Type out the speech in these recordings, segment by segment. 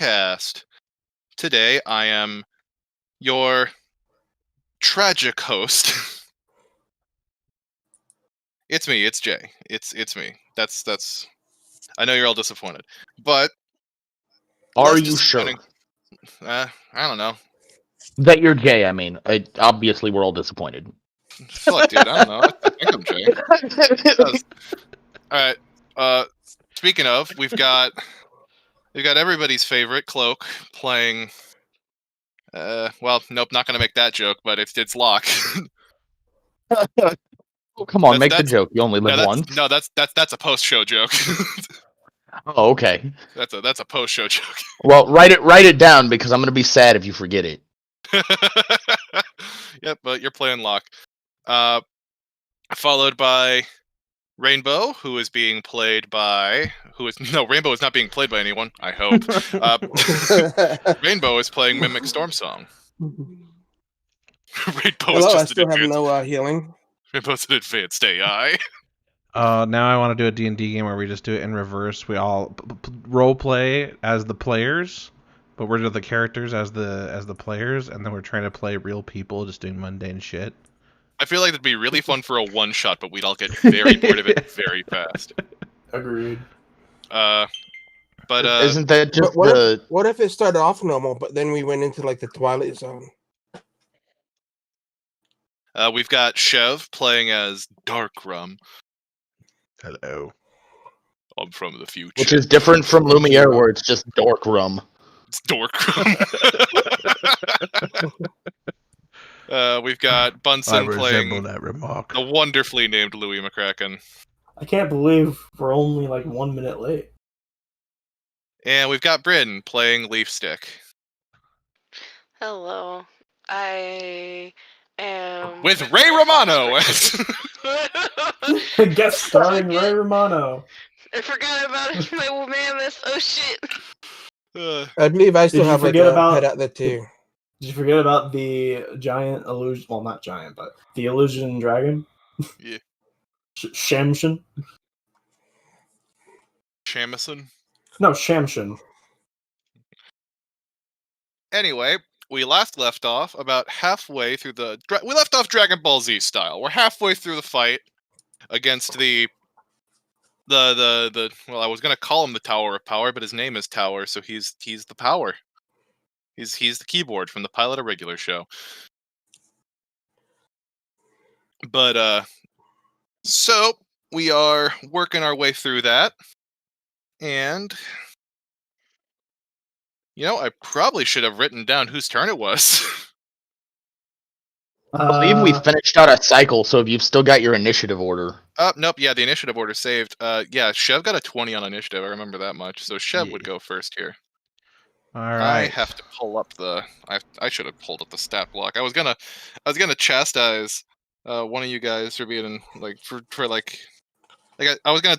podcast. Today I am your tragic host. It's me, it's Jay. It's me. That's I know you're all disappointed. But Are less you sure disappointing. I don't know. that you're Jay? I mean, obviously we're all disappointed. Fuck, dude, I don't know. I think I'm Jay. Alright. Speaking of, we've got everybody's favorite Cloak playing well, nope, not gonna make that joke, but it's Locke. Oh, come on, make the That's joke. You only live once. That's a post-show joke. Oh, okay. That's a post-show joke. Well, write it down because I'm gonna be sad if you forget it. Yep, but you're playing Locke. Followed by Rainbow, who is being played by Rainbow is not being played by anyone, I hope. Rainbow is playing Mimic Stormsong. Rainbow is Hello, I just still an have advanced, no healing. Rainbow's an advanced AI. Now I want to do a D&D game where we just do it in reverse. We all role play as the players, but we're the characters as the players, and then we're trying to play real people just doing mundane shit. I feel like it'd be really fun for a one-shot, but we'd all get very bored of it very fast. Agreed. But Isn't that just What if it started off normal, but then we went into like the Twilight Zone? we've got Chev playing as Dark Rum. Hello. I'm from the future. which is different from Lumiere, where it's just dork rum. It's Dork Rum. We've got Bunsen playing that remark. the wonderfully named Louis McCracken. I can't believe we're only like 1 minute late. And we've got Bryn playing Leaf Stick. Hello. I am With Ray Romano! Guest starring Ray Romano. I forgot about my mammoth. Oh shit. I believe I still Did you have like forget a about- head out there too. Did you forget about the giant illusion? Well, not giant, but the illusion dragon. Yeah. Shamshin. Shamison. No, Shamshin. Anyway, we last left off about halfway through we left off Dragon Ball Z style. We're halfway through the fight against the well, I was gonna call him the Tower of Power, but his name is Tower, so he's the power. He's the keyboard from the pilot of regular show. But so we are working our way through that, and I probably should have written down whose turn it was. I believe we finished out a cycle, so if you've still got your initiative order. Nope, yeah, the initiative order saved. Yeah, Chev got a 20 on initiative, I remember that much. So Chev would go first here. Alright. I have to pull up I should have pulled up the stat block. I was gonna chastise one of you guys for being like I was gonna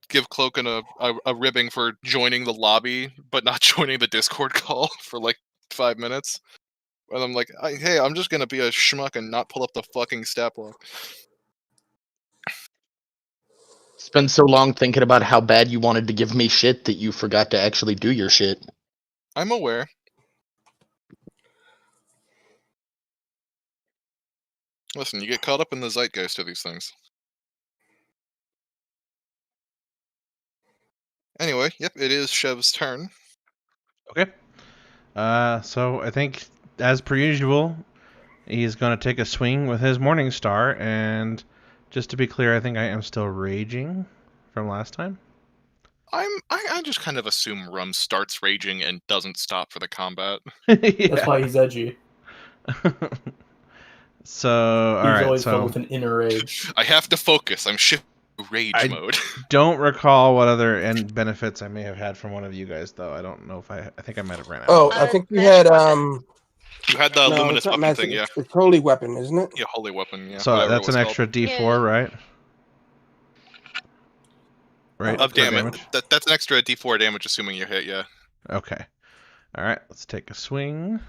give Cloaken a ribbing for joining the lobby but not joining the Discord call for like 5 minutes. And I'm like, hey, I'm just gonna be a schmuck and not pull up the fucking stat block. Spend so long thinking about how bad you wanted to give me shit that you forgot to actually do your shit. I'm aware. Listen, you get caught up in the zeitgeist of these things. Anyway, yep, it is Chev's turn. Okay. So I think, as per usual, he's going to take a swing with his Morning Star, and just to be clear, I think I am still raging from last time. I just kind of assume Rum starts raging and doesn't stop for the combat. That's why he's edgy. So, He's alright, always filled so with an inner rage. I have to focus. I'm shifting to rage mode. don't recall what other end benefits I may have had from one of you guys, though. I don't know if I think I might have ran out. Oh, I think we had You had the no, luminous it's not weapon magic, thing, yeah. It's holy weapon, isn't it? Yeah, holy weapon, yeah. So whatever that's it an was extra called. D4, Yeah. right? Right. Of for damage. That's an extra D4 damage, assuming you hit, yeah. Okay. Alright, let's take a swing.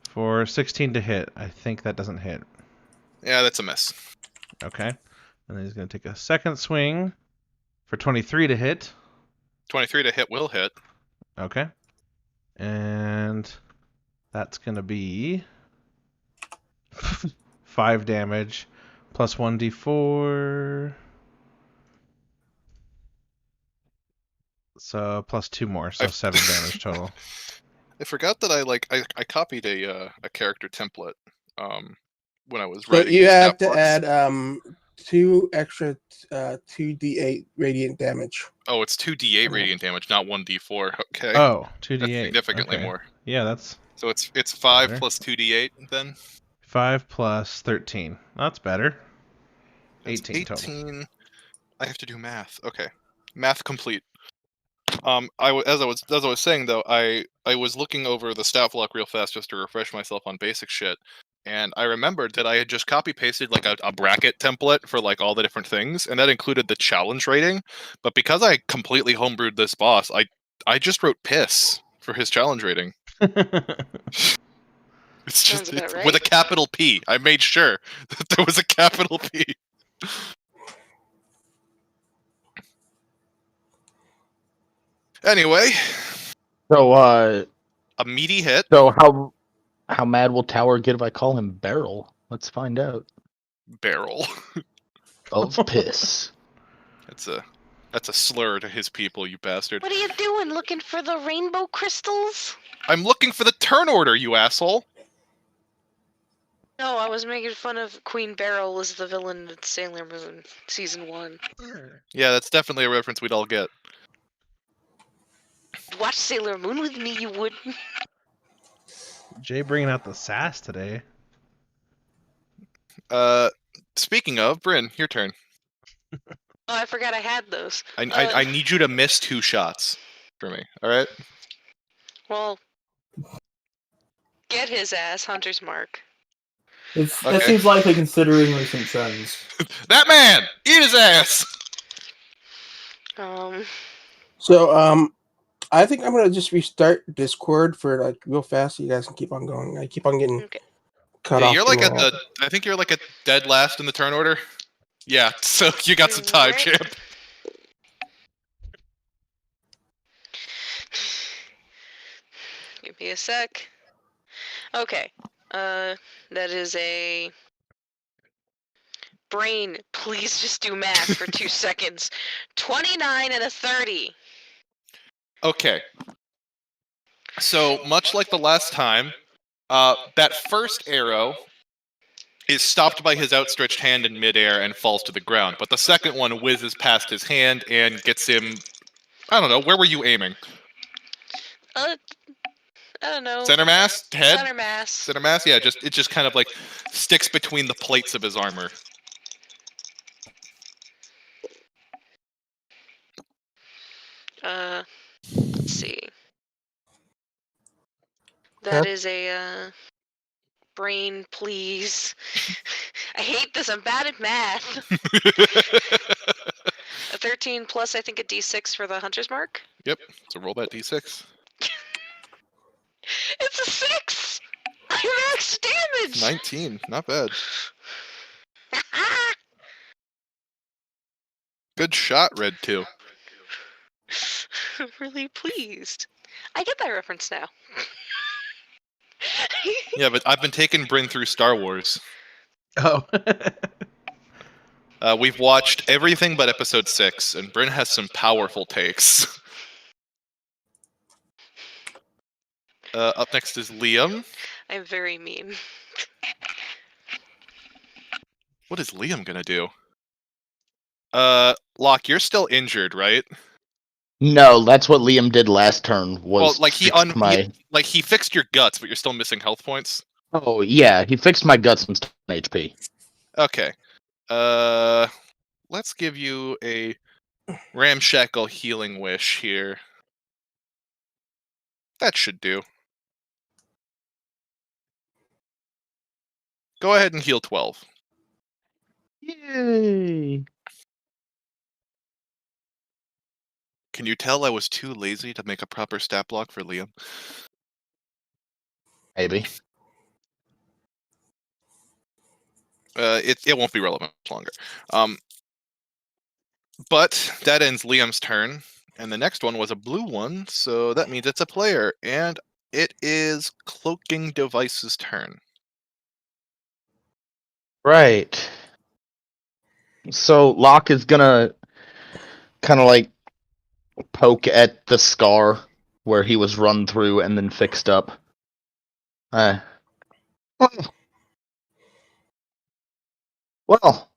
For 16 to hit. I think that doesn't hit. Yeah, that's a miss. Okay. And then he's going to take a second swing for 23 to hit. 23 to hit will hit. Okay. And that's going to be 5 damage plus 1d4. So plus 2 more, so 7 damage total. I forgot that I copied a character template when I was So writing you the have stat to blocks. add 2 extra 2d8 radiant damage. Oh, it's 2d8 radiant damage, not 1d4. Okay. Oh, That's 2d8. significantly Okay. more. Yeah, that's So it's 5 better. plus 2d8 then. 5 plus 13. That's better. That's 18 total. 18. I have to do math. Okay, math complete. As I was saying though, I was looking over the stat block real fast just to refresh myself on basic shit, and I remembered that I had just copy pasted like a bracket template for like all the different things, and that included the challenge rating. But because I completely homebrewed this boss, I just wrote piss for his challenge rating. It's Sounds just about with a right. capital P. I made sure that there was a capital P. Anyway, So, a meaty hit. so how mad will Tower get if I call him Barrel? Let's find out. Barrel. Of piss. That's a slur to his people, you bastard. What are you doing? Looking for the rainbow crystals? I'm looking for the turn order, you asshole. No, I was making fun of Queen Beryl as the villain in Sailor Moon season 1. Yeah, that's definitely a reference we'd all get. Watch Sailor Moon with me, you would. Jay bringing out the sass today. Speaking of, Bryn, your turn. Oh, I forgot I had those. I need you to miss 2 shots for me. All right. Well, get his ass, Hunter's Mark. That Okay. seems likely considering recent trends. That man, eat his ass. So I think I'm gonna just restart Discord for like real fast so you guys can keep on going. I keep on getting Okay. cut Yeah, off. you're like too at I think you're like at dead last in the turn order. Yeah, so you got some time, Right. champ. Give me a sec. Okay. That is a brain. Please just do math for 2 seconds. 29 and a 30. Okay. So much like the last time, that first arrow is stopped by his outstretched hand in midair and falls to the ground. But the second one whizzes past his hand and gets him. I don't know. Where were you aiming? I don't know. Center mass? Head? Center mass. Center mass? Yeah, it just kind of like sticks between the plates of his armor. Let's see. That is a brain, please. I hate this. I'm bad at math. A 13 plus, I think, a d6 for the Hunter's Mark. Yep. So roll that d6. It's a 6! I max damage! 19. Not bad. Good shot, Red 2. I'm really pleased. I get that reference now. Yeah, but I've been taking Bryn through Star Wars. Oh. We've watched everything but episode 6, and Bryn has some powerful takes. Up next is Liam. I'm very mean. What is Liam gonna do? Locke, you're still injured, right? No, that's what Liam did last turn. Was Well, like he fix fixed your guts, but you're still missing health points. Oh yeah, he fixed my guts and 10 HP. Okay. Let's give you a ramshackle healing wish here. That should do. Go ahead and heal 12. Yay! Can you tell I was too lazy to make a proper stat block for Liam? Maybe. It won't be relevant much longer. But that ends Liam's turn, And the next one was a blue one, so that means it's a player, and it is Cloaking Device's turn. Right. So Locke is gonna kind of like poke at the scar where he was run through and then fixed up. Well,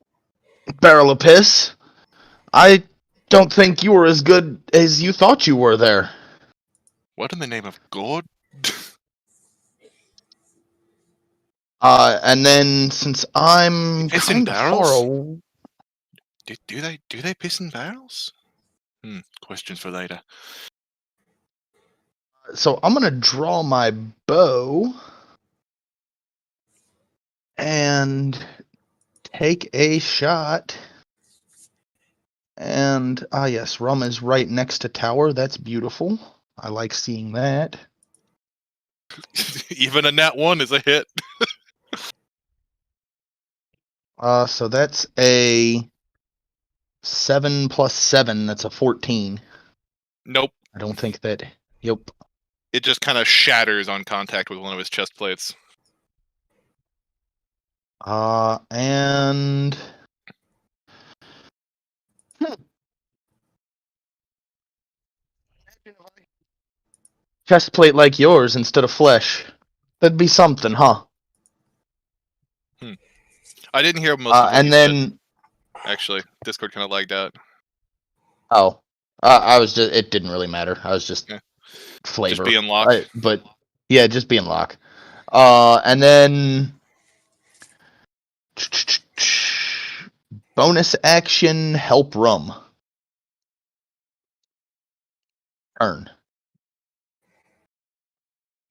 barrel of piss. I don't think you were as good as you thought you were there. What in the name of God? And then since I'm Piss in kind of barrels? far away, Do they piss in barrels? Questions for later. so I'm gonna draw my bow and take a shot. And yes, Rum is right next to Tower. That's beautiful. I like seeing that. Even a nat 1 is a hit. So that's a 7 plus 7. That's a 14. Nope. I don't think that. Yep. It just kind of shatters on contact with one of his chest plates. And chest plate like yours instead of flesh. That'd be something, huh? I didn't hear most of what And you then said. Actually, Discord kind of lagged out. I was just. It didn't really matter. I was just Yeah. flavor. Just being Locke. But yeah, just being Locke. And then bonus action help Rum. Turn.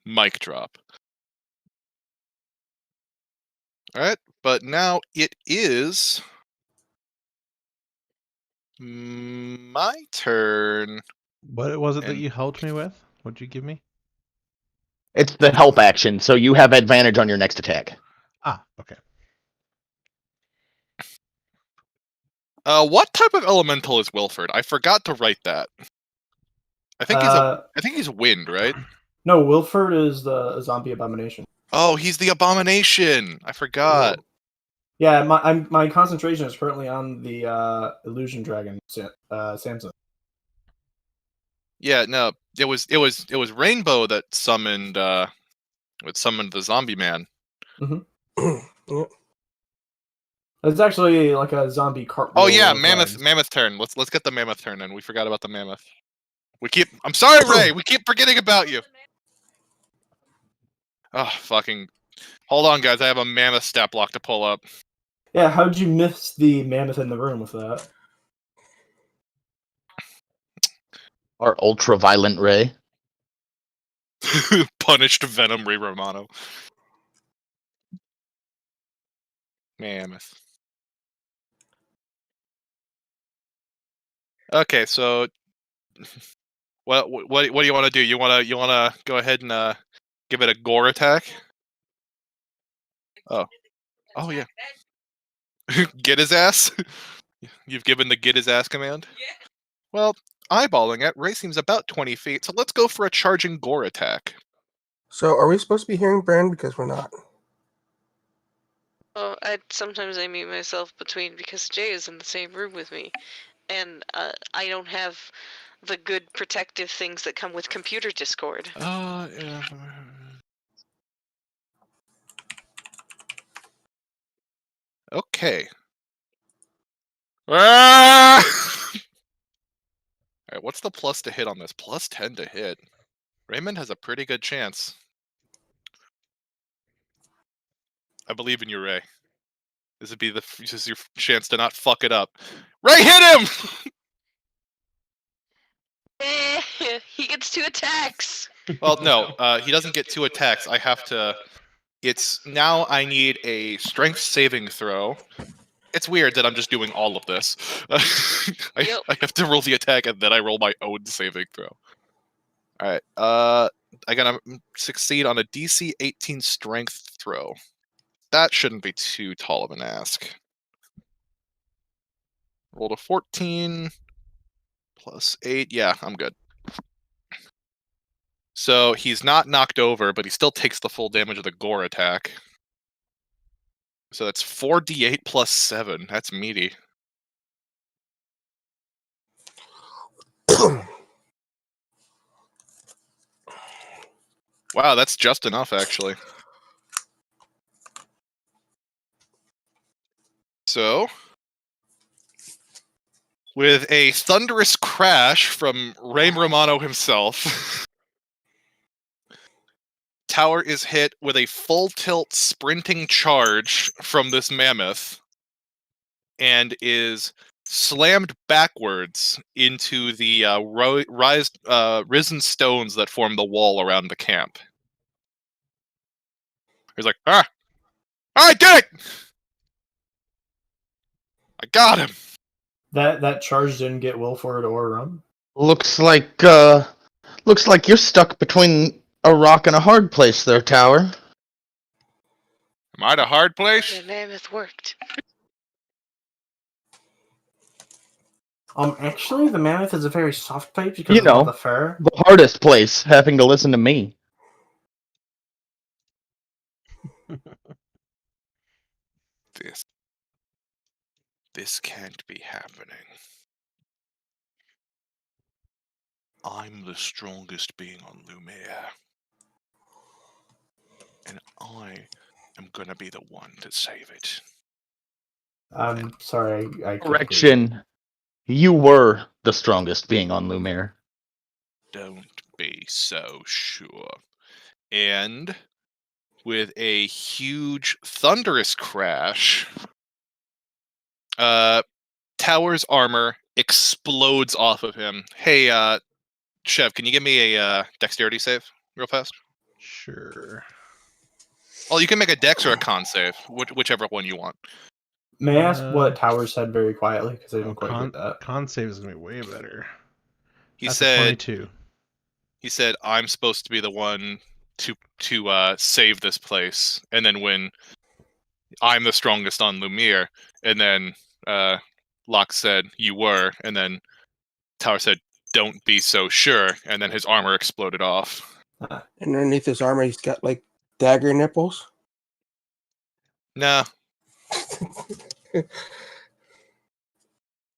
Mic drop. Alright, but now it is my turn. What was it that And- you helped me with? What'd you give me? It's the help action, so you have advantage on your next attack. Ah, okay. What type of elemental is Wilford? I forgot to write that. I think he's wind, right? No, Wilford is the zombie abomination. Oh, he's the abomination. I forgot. Yeah, my concentration is currently on the illusion dragon, Samson. Yeah, no, it was Rainbow that summoned the zombie man. Yep. It's actually like a zombie cartwheel. Oh yeah, of mammoth legs. mammoth turn. Let's get the mammoth turn in. We forgot about the mammoth. I'm sorry, Ray. We keep forgetting about you. Oh, fucking. Hold on, guys. I have a mammoth stat block to pull up. Yeah, how'd you miss the mammoth in the room with that? Or ultra violent ray. Punished Venom Ray Romano. Mammoth. Okay, so what do you want to do? You wanna go ahead and give it a gore attack? Oh yeah. Get his ass. You've given the get his ass command. Yeah. Well, eyeballing it, Ray seems about 20 feet, so let's go for a charging gore attack. So are we supposed to be hearing Brand? Because we're not. Oh, sometimes I mute myself between because Jay is in the same room with me, and I don't have the good protective things that come with computer Discord. Yeah. Okay. Ah! Alright, what's the plus to hit on this? Plus 10 to hit. Raymond has a pretty good chance. I believe in you, Ray. This is your chance to not fuck it up. Ray, hit him! He gets 2 attacks. Well, no, he doesn't get 2 attacks. I have to... Now I need a strength saving throw. It's weird that I'm just doing all of this. I have to roll the attack and then I roll my own saving throw. Alright, I gotta succeed on a DC 18 strength throw. That shouldn't be too tall of an ask. Rolled a 14 plus 8. Yeah, I'm good. So he's not knocked over, but he still takes the full damage of the gore attack. So that's 4d8 plus 7. That's meaty. Wow, that's just enough, actually. So, with a thunderous crash from Ray Romano himself, Tower is hit with a full tilt sprinting charge from this mammoth and is slammed backwards into the risen stones that form the wall around the camp. He's like, I did it! I got him! That charge didn't get Wilford or Rum. Looks like you're stuck between a rock and a hard place there, Tower. Am I the hard place? The mammoth worked. Actually, the mammoth is a very soft place because You of all know. the fur. The hardest place, having to listen to me. This can't be happening. I'm the strongest being on Lumiere. And I am gonna be the one to save it. I'm sorry, I can't hear you. Correction. You were the strongest being on Lumiere. Don't be so sure. And with a huge thunderous crash, Tower's armor explodes off of him. Hey, Chev, can you give me a dexterity save real fast? Sure. Oh, you can make a dex or a con save, whichever one you want. May I ask what Tower said very quietly because I didn't quite get that. Con save is gonna be way better. He That's a said 22. He said, I'm supposed to be the one to save this place. And then when I'm the strongest on Lumiere, and then Locke said, you were, and then Tower said, don't be so sure, and then his armor exploded off. And underneath his armor, he's got like dagger nipples. Nah.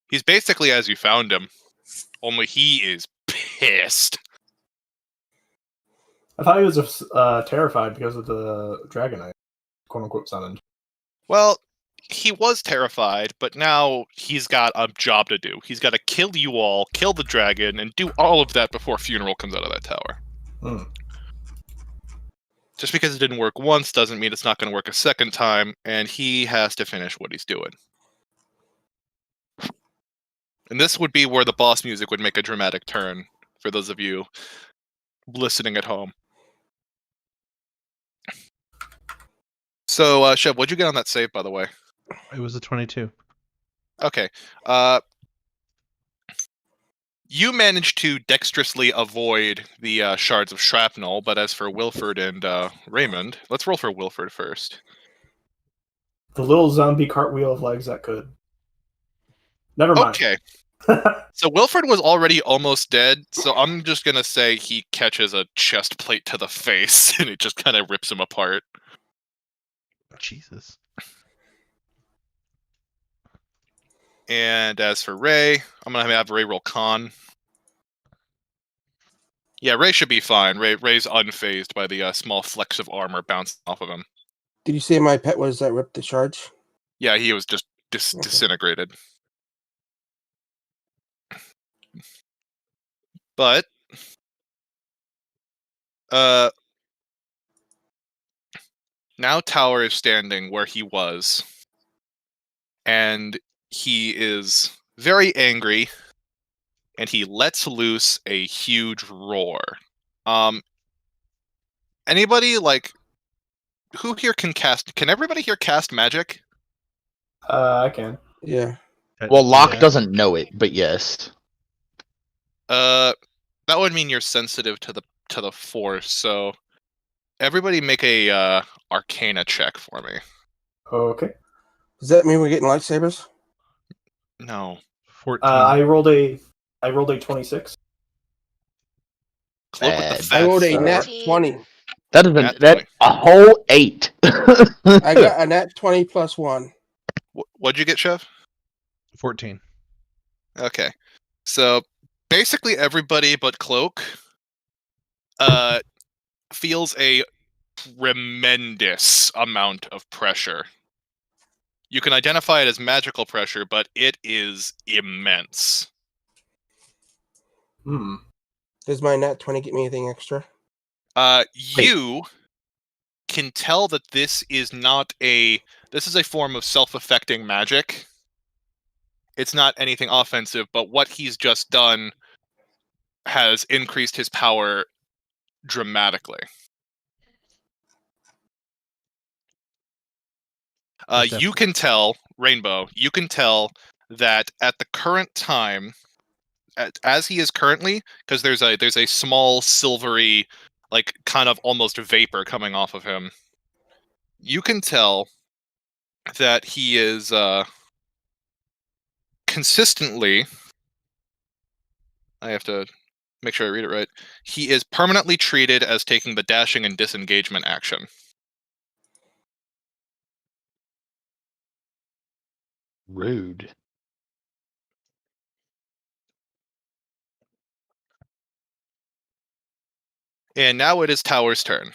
He's basically as you found him, only he is pissed. I thought he was terrified because of the Dragonite, quote unquote, summoned. Well, he was terrified, but now he's got a job to do. He's got to kill you all, kill the dragon, and do all of that before Funeral comes out of that tower. Hmm. Just because it didn't work once doesn't mean it's not going to work a second time, and he has to finish what he's doing. And this would be where the boss music would make a dramatic turn, for those of you listening at home. So, Chev, what'd you get on that save, by the way? It was a 22. Okay. You managed to dexterously avoid the shards of shrapnel, but as for Wilford and Raymond, let's roll for Wilford first. The little zombie cartwheel of legs that could. Never mind. Okay. So Wilford was already almost dead, so I'm just gonna say he catches a chest plate to the face, and it just kind of rips him apart. Jesus. And as for Ray, I'm gonna have Ray roll con. Yeah, Ray should be fine. Ray's unfazed by the small flecks of armor bouncing off of him. Did you say my pet was that ripped the charge? Yeah, he was just Okay. disintegrated. But now Tower is standing where he was, and he is very angry, and he lets loose a huge roar. Anybody who here can cast? Can everybody here cast magic? I can. Yeah. Well, Locke Yeah. doesn't know it, but yes. That would mean you're sensitive to the force. So everybody make a Arcana check for me. Okay. Does that mean we're getting lightsabers? No. 14. I rolled a I rolled a 26. Cloak with the Bad. I rolled a fat nat 14. 20. That is Nat that 20. a whole 8. I got a nat 20 plus 1. What'd you get, Chef? 14. Okay. So basically everybody but Cloak feels a tremendous amount of pressure. You can identify it as magical pressure, but it is immense. Hmm. Does my nat 20 get me anything extra? You can tell that this is a form of self-affecting magic. It's not anything offensive, but what he's just done has increased his power dramatically. That's You can tell, Rainbow, you can tell that at the current time, as he is currently, because there's a small silvery, like kind of almost vapor coming off of him. You can tell that he is consistently. I have to make sure I read it right. He is permanently treated as taking the dashing and disengagement action. Rude. And now it is Tower's turn.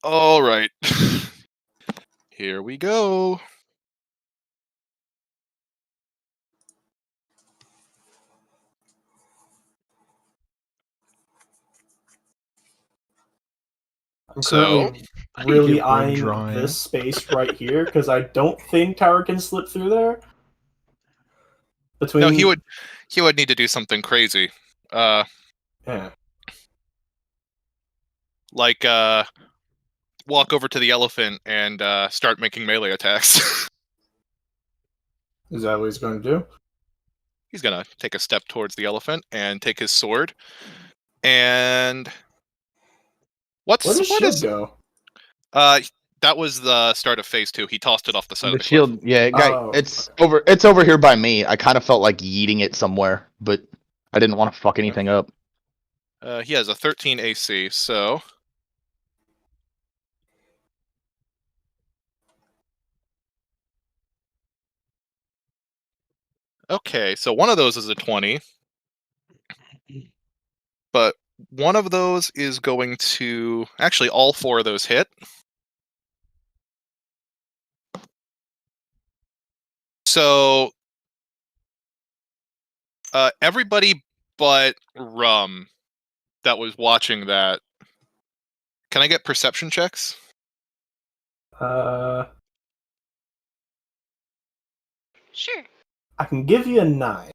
All right. Here we go. I'm So- currently I really get wood eyeing drawing. this space right here because I don't think Tower can slip through there. Between No, he would need to do something crazy. Yeah. Like walk over to the elephant and start making melee attacks. Is that what he's going to do? He's gonna take a step towards the elephant and take his sword. And Where does what shield is go? that was the start of phase 2. He tossed it off the side The of the cliff. shield, yeah, guy, Oh, it's over. It's over here by me. I kind of felt like yeeting it somewhere, but I didn't want to fuck anything up. He has a 13 AC, so okay, so one of those is a 20. But one of those is going to actually all 4 of those hit. So everybody but Rum that was watching that. Can I get perception checks? Sure. I can give you a 9.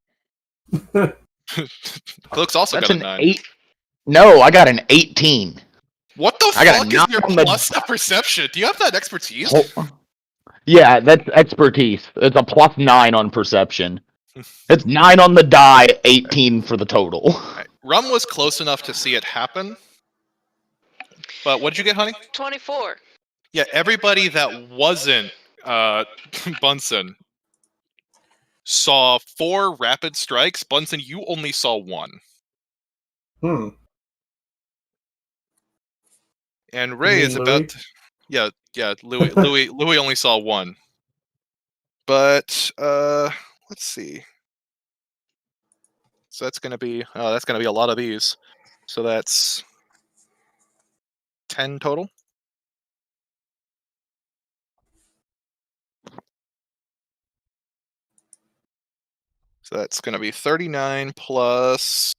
Cloak's also That's got a an 9. 8. No, I got an 18. What the I got a fuck is 9 your on the plus to perception? Do you have that expertise? Yeah, that's expertise. It's a +9 on perception. It's 9 on the die, 18 for the total. Right. Rum was close enough to see it happen. But what did you get, honey? 24. Yeah, everybody that wasn't Bunsen saw 4 rapid strikes. Bunsen, you only saw 1. Hmm. And Ray mean is Louis? about to, yeah, Louis only saw 1. But let's see. So that's gonna be a lot of these. So that's 10 total. So that's gonna be 39 plus.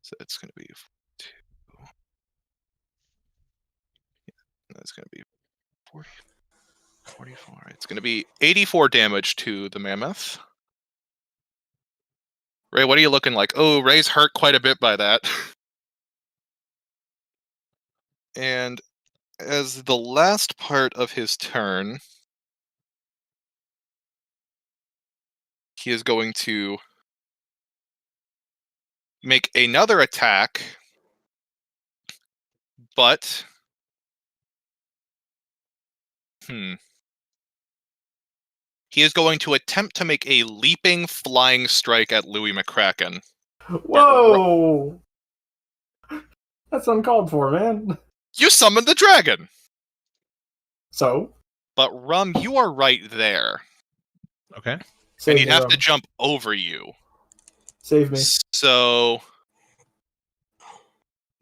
So it's gonna be 2. That's gonna be 40, 44. It's gonna be 84 damage to the mammoth. Ray, what are you looking like? Oh, Ray's hurt quite a bit by that. And as the last part of his turn, he is going to make another attack but he is going to attempt to make a leaping, flying strike at Louis McCracken. Whoa! That's uncalled for, man. You summoned the dragon! So? But Rum, you are right there. Okay. Save And he'd me, have Rum. to jump over you. Save me. So...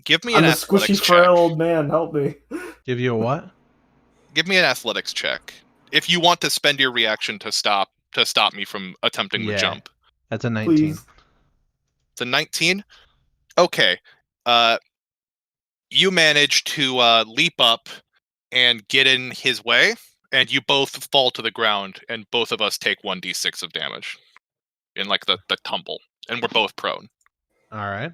give me I'm an a athletics squishy, check. frail old man. Help me. Give you a what? Give me an athletics check. If you want to spend your reaction to stop me from attempting the Yeah. jump. That's a 19. Please. It's a 19? Okay. You manage to leap up and get in his way, and you both fall to the ground, and both of us take 1d6 of damage. In like the tumble. And we're both prone. All right.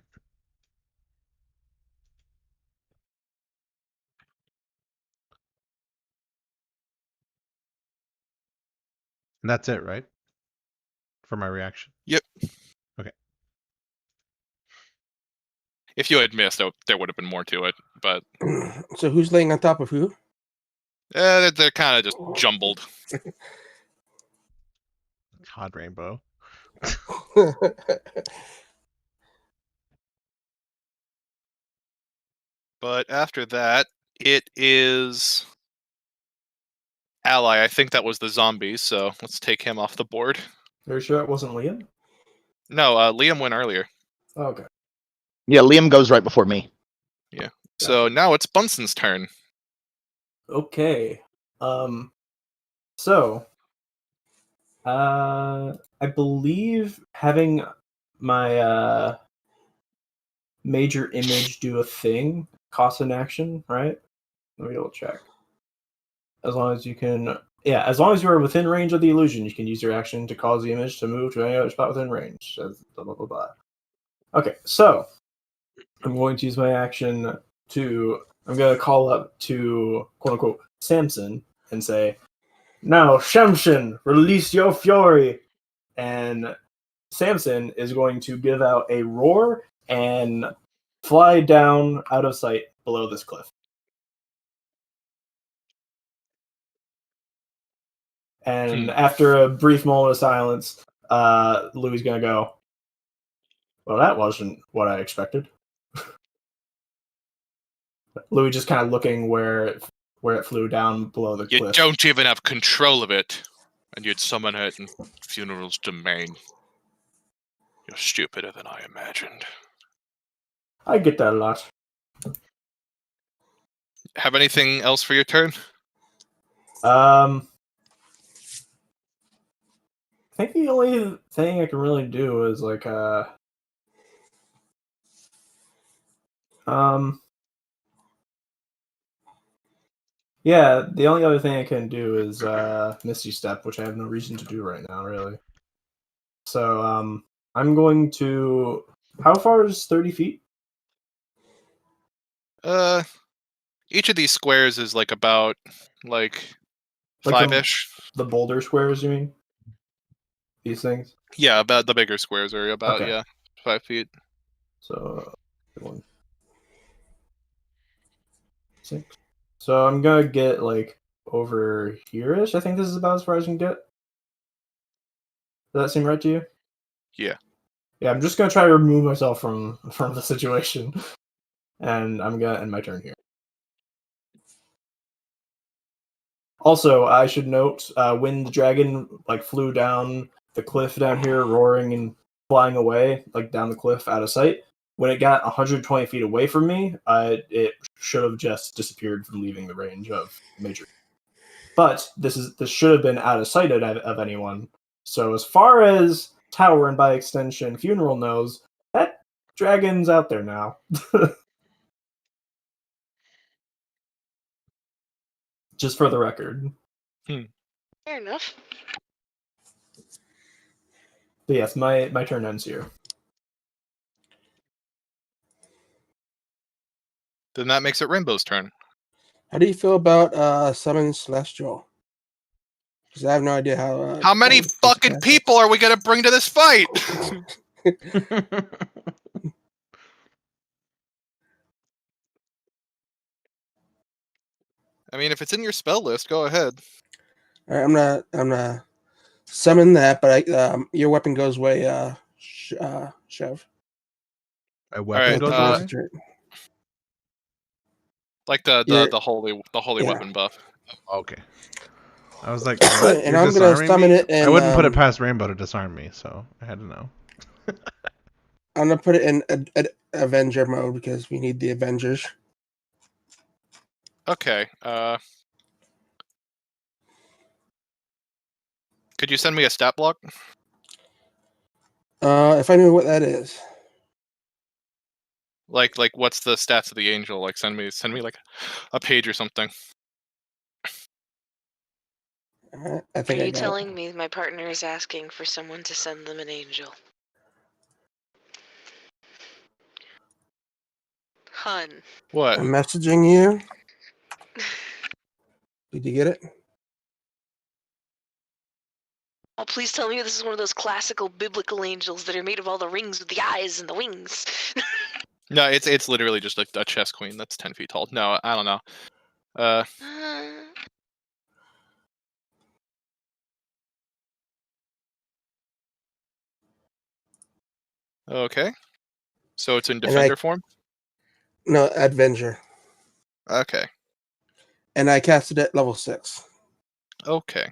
And that's it, right? For my reaction. Yep. Okay. If you had missed, there would have been more to it, but So who's laying on top of who? they're kind of just jumbled. God, Rainbow. But after that, it is Ally. I think that was the zombie, so let's take him off the board. Are you sure it wasn't Liam? No, Liam went earlier. Oh, okay. Yeah, Liam goes right before me. So now it's Bunson's turn. Okay. So, I believe having my major image do a thing costs an action, right? Let me double check. As long as you can, yeah, as long as you are within range of the illusion, you can use your action to cause the image to move to any other spot within range. Blah blah blah blah. Okay, so I'm going to use my action to. I'm going to call up to quote unquote Samson and say, "Now, Samson, release your fury." And Samson is going to give out a roar and fly down out of sight below this cliff. And after a brief moment of silence, Louis gonna go, "Well, that wasn't what I expected." Louis just kind of looking where it flew down below the You cliff. don't even have control of it, and you'd summon it in Funeral's domain. You're stupider than I imagined. I get that a lot. Have anything else for your turn? I think the only thing I can really do is like yeah, the only other thing I can do is Misty Step, which I have no reason to do right now, really. So I'm going to. How far is 30 feet? Each of these squares is like about like Like 5-ish. The boulder squares, you mean? These things? Yeah, about the bigger squares are about Okay. 5 feet. So 1, 6. So I'm gonna get like over here-ish. I think this is about as far as I can get. Does that seem right to you? Yeah. Yeah, I'm just gonna try to remove myself from the situation, and I'm gonna end my turn here. Also, I should note when the dragon like flew down the cliff down here, roaring and flying away, like down the cliff out of sight. When it got 120 feet away from me, it should have just disappeared from leaving the range of Major. But this should have been out of sight of anyone. So as far as Tower and by extension Funeral knows, that dragon's out there now. Just for the record. Fair enough. But yes, my turn ends here. Then that makes it Rainbow's turn. How do you feel about Summon Celestial? Because I have no idea how. How many fucking people are we gonna bring to this fight? I mean, if it's in your spell list, go ahead. All right, I'm gonna summon that, but your weapon goes away. Chev. A weapon Alright, goes Finish away? the turn. Like You're- the holy yeah. weapon buff. Okay. I was like, what? And You're I'm gonna disarming summon me? it in. I wouldn't put it past Rainbow to disarm me, so I had to know. I'm gonna put it in Avenger mode because we need the Avengers. Okay. Could you send me a stat block? If I knew what that is. Like what's the stats of the angel? Like send me like a page or something. I Are think I you got telling me my partner is asking for someone to send them an angel? Hun. it. What? I'm messaging you. Did you get it? Oh, please tell me this is one of those classical biblical angels that are made of all the rings with the eyes and the wings. No, it's literally just a chess queen that's 10 feet tall. No, I don't know. Okay. So it's in And defender form? No, Avenger. Okay. And I casted it at level 6, Okay.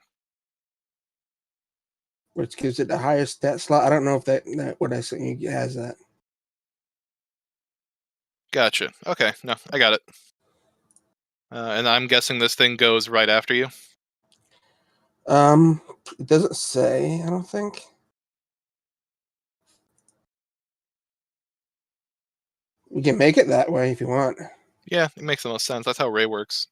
which gives it the highest stat slot. I don't know if that what I sent you has that. Gotcha. Okay. No, I got it. And I'm guessing this thing goes right after you? It doesn't say, I don't think. We can make it that way if you want. Yeah, it makes the most sense. That's how Ray works.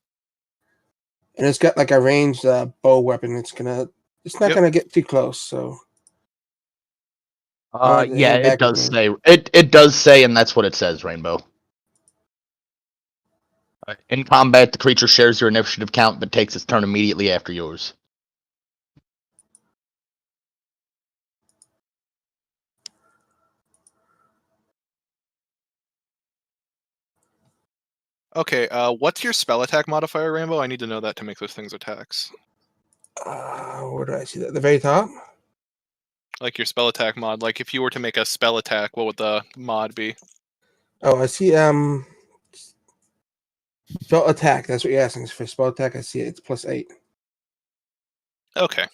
And it's got like a ranged bow weapon. It's not Yep. gonna get too close. So Yeah, hang it back with does me. say it does say, and that's what it says, Rainbow. In combat, the creature shares your initiative count, but takes its turn immediately after yours. Okay, what's your spell attack modifier, Rainbow? I need to know that to make those things attacks. Where do I see that? At the very top. Like your spell attack mod. Like if you were to make a spell attack, what would the mod be? Oh, I see. Spell attack. That's what you're asking for. Spell attack. I see it. It's +8. Okay.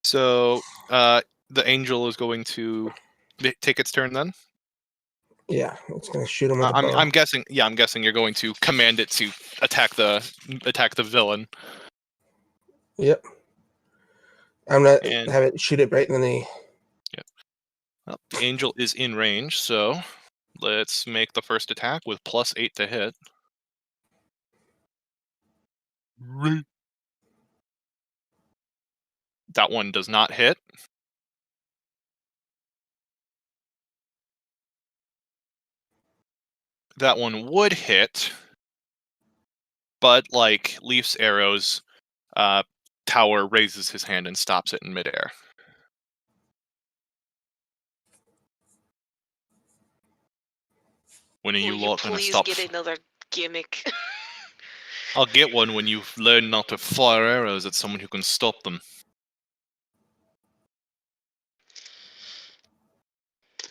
So, the angel is going to take its turn then? Yeah, it's gonna shoot him with a bow. I'm guessing. Yeah, I'm guessing you're going to command it to attack the villain. Yep. I'm gonna And have it shoot it right in the knee. well, the angel is in range, so let's make the first attack with +8 to hit. That one does not hit. That one would hit, but like Leaf's arrows, Tower raises his hand and stops it in midair. When are Will you you lot gonna please stop? get another gimmick? I'll get one when you've learned not to fire arrows at someone who can stop them.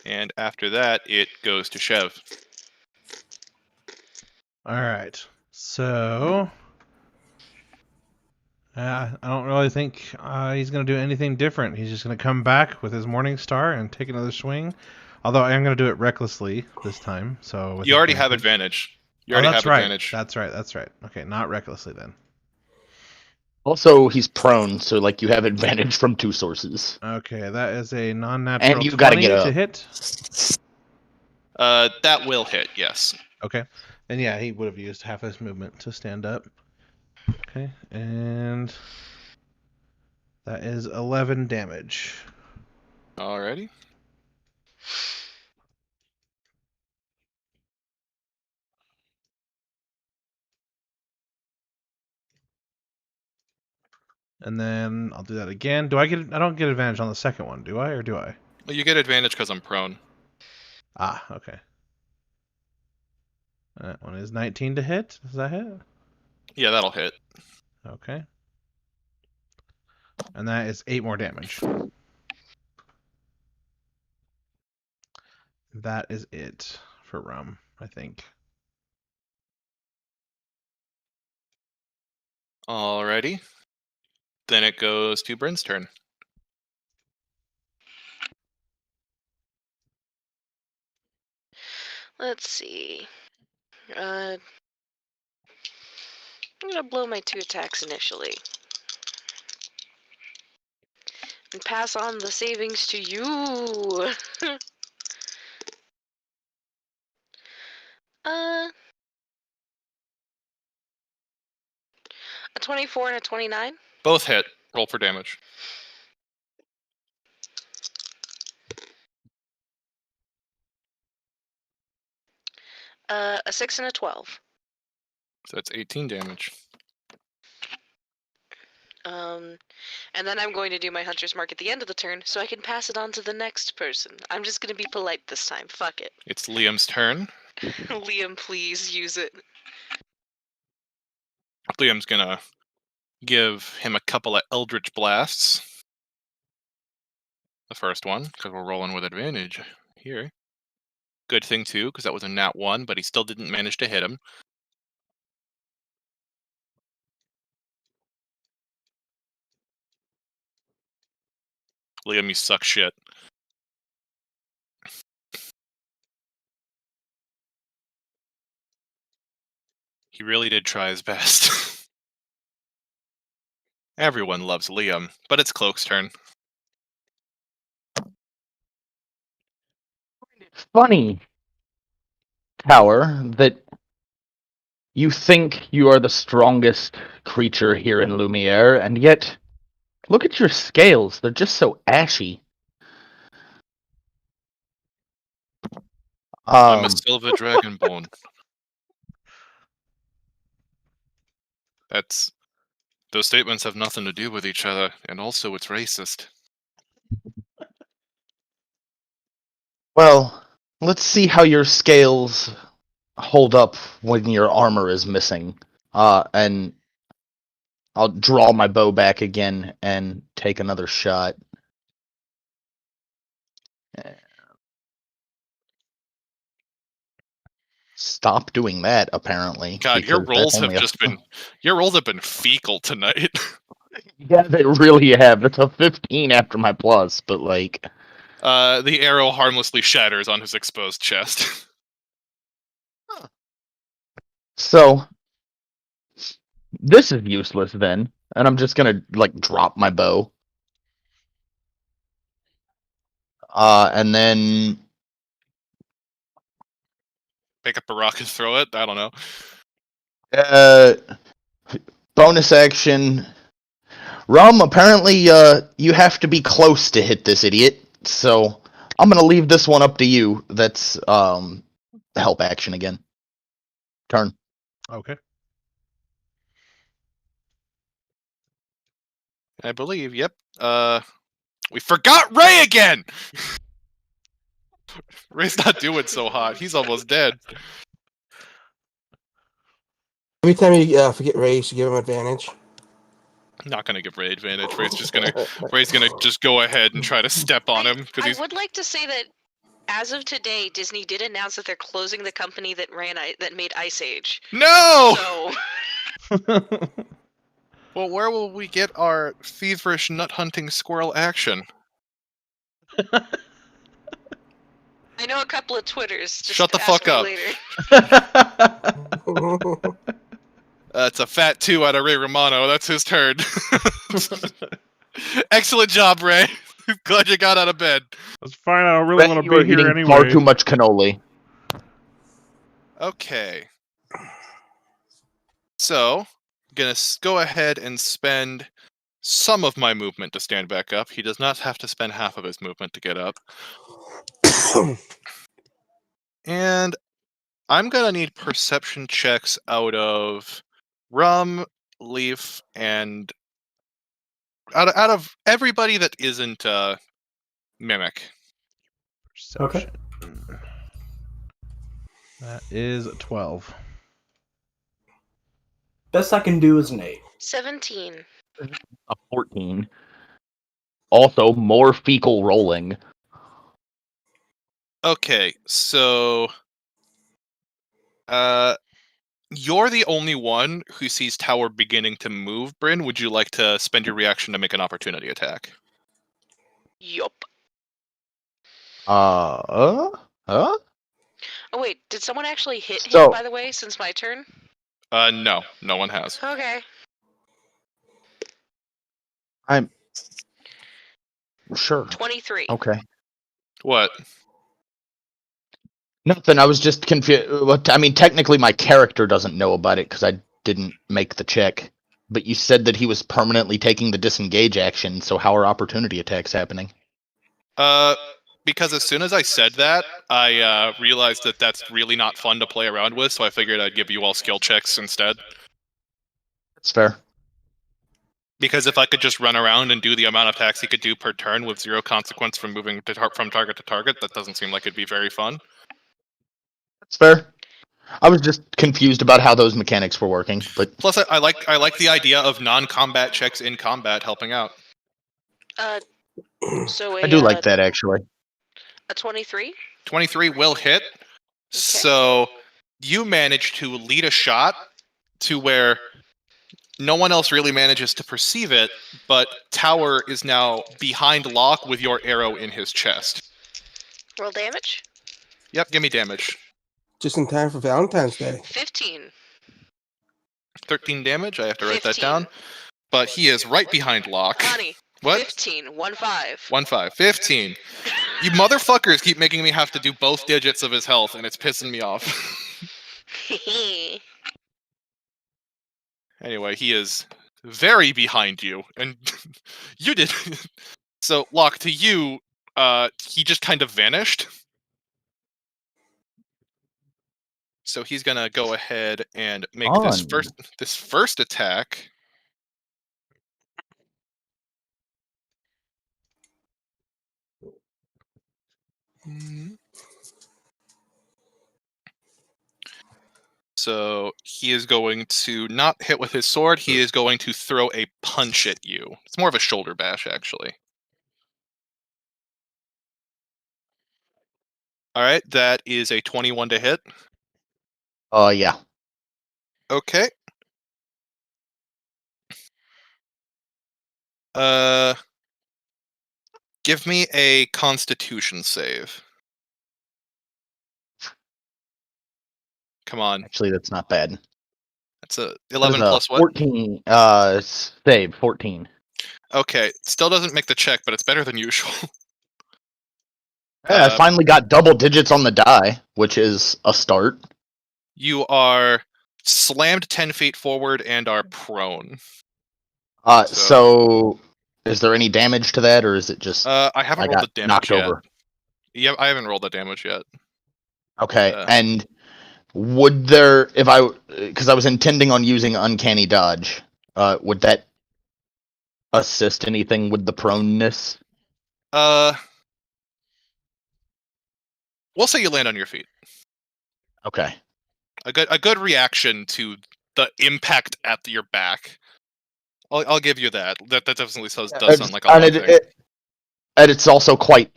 And after that, it goes to Chev. Alright. So. I don't really think he's going to do anything different. He's just going to come back with his Morning Star and take another swing. Although I am going to do it recklessly this time. So with You already advantage. have advantage. You Oh, already that's have right. advantage. That's right. That's right. Okay, not recklessly then. Also, he's prone, so like you have advantage from 2 sources. Okay, that is a non-natural And you gotta 20 get to up. hit. That will hit, yes. Okay. And yeah, he would have used half his movement to stand up. Okay, and that is 11 damage. Alrighty. And then I'll do that again. I don't get advantage on the second one, do I, or do I? Well, you get advantage because I'm prone. Ah, okay. That one is 19 to hit. Does that hit? Yeah, that'll hit. Okay. And that is 8 more damage. That is it for Rum, I think. Alrighty. Then it goes to Bryn's turn. Let's see. I'm gonna blow my 2 attacks initially. And pass on the savings to you. A 24 and a 29. Both hit. Roll for damage. A 6 and a 12. So that's 18 damage. And then I'm going to do my Hunter's Mark at the end of the turn so I can pass it on to the next person. I'm just gonna be polite this time. Fuck it. It's Liam's turn. Liam, please use it. Liam's gonna give him a couple of Eldritch Blasts. The first one, because we're rolling with advantage here. Good thing, too, because that was a nat 1, but he still didn't manage to hit him. Liam, you suck shit. He really did try his best. Everyone loves Liam, but it's Cloak's turn. Funny, Tower, that you think you are the strongest creature here in Lumiere, and yet look at your scales. They're just so ashy. I'm a Silver Dragonborn. Those statements have nothing to do with each other, and also it's racist. Well, let's see how your scales hold up when your armor is missing. And I'll draw my bow back again and take another shot. Stop doing that, apparently. God, your because rolls that's have only just been your rolls have been fecal tonight. Yeah, they really have. It's a 15 after my plus, but like, The arrow harmlessly shatters on his exposed chest. so this is useless then, and I'm just gonna like drop my bow. And then Pick up a rock and throw it. I don't know. bonus action. Rum, apparently you have to be close to hit this idiot, so I'm gonna leave this one up to you. That's help action again. Turn. Okay. I believe. Yep. We forgot Ray again. Ray's not doing so hot. He's almost dead. Every time you forget Race, you give him advantage. I'm not gonna give Ray advantage. Ray's gonna just go ahead and try to step on him because I he's. would like to say that as of today, Disney did announce that they're closing the company that made Ice Age. No. So Well, where will we get our feverish nut hunting squirrel action? I know a couple of Twitters. Just Shut the ask fuck me up. later. It's a fat 2 out of Ray Romano. That's his turn. Excellent job, Ray. Glad you got out of bed. That's fine. I don't really want You to are be here eating anyway. far too much cannoli. Okay. So, gonna go ahead and spend some of my movement to stand back up. He does not have to spend half of his movement to get up. And I'm gonna need perception checks out of Rum, Leaf, and out of everybody that isn't Mimic. Okay. That is 12. Best I can do is an 8. 17. A 14. Also, more fecal rolling. Okay, so you're the only one who sees tower beginning to move, Bryn. Would you like to spend your reaction to make an opportunity attack? Yup. Huh? Oh wait, did someone actually hit him, So- by the way, since my turn? No one has. Okay. I'm sure. 23. Okay. What? Nothing. I was just confused. I mean, technically, my character doesn't know about it because I didn't make the check. But you said that he was permanently taking the disengage action. So how are opportunity attacks happening? Because as soon as I said that, I realized that that's really not fun to play around with, so I figured I'd give you all skill checks instead. That's fair. Because if I could just run around and do the amount of attacks he could do per turn with 0 consequence from moving from target to target, that doesn't seem like it'd be very fun. That's fair. I was just confused about how those mechanics were working, but Plus, I like the idea of non-combat checks in combat helping out. So I do like that actually. a 23? 23 will hit. So you manage to lead a shot to where no one else really manages to perceive it, but Tower is now behind Locke with your arrow in his chest. Roll damage? Yep, give me damage. Just in time for Valentine's Day. 15. 13 damage, I have to write that 15. down. But he is right behind Locke. Honey. What? 15. 1-5. 1-5. 15. You motherfuckers keep making me have to do both digits of his health, and it's pissing me off. Anyway, he is very behind you, and you did. So, Locke, to you, he just kind of vanished. So he's gonna go ahead and make this first attack. So he is going to not hit with his sword. He is going to throw a punch at you. It's more of a shoulder bash, actually. All right, that is a 21 to hit. Yeah. Okay. Give me a Constitution save. Come on. Actually, that's not bad. That's a 11 That is plus what? 14. Save 14. Okay, still doesn't make the check, but it's better than usual. Yeah, I finally got double digits on the die, which is a start. You are slammed 10 feet forward and are prone. So is there any damage to that, or is it just I haven't rolled the damage knocked yet. over? Yeah, I haven't rolled the damage yet. Okay, and would there, because I was intending on using Uncanny Dodge, would that assist anything with the proneness? We'll say you land on your feet. Okay. A good reaction to the impact at your back. I'll give you that. That definitely does sound like a lot thing. And it's also quite,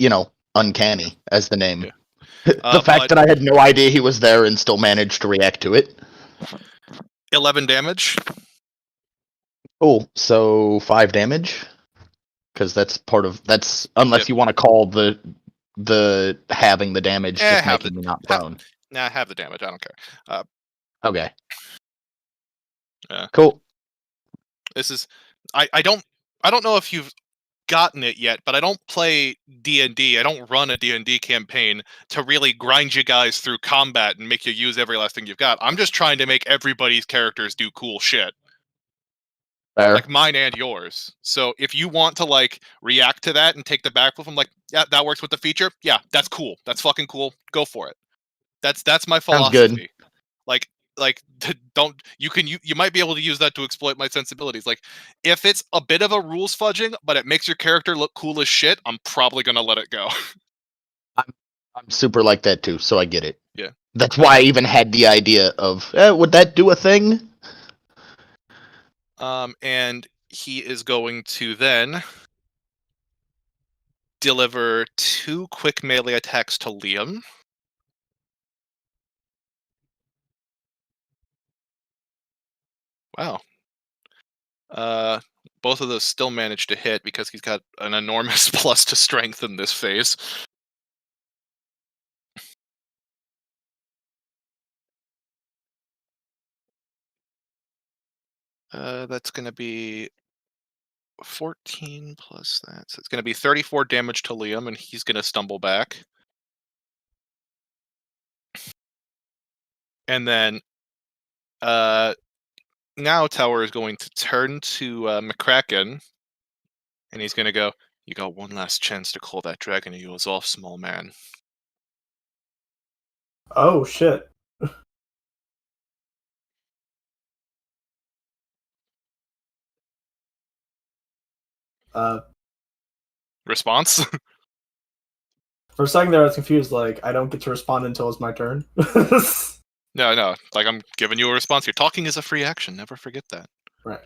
uncanny, as the name. Yeah. The fact that I had no idea he was there and still managed to react to it. 11 damage. Cool. So 5 damage, because that's unless you want to call the having the damage just making me not prone. Nah, have the damage. I don't care. Okay. Yeah. Cool. This is I don't know if you've gotten it yet, but I don't play D&D. I don't run a D&D campaign to really grind you guys through combat and make you use every last thing you've got. I'm just trying to make everybody's characters do cool shit. Fair. Like mine and yours. So if you want to react to that and take the back with them, yeah, that works with the feature. Yeah, that's cool. That's fucking cool. Go for it. That's my philosophy. Sounds good. You might be able to use that to exploit my sensibilities. If it's a bit of a rules fudging, but it makes your character look cool as shit, I'm probably gonna let it go. I'm super like that too, so I get it. Yeah. That's why I even had the idea of, would that do a thing? And he is going to then deliver 2 quick melee attacks to Liam. Wow. Both of those still managed to hit because he's got an enormous plus to strength in this phase. That's going to be 14 plus that. So it's going to be 34 damage to Liam, and he's going to stumble back. And then now Tower is going to turn to McCracken, and he's going to go, "You got one last chance to call that dragon of yours off, small man." Oh shit. Response? For a second there, I was confused. Like, I don't get to respond until it's my turn. No. Like, I'm giving you a response. You're talking is a free action. Never forget that. Right.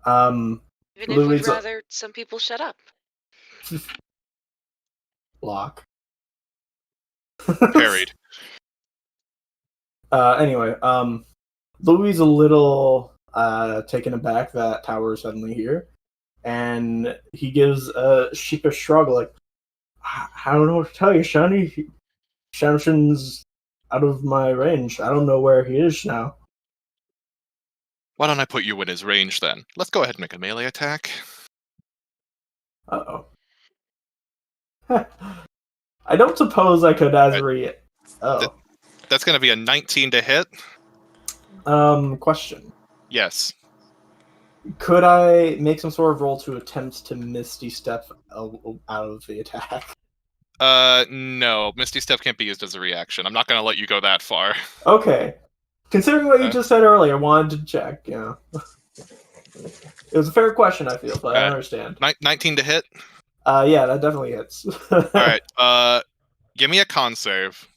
Even if we'd Louis, rather some people shut up. Lock. Parried. Anyway, Louis is a little taken aback that Tower is suddenly here, and he gives a sheepish shrug, like, I don't know what to tell you, Shani. Shamshin's out of my range. I don't know where he is now. Why don't I put you in his range then? Let's go ahead and make a melee attack. Uh-oh. I don't suppose I could Oh. That's going to be a 19 to hit. Question. Yes. Could I make some sort of roll to attempt to Misty Step out of the attack? No. Misty Step can't be used as a reaction. I'm not going to let you go that far. Okay. Considering what you just said earlier, I wanted to check, yeah. It was a fair question, I feel, but I understand. 19 to hit? Yeah, that definitely hits. Alright, give me a con save.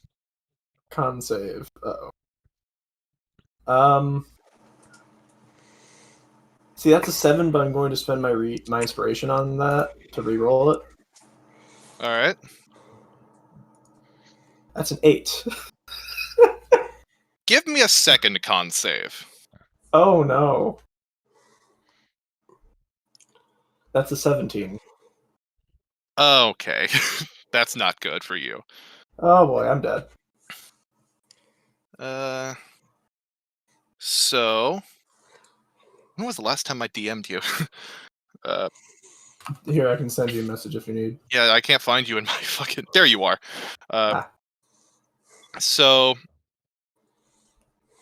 Con save. Uh-oh. See, that's a 7, but I'm going to spend my inspiration on that to re-roll it. Alright. That's an 8. Give me a second con save. Oh no. That's a 17. Okay. That's not good for you. Oh boy, I'm dead. So... when was the last time I DM'd you? Here, I can send you a message if you need. Yeah, I can't find you in my fucking... There you are. So...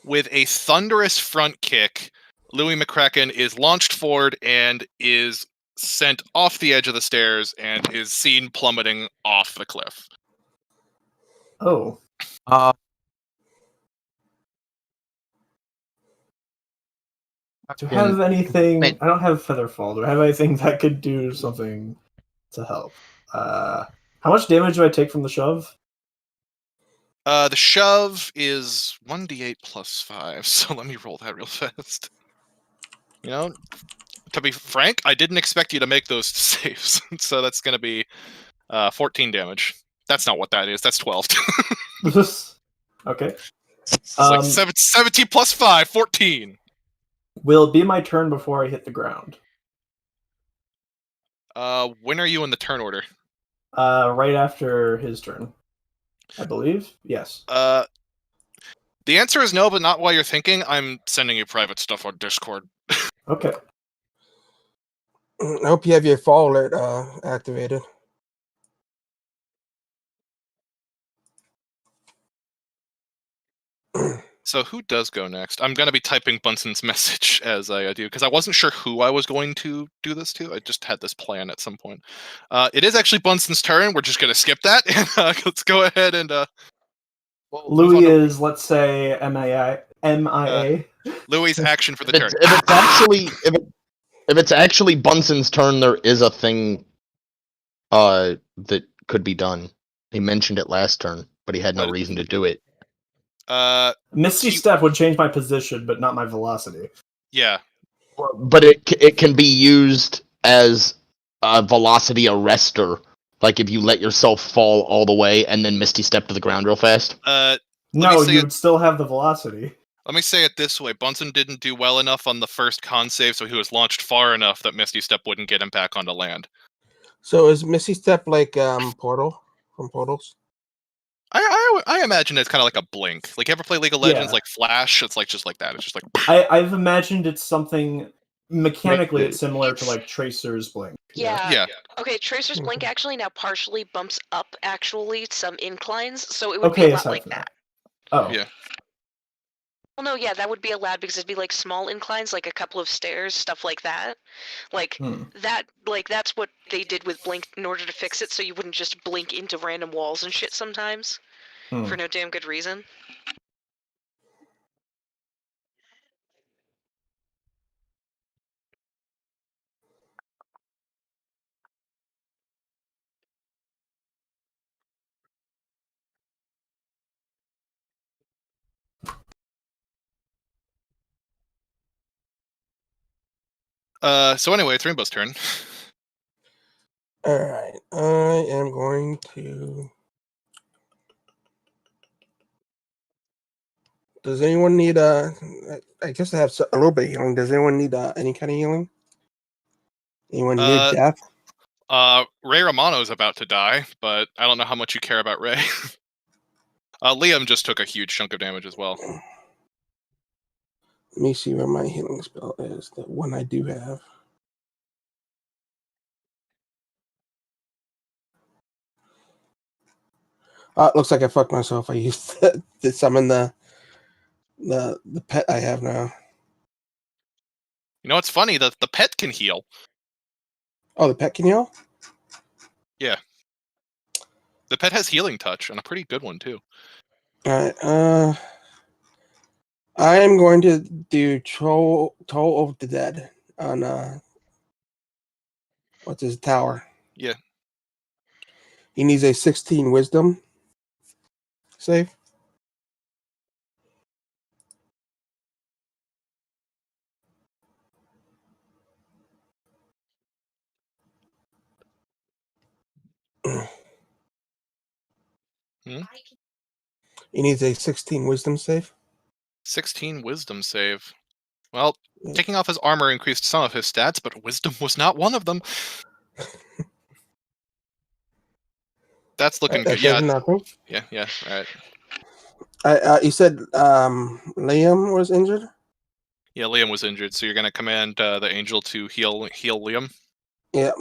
with a thunderous front kick, Louis McCracken is launched forward and is sent off the edge of the stairs and is seen plummeting off the cliff. Oh. Do I have anything? I don't have Featherfall. Do I have anything that could do something to help? How much damage do I take from the shove? The shove is 1d8 plus 5, so let me roll that real fast. You know, to be frank, I didn't expect you to make those saves, so that's going to be 14 damage. That's not what that is, that's 12. Okay. It's like 17 plus 5, 14. Will it be my turn before I hit the ground? When are you in the turn order? Right after his turn, I believe. Yes. The answer is no, but not while you're thinking. I'm sending you private stuff on Discord. Okay. I hope you have your fall alert activated. So who does go next? I'm going to be typing Bunson's message as I do, because I wasn't sure who I was going to do this to. I just had this plan at some point. It is actually Bunson's turn. We're just going to skip that, and let's go ahead and... Louis is, let's say, MIA. Louis' action for the turn. If it's actually Bunson's turn, there is a thing that could be done. He mentioned it last turn, but he had no reason to do it. Misty he- Step would change my position, but not my velocity. Yeah. But it can be used as a velocity arrestor. Like if you let yourself fall all the way and then Misty Step to the ground real fast. No, say you it- would still have the velocity. Let me say it this way: Bunsen didn't do well enough on the first con save, so he was launched far enough that Misty Step wouldn't get him back onto land. So is Misty Step like Portal from Portals? I imagine it's kind of like a blink. Like, you ever play League of Legends, Yeah. like Flash? It's like just like that. It's just like I've imagined it's something mechanically. It's similar to like Tracer's Blink. Yeah. yeah. Okay, Tracer's Blink actually now partially bumps up actually some inclines, so it would be Okay, a lot aside like from that. Oh, Yeah. Well, no, yeah, that would be allowed because it'd be like small inclines, like a couple of stairs, stuff like that. Like Hmm. that's what they did with Blink in order to fix it, so you wouldn't just blink into random walls and shit sometimes Hmm. for no damn good reason. So anyway, it's Rainbow's turn. All right, I am going to. Does anyone need I guess I have a little bit of healing. Does anyone need any kind of healing? Anyone near death? Ray Romano's about to die, but I don't know how much you care about Ray. Liam just took a huge chunk of damage as well. Let me see where my healing spell is. The one I do have. It looks like I fucked myself. I used to summon the pet I have now. You know what's funny? The pet can heal. Oh, the pet can heal? Yeah. The pet has healing touch, and a pretty good one too. Alright, I am going to do Toll of the Dead on what's his tower. Yeah. He needs a 16 wisdom save. He needs a 16 wisdom save. 16 wisdom save. Well, Yeah. taking off his armor increased some of his stats, but wisdom was not one of them. That's looking That good. Yeah, does nothing. yeah, right. You said Liam was injured? Yeah, Liam was injured, so you're gonna command the angel to heal Liam. Yeah.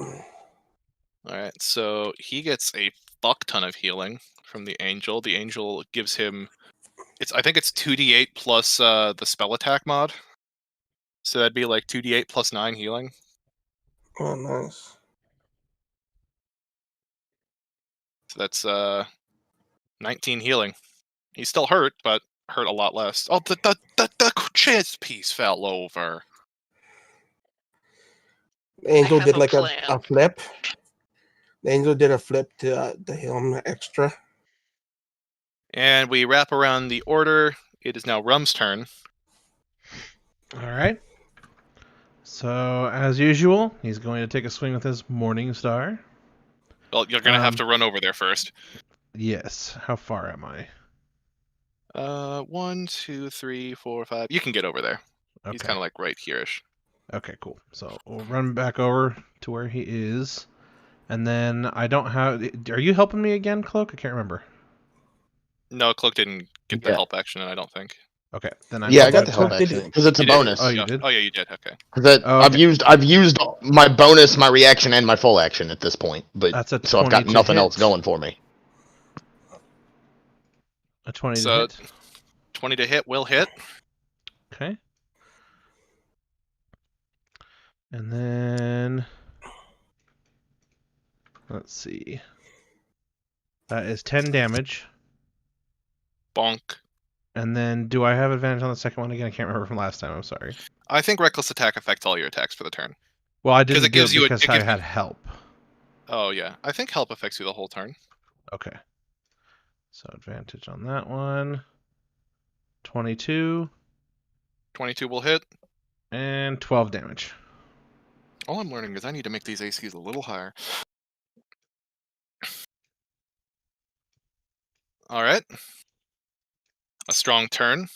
All right, so he gets a fuck ton of healing from the angel. The angel gives him, I think it's 2d8 plus the spell attack mod. So that'd be like 2d8 plus 9 healing. Oh, nice. So that's 19 healing. He's still hurt, but hurt a lot less. Oh, the chance piece fell over. The angel have did a like a plan. flip. The angel did a flip to heal him extra. And we wrap around the order. It is now Rum's turn. All right. So, as usual, he's going to take a swing with his Morning Star. Well, you're gonna have to run over there first. Yes. How far am I? 1, 2, 3, 4, 5. You can get over there. Okay. He's kind of like right here-ish. Okay, cool. So we'll run back over to where he is. And then I don't have... Are you helping me again, Cloak? I can't remember. No, Cloak didn't get the Yeah. help action, I don't think. Okay, then I'm Yeah, I going got the to help Cloak did action it. because it's a You did? bonus. Oh, you did? Oh yeah, you did. Okay. Oh, okay. I've used my bonus, my reaction, and my full action at this point. But That's a so I've got 20 to nothing hit. else going for me. A 20 to So hit. 20 to hit will hit. Okay. And then... Let's see. That is 10 damage. Bonk. And then, do I have advantage on the second one again? I can't remember from last time. I'm sorry. I think reckless attack affects all your attacks for the turn. Well, I didn't it do gives it you a- because it I gives- had help. Oh yeah, I think help affects you the whole turn. Okay. So advantage on that one. 22. 22 will hit. And 12 damage. All I'm learning is I need to make these ACs a little higher. Alright. A strong turn.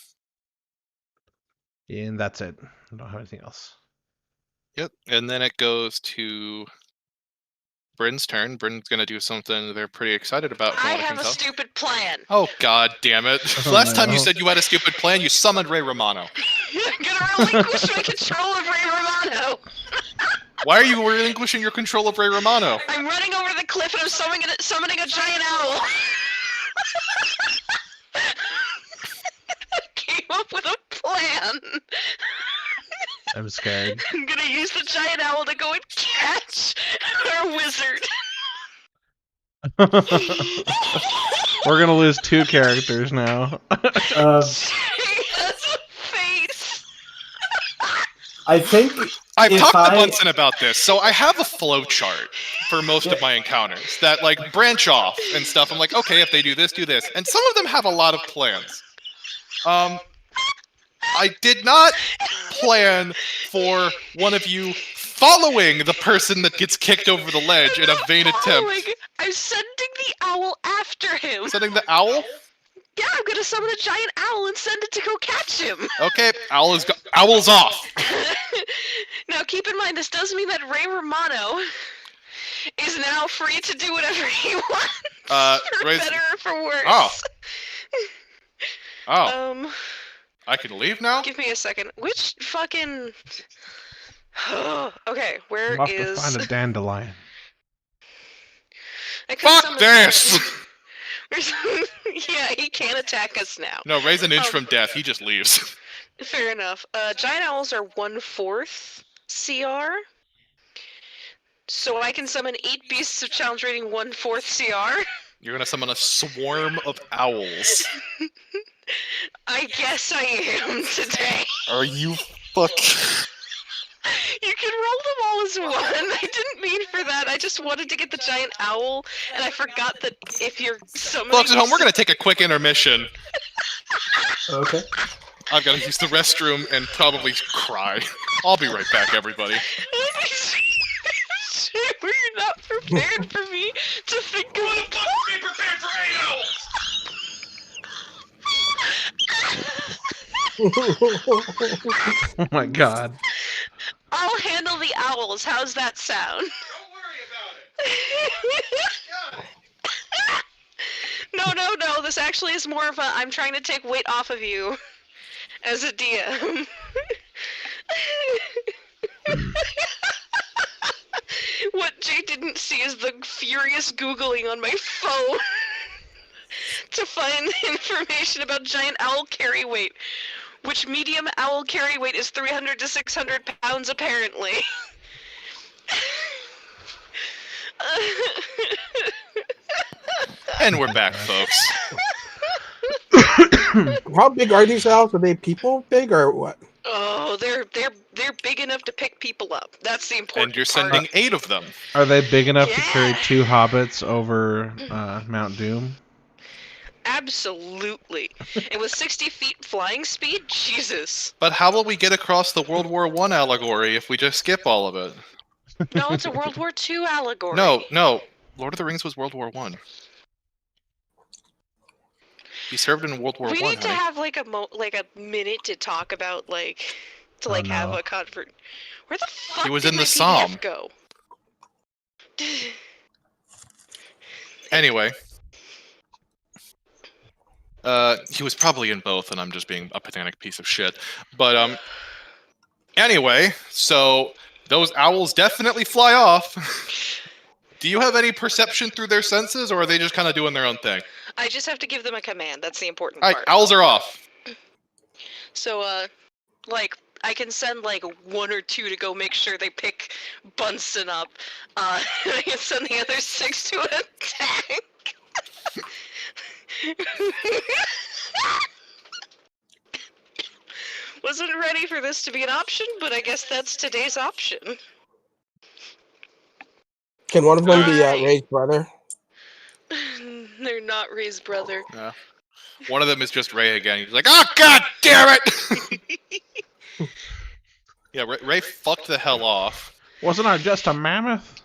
And that's it. I don't have anything else. Yep. And then it goes to Bryn's turn. Bryn's gonna do something they're pretty excited about. From I what I have can a tell. stupid plan. Oh god damn it. Oh, Last time you no. said you had a stupid plan, you summoned Ray Romano. I'm gonna relinquish my control of Ray Romano. Why are you relinquishing your control of Ray Romano? I'm running over the cliff and I'm summoning a giant owl. I came up with a plan. I'm scared. I'm gonna use the giant owl to go and catch our wizard. We're gonna lose 2 characters now. He has a face. I think I've If talked to I- Bunsen about this, so I have a flow chart for most of my encounters that like branch off and stuff. I'm like, okay, if they do this, do this. And some of them have a lot of plans. I did not plan for one of you following the person that gets kicked over the ledge in a vain attempt. I'm sending the owl after him. Setting the owl? Yeah, I'm gonna summon a giant owl and send it to go catch him. Okay, owl's off. Now keep in mind, this does mean that Ray Romano is now free to do whatever he wants. For Ray's- better or for worse. Oh, I can leave now? Give me a second. Which fucking... okay, where I'm off to is... find a dandelion. I could Fuck summon- this! Yeah, he can't attack us now. No, Ray's an inch from death. He just leaves. Fair enough. Giant owls are 1/4 CR. So I can summon 8 beasts of challenge rating 1/4 CR. You're gonna summon a swarm of owls. I guess I am today. Are you fuck? You can roll them all as one. I didn't mean for that. I just wanted to get the giant owl, and I forgot that if you're summoning... Folks at home, we're gonna take a quick intermission. Okay. I've gotta use the restroom and probably cry. I'll be right back, everybody. Were you not prepared for me to think of it? Be prepared for anal! Oh my god. I'll handle the owls. How's that sound? Don't worry about it. No. This actually is more of a I'm trying to take weight off of you as a DM. What Jay didn't see is the furious Googling on my phone to find information about giant owl carry weight, which medium owl carry weight is 300 to 600 pounds apparently. And we're back, folks. How big are these owls? Are they people big or what? Oh, they're big enough to pick people up. That's the important And you're part. sending 8 of them. Are they big enough to carry Yeah. 2 hobbits over Mount Doom? Absolutely. And with 60 feet flying speed, Jesus. But how will we get across the World War I allegory if we just skip all of it? No, it's a World War II allegory. No. Lord of the Rings was World War I. He served in World War We I. need to have like a minute to talk about have no. a convert. Where the fuck He was did in my the PDF Psalm. go? Anyway. He was probably in both, and I'm just being a pathetic piece of shit. But, anyway, so those owls definitely fly off. Do you have any perception through their senses, or are they just kind of doing their own thing? I just have to give them a command. That's the important Alright, part. owls are off. So, I can send, 1 or 2 to go make sure they pick Bunsen up. I can send the other 6 to attack. Wasn't ready for this to be an option, but I guess that's today's option. Can one of them be Alright. Ray's brother? They're not Ray's brother. Yeah. One of them is just Ray again. He's like, "Oh god damn it!" Yeah, Ray fucked the hell off. Wasn't I just a mammoth?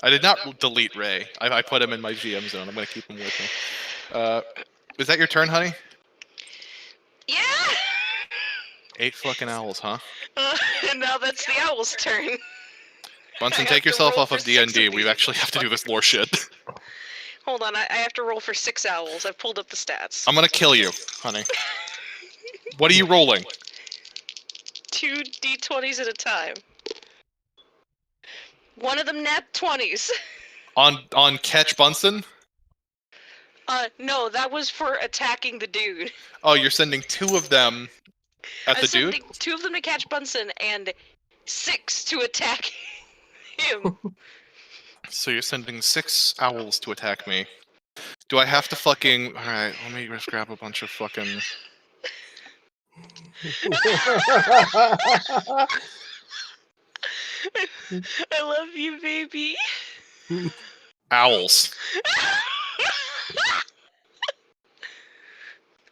I did not delete Ray. I put him in my GM zone. I'm gonna keep him with me. Is that your turn, honey? Yeah. 8 fucking owls, huh? And now that's the owl's turn. Bunsen, I take have to yourself roll off for of 6 D&D. of We these. actually have to do this lore shit. Hold on, I have to roll for 6 owls. I've pulled up the stats. I'm gonna kill you, honey. What are you rolling? 2 d20s at a time. One of them nat 20s. On catch Bunsen? No, that was for attacking the dude. Oh, you're sending 2 of them at I'm the dude? sending 2 of them to catch Bunsen and 6 to attack him. So you're sending 6 owls to attack me. Do I have to fucking... Alright, let me just grab a bunch of fucking... I love you, baby. owls.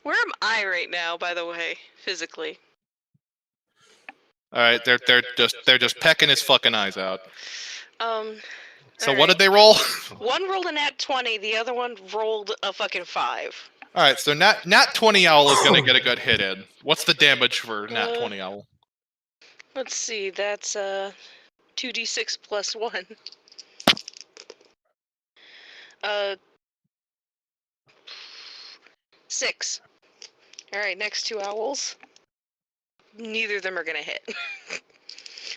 Where am I right now, by the way, physically? Alright, they're just pecking his fucking eyes out. So what did alright. they roll? One rolled a nat 20, the other one rolled a fucking 5. Alright, so nat 20 owl is gonna get a good hit in. What's the damage for nat 20 owl? Let's see, that's 2d6 plus 1. 6. Alright, next 2 owls. Neither of them are gonna hit.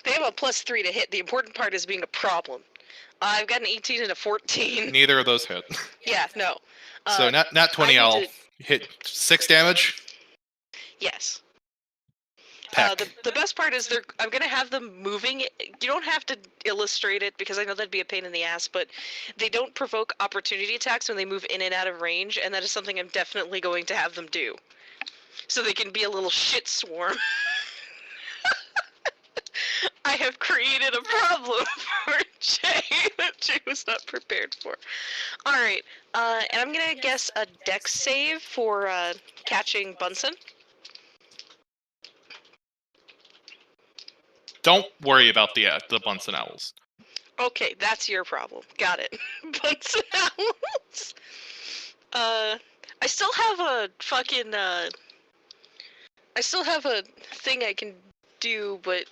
They have a +3 to hit. The important part is being a problem. I've got an 18 and a 14. Neither of those hit. Yeah, no. So nat 20 I owl need hit 6 damage? Yes. Peck. The best part is I'm gonna have them moving. You don't have to illustrate it because I know that'd be a pain in the ass, but they don't provoke opportunity attacks when they move in and out of range, and that is something I'm definitely going to have them do. So they can be a little shit swarm. I have created a problem for Jay that Jay was not prepared for. Alright, and I'm gonna guess a dex save for catching Bunsen. Don't worry about the Bunsen owls. Okay, that's your problem. Got it. Bunsen owls. I still have a fucking I still have a thing I can do, but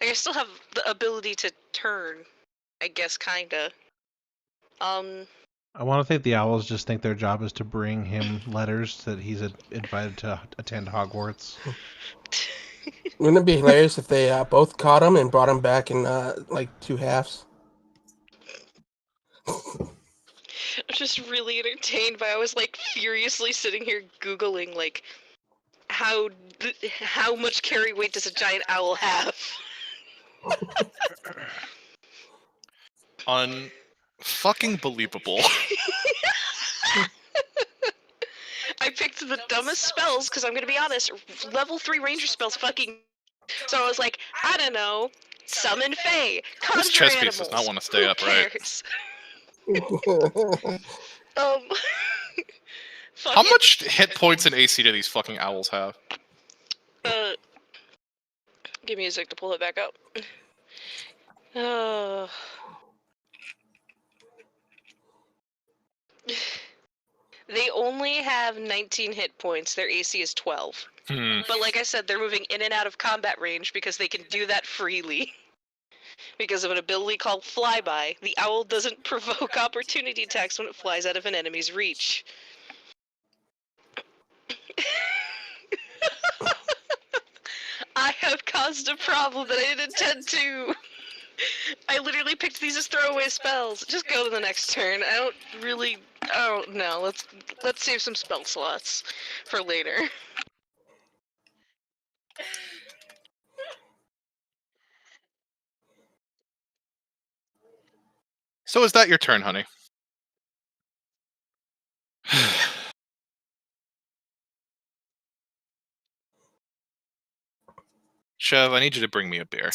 like, I still have the ability to turn, I guess, kinda. I want to think the owls just think their job is to bring him letters that he's invited to attend Hogwarts. Wouldn't it be hilarious if they both caught him and brought him back in like 2 halves? I'm just really entertained by I was like furiously sitting here googling like how much carry weight does a giant owl have? Unfucking believable. I picked the dumbest spells because I'm gonna be honest, level 3 ranger spells fucking. So I was like, I don't know, summon Fae, conjure This chess animals. piece does not want to stay Who upright. cares? How fucking, much hit points and AC do these fucking owls have? give me a sec to pull it back up. They only have 19 hit points. Their AC is 12. But like I said, they're moving in and out of combat range because they can do that freely. Because of an ability called Flyby, the owl doesn't provoke opportunity attacks when it flies out of an enemy's reach. I have caused a problem that I didn't intend to. I literally picked these as throwaway spells. Just go to the next turn. I don't know. Let's save some spell slots for later. So is that your turn, honey? Chev, I need you to bring me a beer.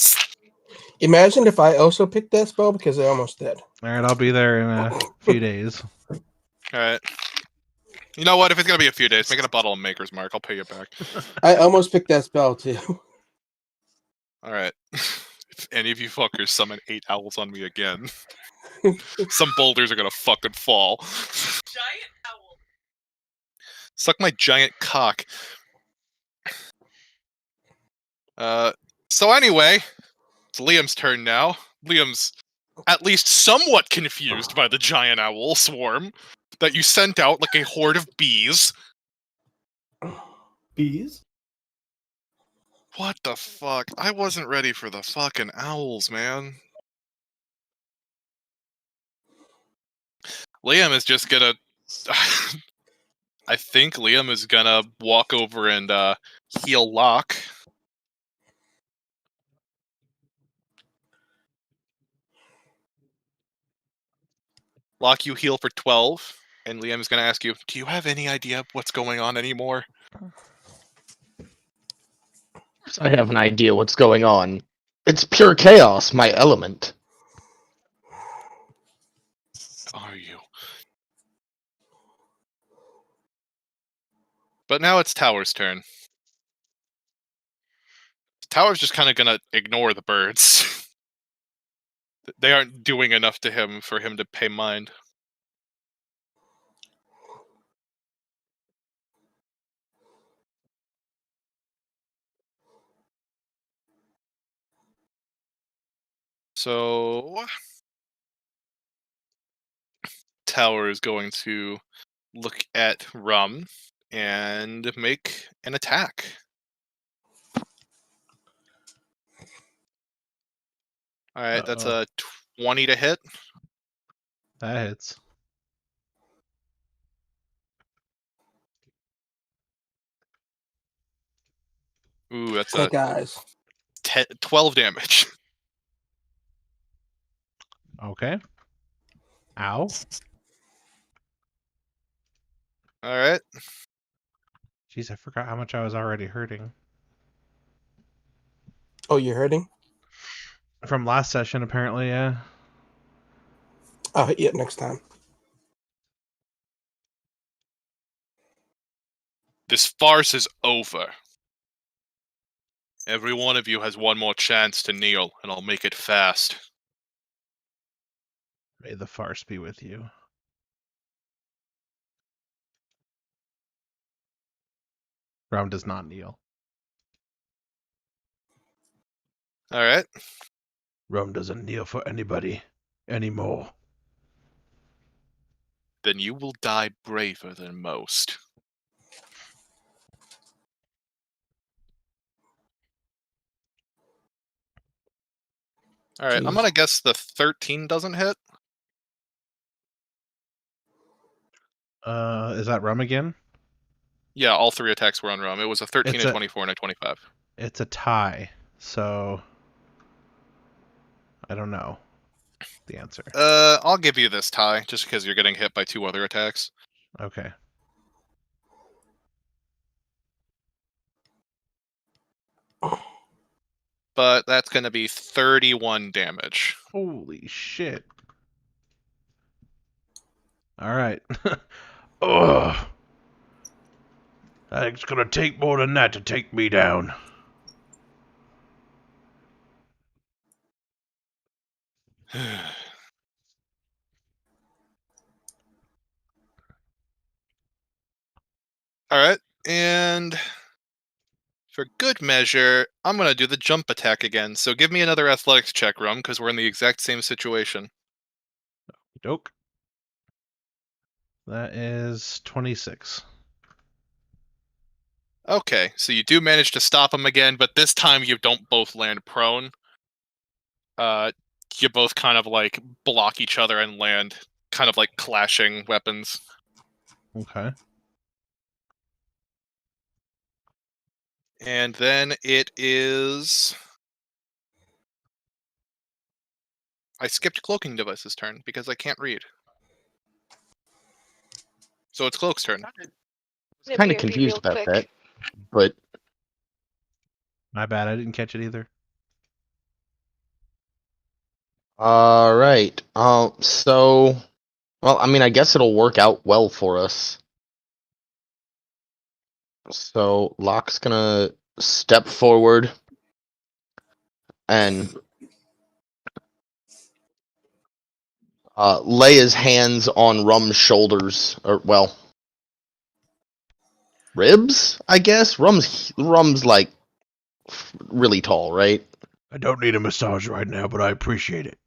Imagine if I also picked that spell because I almost did. All right, I'll be there in a few days. Alright. You know what? If it's gonna be a few days, make it a bottle of Maker's Mark. I'll pay you back. I almost picked that spell too. Alright. If any of you fuckers summon 8 owls on me again, some boulders are gonna fucking fall. Giant owl. Suck my giant cock. So anyway, it's Liam's turn now. Liam's at least somewhat confused by the giant owl swarm that you sent out like a horde of bees. Bees? What the fuck? I wasn't ready for the fucking owls, man. Liam is just gonna... I think Liam is gonna walk over and heal Locke. Locke, you heal for 12, and Liam is gonna ask you, do you have any idea what's going on anymore? I have an idea what's going on. It's pure chaos, my element. Are you? But now it's Tower's turn. Tower's just kind of gonna ignore the birds. They aren't doing enough to him for him to pay mind. So... Tower is going to look at Rum and make an attack. Alright, that's a 20 to hit. That hits. Ooh, that's Hey a guys. 12 damage. Okay. Ow. Alright. Jeez, I forgot how much I was already hurting. Oh, you're hurting? From last session, apparently, yeah. I'll hit you up next time. This farce is over. Every one of you has one more chance to kneel, and I'll make it fast. May the farce be with you. Rom does not kneel. Alright. Rom doesn't kneel for anybody anymore. Then you will die braver than most. Alright, I'm Jeez. gonna guess the 13 doesn't hit. Is that Rum again? Yeah, all 3 attacks were on Rum. It was a 13, It's a a- 24, and a 25. It's a tie, so I don't know the answer. I'll give you this tie, just because you're getting hit by 2 other attacks. Okay. But that's gonna be 31 damage. Holy shit. Alright. Ugh. It's gonna take more than that to take me down. Alright, and for good measure, I'm gonna do the jump attack again. So give me another athletics check, Rum, because we're in the exact same situation. Doke. That is 26. Okay, so you do manage to stop him again, but this time you don't both land prone. You both kind of like block each other and land kind of like clashing weapons. Okay. And then it is... I skipped Cloaking Device's turn because I can't read. So it's Cloak's turn. Kind of confused about that, but My bad, I didn't catch it either. all right. So Well, I mean, I guess it'll work out well for us. So Locke's gonna step forward and lay his hands on Rum's shoulders, or well, ribs, I guess. Rum's like really tall, right? I don't need a massage right now, but I appreciate it.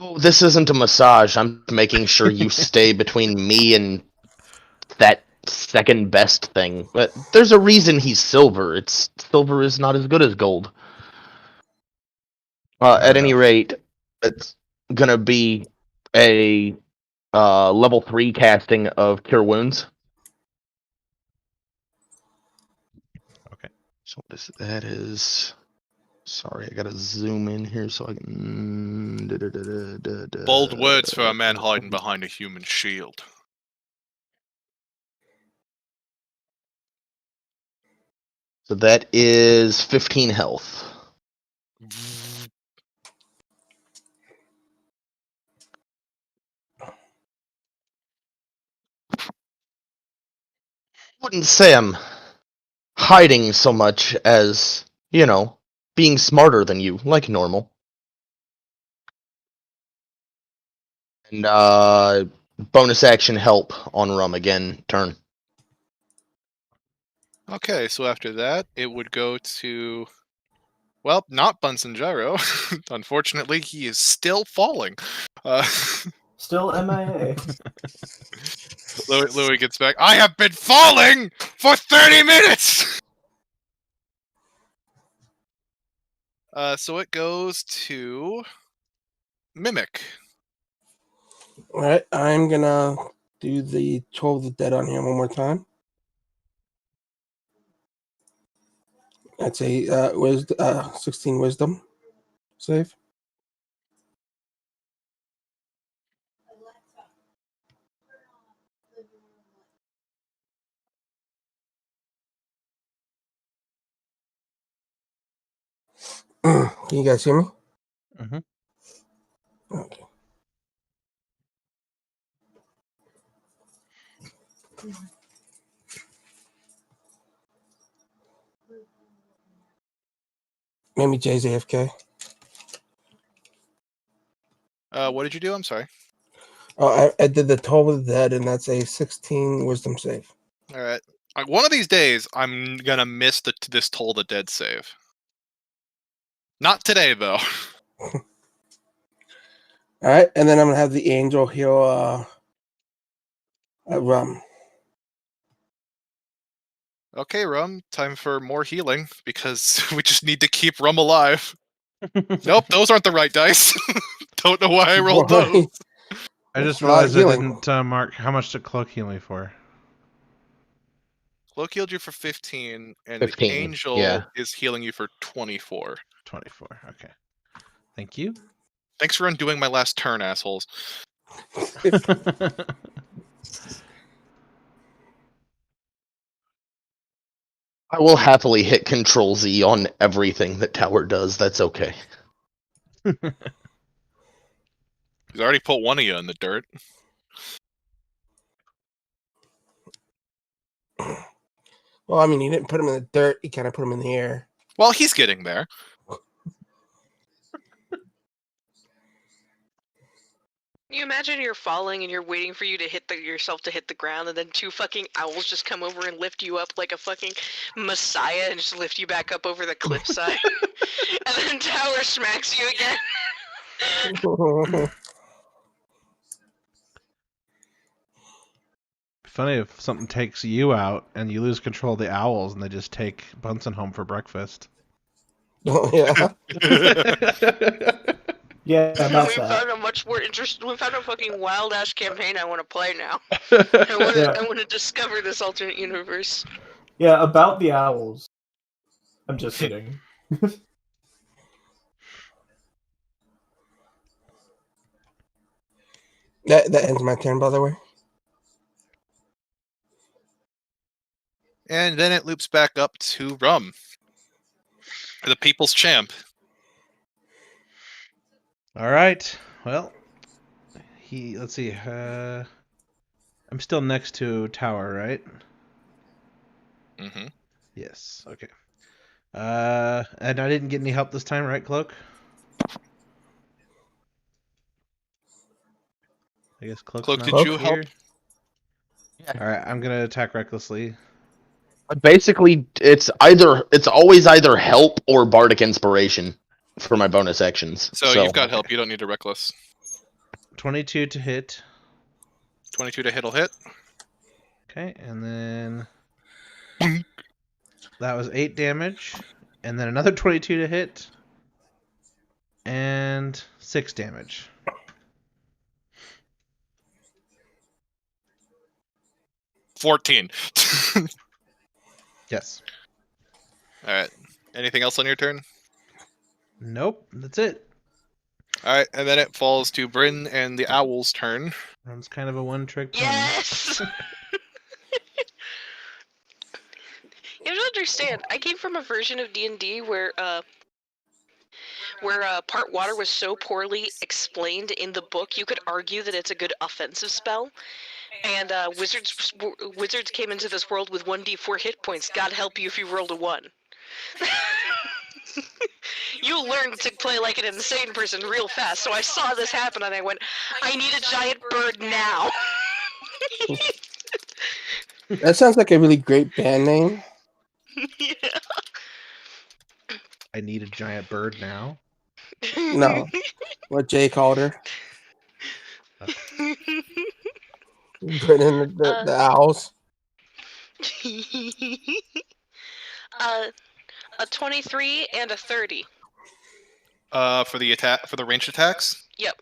Oh, this isn't a massage. I'm making sure you stay between me and that second best thing. But there's a reason he's silver. Silver is not as good as gold. At any enough. rate, it's gonna be a level 3 casting of Cure Wounds. Okay. So that is. Sorry, I gotta zoom in here so I can. Bold words for a man hiding behind a human shield. So that is 15 health. Wouldn't say I'm hiding so much as, being smarter than you, like normal. And bonus action help on Rum again, turn. Okay, so after that, it would go to, well, not Bunsen Gyro. Unfortunately, he is still falling. Still MIA. Louis gets back. I have been falling for 30 minutes! So it goes to Mimic. Alright, I'm gonna do the Toll of the Dead on him one more time. That's a 16 wisdom save. Can you guys hear me? Mm-hmm. Okay. Maybe Jay's AFK. What did you do? I'm sorry. Oh, I did the Toll of the Dead, and that's a 16 wisdom save. All right. One of these days, I'm gonna miss this Toll the Dead save. Not today, though. All right, and then I'm gonna have the Angel heal Rum. Okay, Rum, time for more healing, because we just need to keep Rum alive. Nope, those aren't the right dice. Don't know why I rolled Why? those. I just That's a lot of realized I healing. didn't mark how much did cloak heal me for. Cloak healed you for 15, and 15, the Angel yeah. is healing you for 24. 24. Okay. Thank you. Thanks for undoing my last turn, assholes. I will happily hit Control Z on everything that Tower does. That's okay. He's already put one of you in the dirt. Well, I mean, you didn't put him in the dirt. You kind of put him in the air. Well, he's getting there. Can you imagine you're falling and you're waiting for you to hit yourself to hit the ground, and then two fucking owls just come over and lift you up like a fucking messiah and just lift you back up over the cliffside, and then Tower smacks you again. Funny if something takes you out and you lose control of the owls and they just take Bunsen home for breakfast. Oh, yeah. Yeah, about We that. found a much more interesting. We found a fucking wild ass campaign I want to play now. I want to discover this alternate universe. Yeah, about the owls. I'm just kidding. That ends my turn, by the way. And then it loops back up to Rum, the people's champ. All right. Well, let's see. I'm still next to tower, right? Mm-hmm. Yes. Okay. And I didn't get any help this time, right, Cloak? I guess Cloak's Cloak, not did you here. help? All right, I'm gonna attack recklessly. But basically, it's always either help or bardic inspiration for my bonus actions. So you've got help. You don't need a reckless. 22 to hit. 22 to hit'll hit. Okay, and then that was 8 damage, and then another 22 to hit, and 6 damage. $14. Yes. All right. Anything else on your turn? Nope, that's it. All right, and then it falls to Bryn and the owl's turn. Rum's kind of a one-trick pony. Yes! You have to understand, I came from a version of D&D where part water was so poorly explained in the book, you could argue that it's a good offensive spell. And wizards came into this world with 1d4 hit points. God help you if you rolled a 1. You learned to play like an insane person real fast, so I saw this happen and I went, I need a giant bird now. That sounds like a really great band name. Yeah. I need a giant bird now. No, what Jay called her. Put in the owls. A 23 and a 30. For the ranged attacks. Yep.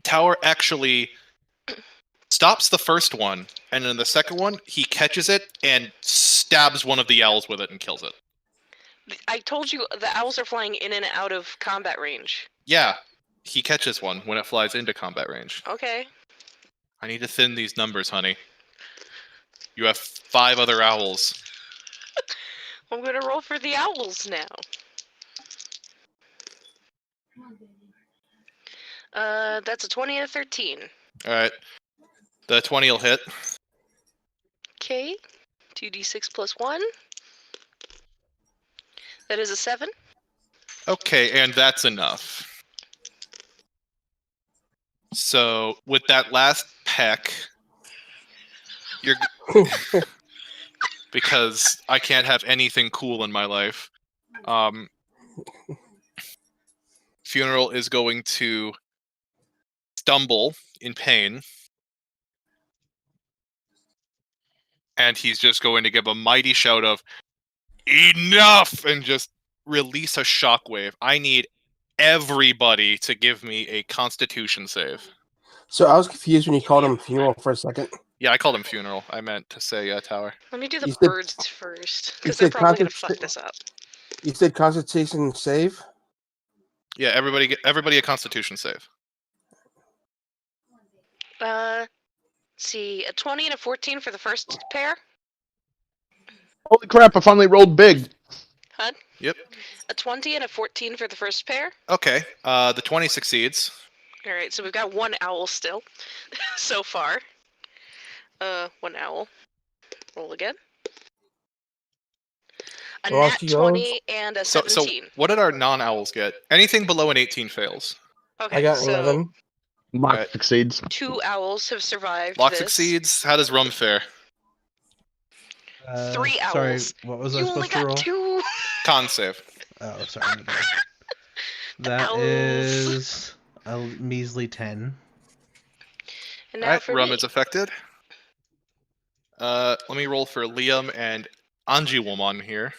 Tower actually stops the first one, and then the second one he catches it and stabs one of the owls with it and kills it. I told you the owls are flying in and out of combat range. Yeah, he catches one when it flies into combat range. Okay. I need to thin these numbers, honey. You have 5 other owls. I'm gonna roll for the owls now. That's a 20 and a 13. Alright. The 20 will hit. Okay. 2d6 plus 1. That is a 7. Okay, and that's enough. So, with that last peck, you're... because I can't have anything cool in my life. Funeral is going to stumble in pain. And he's just going to give a mighty shout of, enough! And just release a shockwave. I need everybody to give me a constitution save. So I was confused when you called him funeral for a second. Yeah, I called him funeral. I meant to say tower. Let me do the You said- birds first, you because they're said probably gonna consti- fuck this up. You said constitution save? Yeah, everybody a constitution save. See, a 20 and a 14 for the first pair. Holy crap! I finally rolled big. Huh? Yep. A 20 and a 14 for the first pair. Okay, the 20 succeeds. Alright, so we've got one owl still, so far. One owl. Roll again. A Well, nat she 20 and a So 17. what did our non-owls get? Anything below an 18 fails. Okay, I got so 11. Mock Alright. succeeds. 2 owls have survived Lock this. succeeds. How does rum fare? 3 Sorry, owls. what was I You only supposed to roll? got 2. Con save. Oh, sorry. my bad. That Owls. is a measly 10. And now Alright, for rum me. is affected. Let me roll for Liam and Anjiwoman here.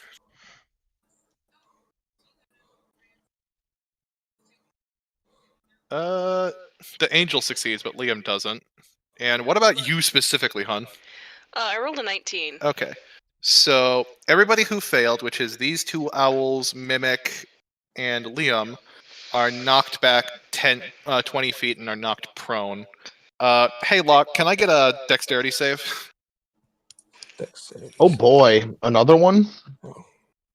The angel succeeds, but Liam doesn't. And what about you specifically, hun? I rolled a 19. Okay. So, everybody who failed, which is these 2 owls, Mimic, and Liam, are knocked back 20 feet and are knocked prone. Hey, Locke, can I get a dexterity save? Dexterity. Oh boy, another one?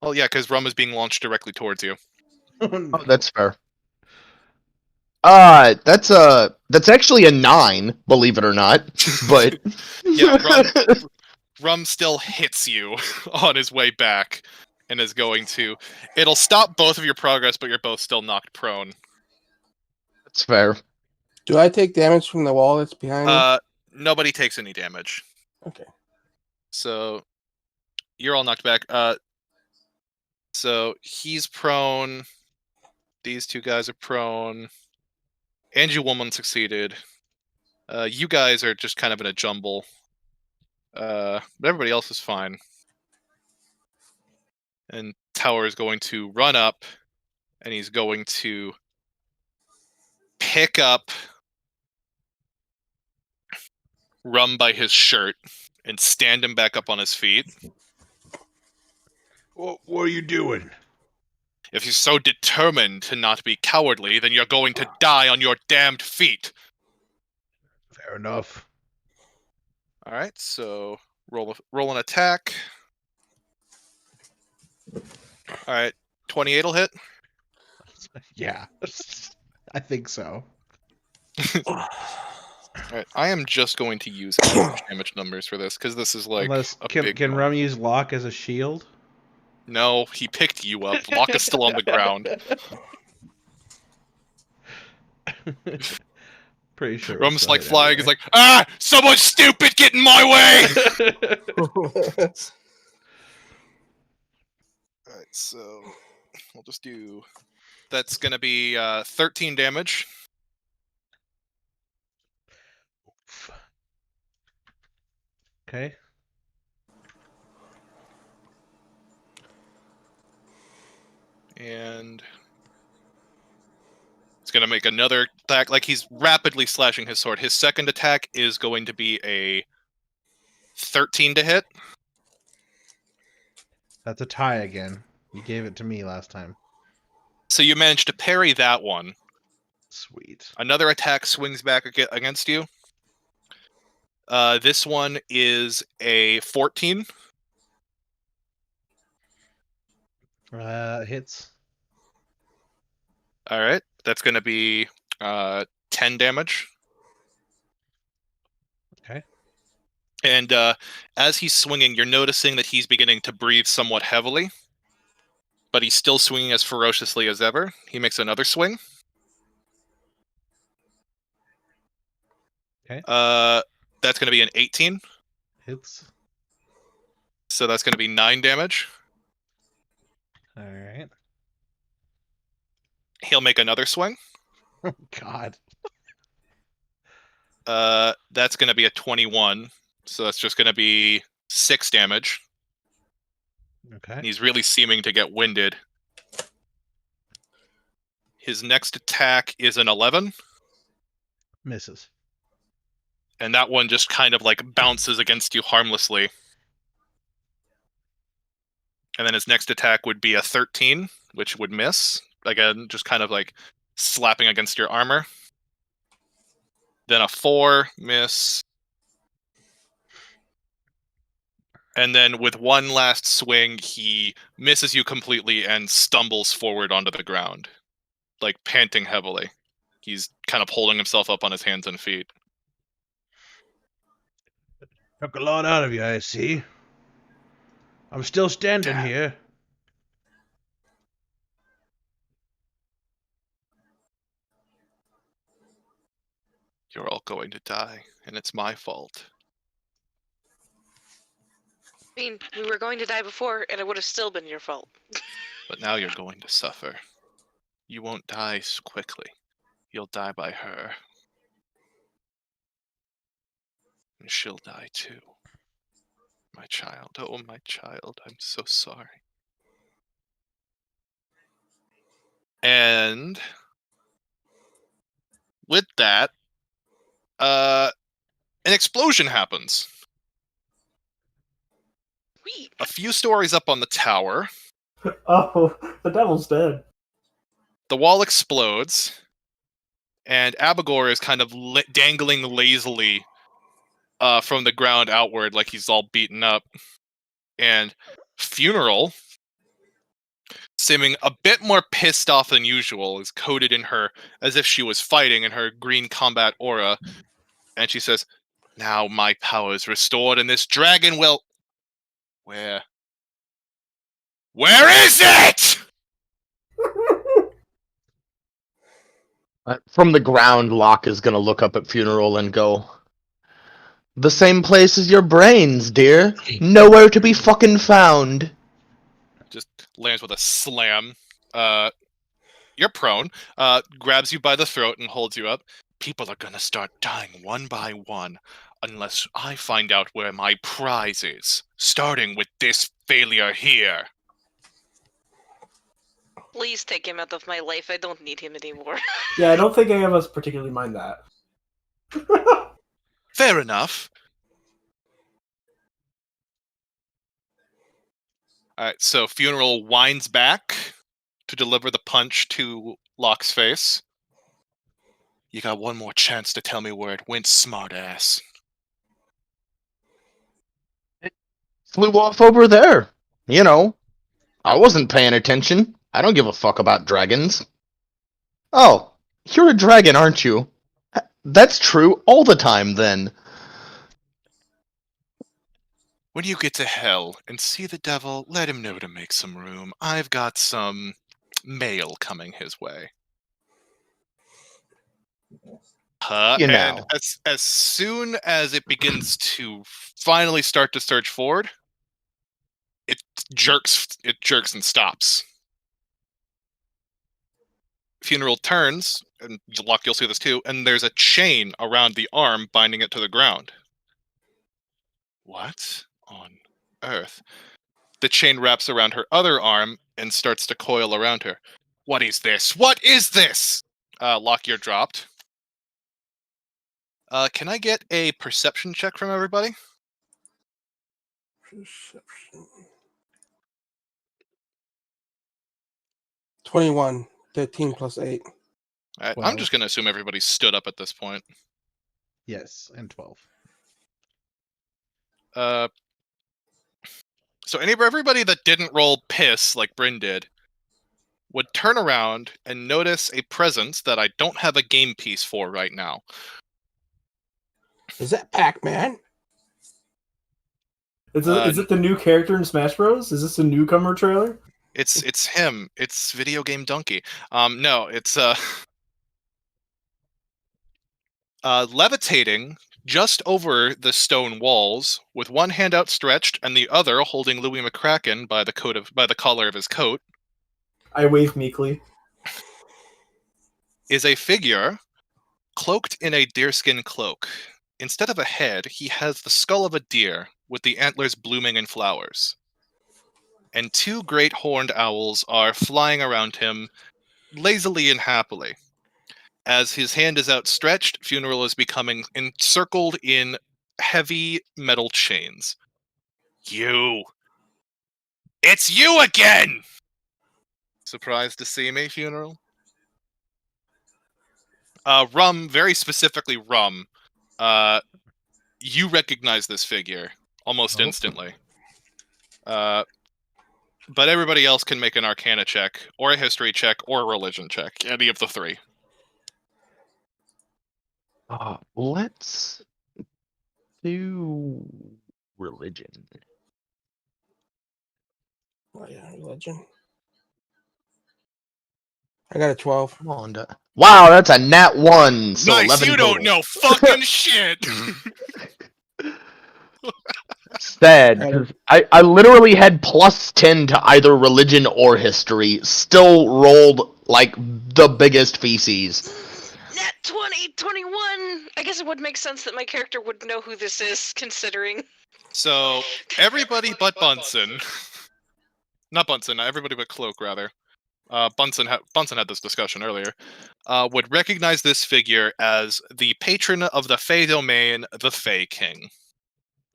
Well, yeah, because rum is being launched directly towards you. Oh, that's fair. That's actually a 9, believe it or not. But Yeah, Rum still hits you on his way back, and is going to. It'll stop both of your progress, but you're both still knocked prone. That's fair. Do I take damage from the wall that's behind me? Nobody takes any damage. Okay. So you're all knocked back. So he's prone. These two guys are prone. Angie Woman succeeded. You guys are just kind of in a jumble. But everybody else is fine. And Tower is going to run up, and he's going to pick up Rum by his shirt and stand him back up on his feet. What are you doing? If you're so determined to not be cowardly, then you're going to die on your damned feet. Fair enough. All right, so roll an attack. All right, 28 will hit. Yeah, I think so. All right, I am just going to use average damage numbers for this because this is like Unless a can big one. Rum use Lock as a shield? No, he picked you up. Locke is still on the ground. Pretty sure. Rum's like flying. He's like, ah! Someone stupid get in my way! Alright, so we'll just do. That's gonna be 13 damage. Okay. And it's gonna make another attack. Like he's rapidly slashing his sword. His second attack is going to be a 13 to hit. That's a tie again. You gave it to me last time. So you managed to parry that one. Sweet. Another attack swings back against you. This one is a 14. Hits. All right, that's going to be 10 damage. Okay. And as he's swinging, you're noticing that he's beginning to breathe somewhat heavily, but he's still swinging as ferociously as ever. He makes another swing. Okay. That's going to be an 18. Hits. So that's going to be 9 damage. All right. He'll make another swing. Oh God. That's going to be a 21. So that's just going to be 6 damage. Okay. He's really seeming to get winded. His next attack is an 11. Misses. And that one just kind of like bounces against you harmlessly. And then his next attack would be a 13, which would miss. Again, just kind of like slapping against your armor. Then a 4, miss. And then with one last swing, he misses you completely and stumbles forward onto the ground, like panting heavily. He's kind of holding himself up on his hands and feet. Took a lot out of you, I see. I'm still standing here. You're all going to die, and it's my fault. I mean, we were going to die before, and it would have still been your fault. But now you're going to suffer. You won't die quickly. You'll die by her. And she'll die too. My child. Oh, my child. I'm so sorry. And with that, an explosion happens. Sweet. A few stories up on the tower. Oh, the devil's dead. The wall explodes, and Abigor is kind of dangling lazily from the ground outward, like he's all beaten up. And Funeral seeming a bit more pissed off than usual, is coated in her as if she was fighting in her green combat aura, and she says, "Now my power is restored, and this dragon will." Where is it? From the ground, Locke is gonna look up at Funeral and go, "The same place as your brains, dear. Nowhere to be fucking found." Just lands with a slam. You're prone. Grabs you by the throat and holds you up. People are gonna start dying one by one unless I find out where my prize is. Starting with this failure here. Please take him out of my life. I don't need him anymore. Yeah, I don't think any of us particularly mind that. Fair enough. Alright, so Funeral winds back to deliver the punch to Locke's face. You got one more chance to tell me where it went, smartass. Flew off over there. You know, I wasn't paying attention. I don't give a fuck about dragons. Oh, you're a dragon, aren't you? That's true all the time, then. When you get to hell and see the devil, let him know to make some room. I've got some mail coming his way. You And know. as soon as it begins to finally start to surge forward, it jerks and stops. Funeral turns, and Locke, you'll see this too, and there's a chain around the arm binding it to the ground. What on earth? The chain wraps around her other arm and starts to coil around her. What is this? What is this? Locke, you're dropped. Can I get a perception check from everybody? Perception. 21. 13 plus 8. Alright, I'm 12. just going to assume everybody stood up at this point. Yes, and 12. So everybody that didn't roll piss like Bryn did would turn around and notice a presence that I don't have a game piece for right now. Is that Pac-Man? Is it the new character in Smash Bros? Is this a newcomer trailer? It's him. It's Video Game Donkey. No, it's levitating just over the stone walls, with one hand outstretched and the other holding Louis McCracken by the collar of his coat, I wave meekly. is a figure cloaked in a deerskin cloak. Instead of a head, he has the skull of a deer with the antlers blooming in flowers. And two great horned owls are flying around him lazily and happily. As his hand is outstretched, Funeral is becoming encircled in heavy metal chains. You! It's you again! Surprised to see me, Funeral? Rum, very specifically Rum, you recognize this figure almost instantly. But everybody else can make an Arcana check, or a History check, or a Religion check. Any of the three. Let's do religion. Oh, yeah, religion. I got a 12. Come on, wow, that's a nat 1. So Nice, 11 you total. don't know fucking shit! Sad, 'cause I literally had plus 10 to either religion or history. Still rolled like the biggest feces. Nat 20, 21! I guess it would make sense that my character would know who this is, considering. So, everybody but Bunsen. Not Bunsen, everybody but Cloak, rather. Bunsen had this discussion earlier. Would recognize this figure as the patron of the Fey domain, the Fey King.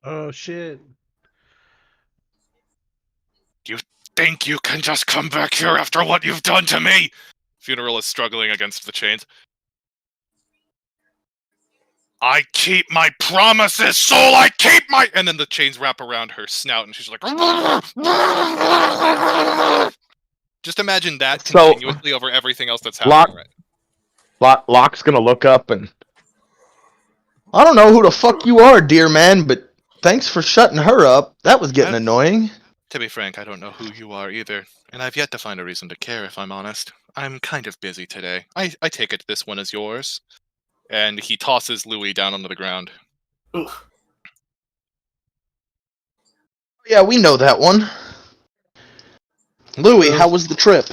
Oh shit. You think you can just come back here after what you've done to me? Funeral is struggling against the chains. I keep my promises, soul, I keep my... And then the chains wrap around her snout and she's like... Just imagine that So- continuously over everything else that's happening Locke's gonna look up and... I don't know who the fuck you are, dear man, but thanks for shutting her up. That was getting annoying. To be frank, I don't know who you are either, and I've yet to find a reason to care, if I'm honest. I'm kind of busy today. I take it this one is yours. And he tosses Louis down onto the ground. Oof. Yeah, we know that one. Louis, how was the trip?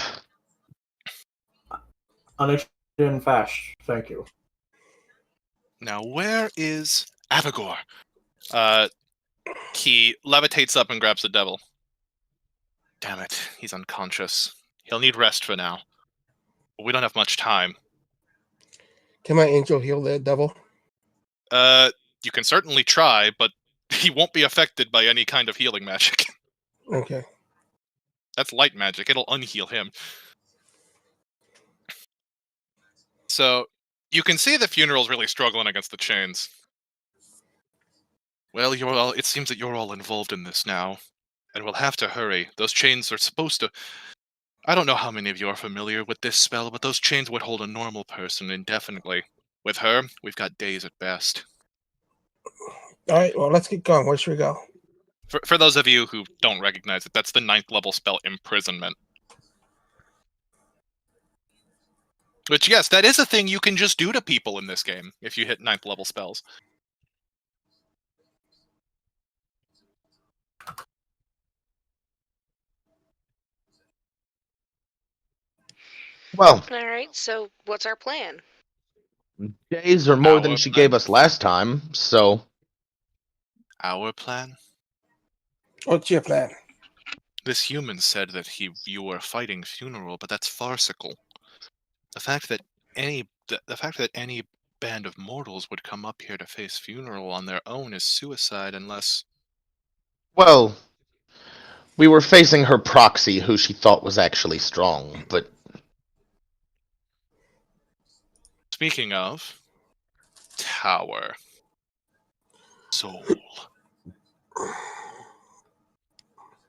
Unexpected and fast. Thank you. Now, where is Avigor? He levitates up and grabs the devil. Damn it, he's unconscious. He'll need rest for now. But we don't have much time. Can my angel heal the devil? You can certainly try, but he won't be affected by any kind of healing magic. Okay. That's light magic. It'll unheal him. So, you can see the funeral's really struggling against the chains. Well, it seems that you're all involved in this now. And we'll have to hurry. Those chains are supposed to... I don't know how many of you are familiar with this spell, but those chains would hold a normal person indefinitely. With her, we've got days at best. All right. Well, let's get going. Where should we go? For those of you who don't recognize it, that's the 9th level spell, Imprisonment. Which, yes, that is a thing you can just do to people in this game, if you hit 9th level spells. Well, Alright, so what's our plan? days are more than Our she plan. gave us last time, so... Our plan? What's your plan? This human said that you were fighting funeral, but that's farcical. The fact that any band of mortals would come up here to face funeral on their own is suicide unless... Well, we were facing her proxy, who she thought was actually strong, but... Speaking of... Tower. Soul.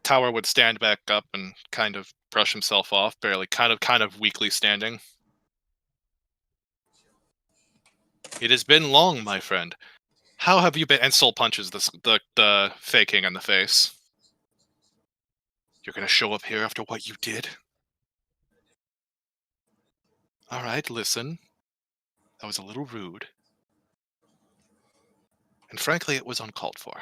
Tower would stand back up and kind of brush himself off, barely, kind of weakly standing. It has been long, my friend. How have you been? And Soul punches the Fey King in the face. You're gonna show up here after what you did? Alright, listen. That was a little rude. And frankly, it was uncalled for.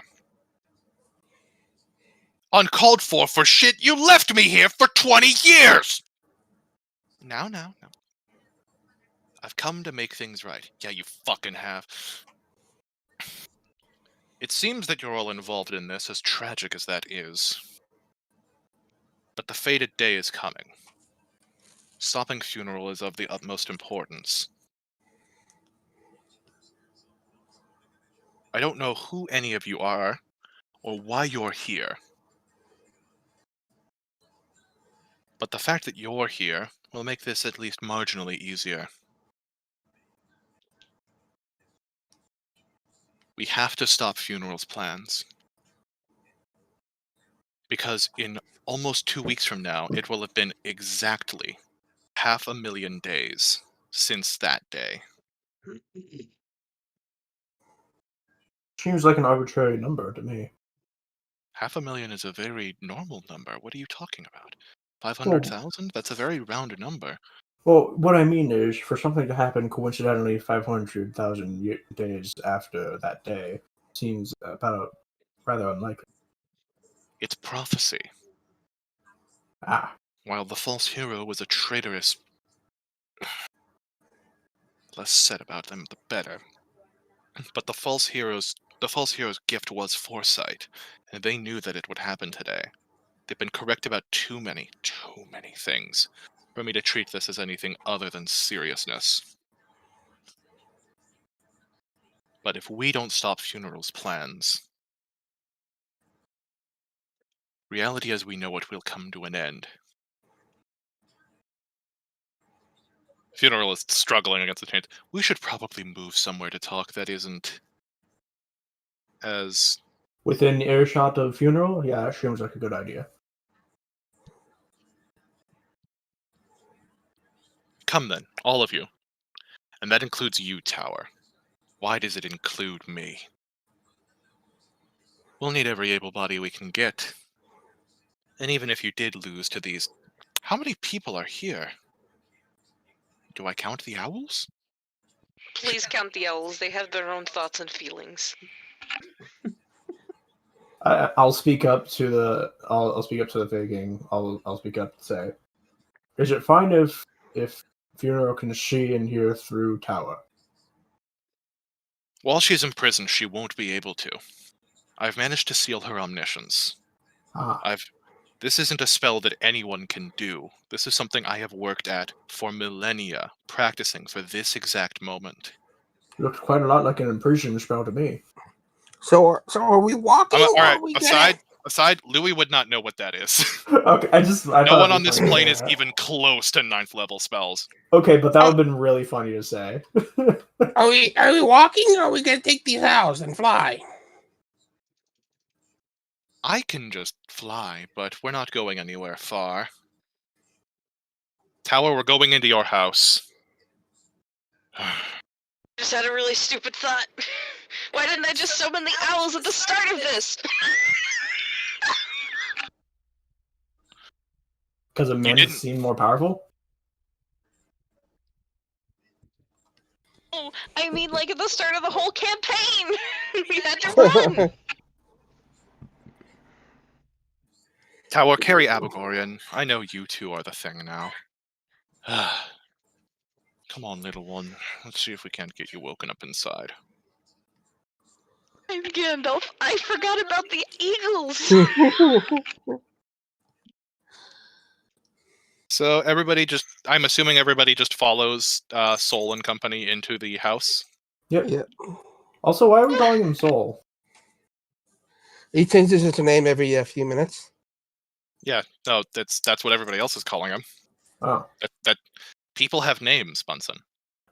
Uncalled for shit you left me here for 20 years! Now. I've come to make things right. Yeah, you fucking have. It seems that you're all involved in this, as tragic as that is. But the fated day is coming. Stopping funeral is of the utmost importance. I don't know who any of you are, or why you're here. But the fact that you're here will make this at least marginally easier. We have to stop funeral's plans. Because in almost 2 weeks from now, it will have been exactly 500,000 days since that day. Seems like an arbitrary number to me. 500,000 is a very normal number. What are you talking about? 500,000? That's a very round number. Well, what I mean is, for something to happen coincidentally 500,000 days after that day seems about rather unlikely. It's prophecy. Ah, While the false hero was a traitorous... Less said about them, the better. But the false hero's gift was foresight, and they knew that it would happen today. They've been correct about too many things for me to treat this as anything other than seriousness. But if we don't stop funeral's plans, reality as we know it will come to an end. Funeral is struggling against the chains. We should probably move somewhere to talk that isn't as... within earshot of funeral? Yeah, that seems like a good idea. Come then, all of you. And that includes you, Tower. Why does it include me? We'll need every able body we can get. And even if you did lose to these, how many people are here? Do I count the owls? Please count the owls. They have their own thoughts and feelings. I'll speak up to the. I'll speak up to the Viking. I'll speak up and say, is it fine if Funeral can see and hear through Tower? While she's in prison, she won't be able to. I've managed to seal her omniscience. Ah, This isn't a spell that anyone can do. This is something I have worked at for millennia, practicing for this exact moment. looks quite a lot like an imprison spell to me. So are we walking? All or right. are we Aside, Louis would not know what that is. Okay, I No thought one it'd on be this funny to plane say is that. even close to 9th level spells. Okay, but that would have been really funny to say. Are we walking? Or are we gonna take these owls and fly? I can just fly, but we're not going anywhere far. Tower, we're going into your house. Just had a really stupid thought. Why didn't I just summon the owls at the start of this? Because a man didn't- seemed more powerful? Oh, I mean, like at the start of the whole campaign, we had to run. Tower, carry Abogorian. I know you two are the thing now. Come on, little one. Let's see if we can't get you woken up inside. I'm Gandalf. I forgot about the eagles. So I'm assuming everybody just follows Soul and company into the house. Yep. Yeah. Also, why are we calling him Soul? He changes his name every few minutes. Yeah, no, that's what everybody else is calling him. Oh. That people have names, Bunsen.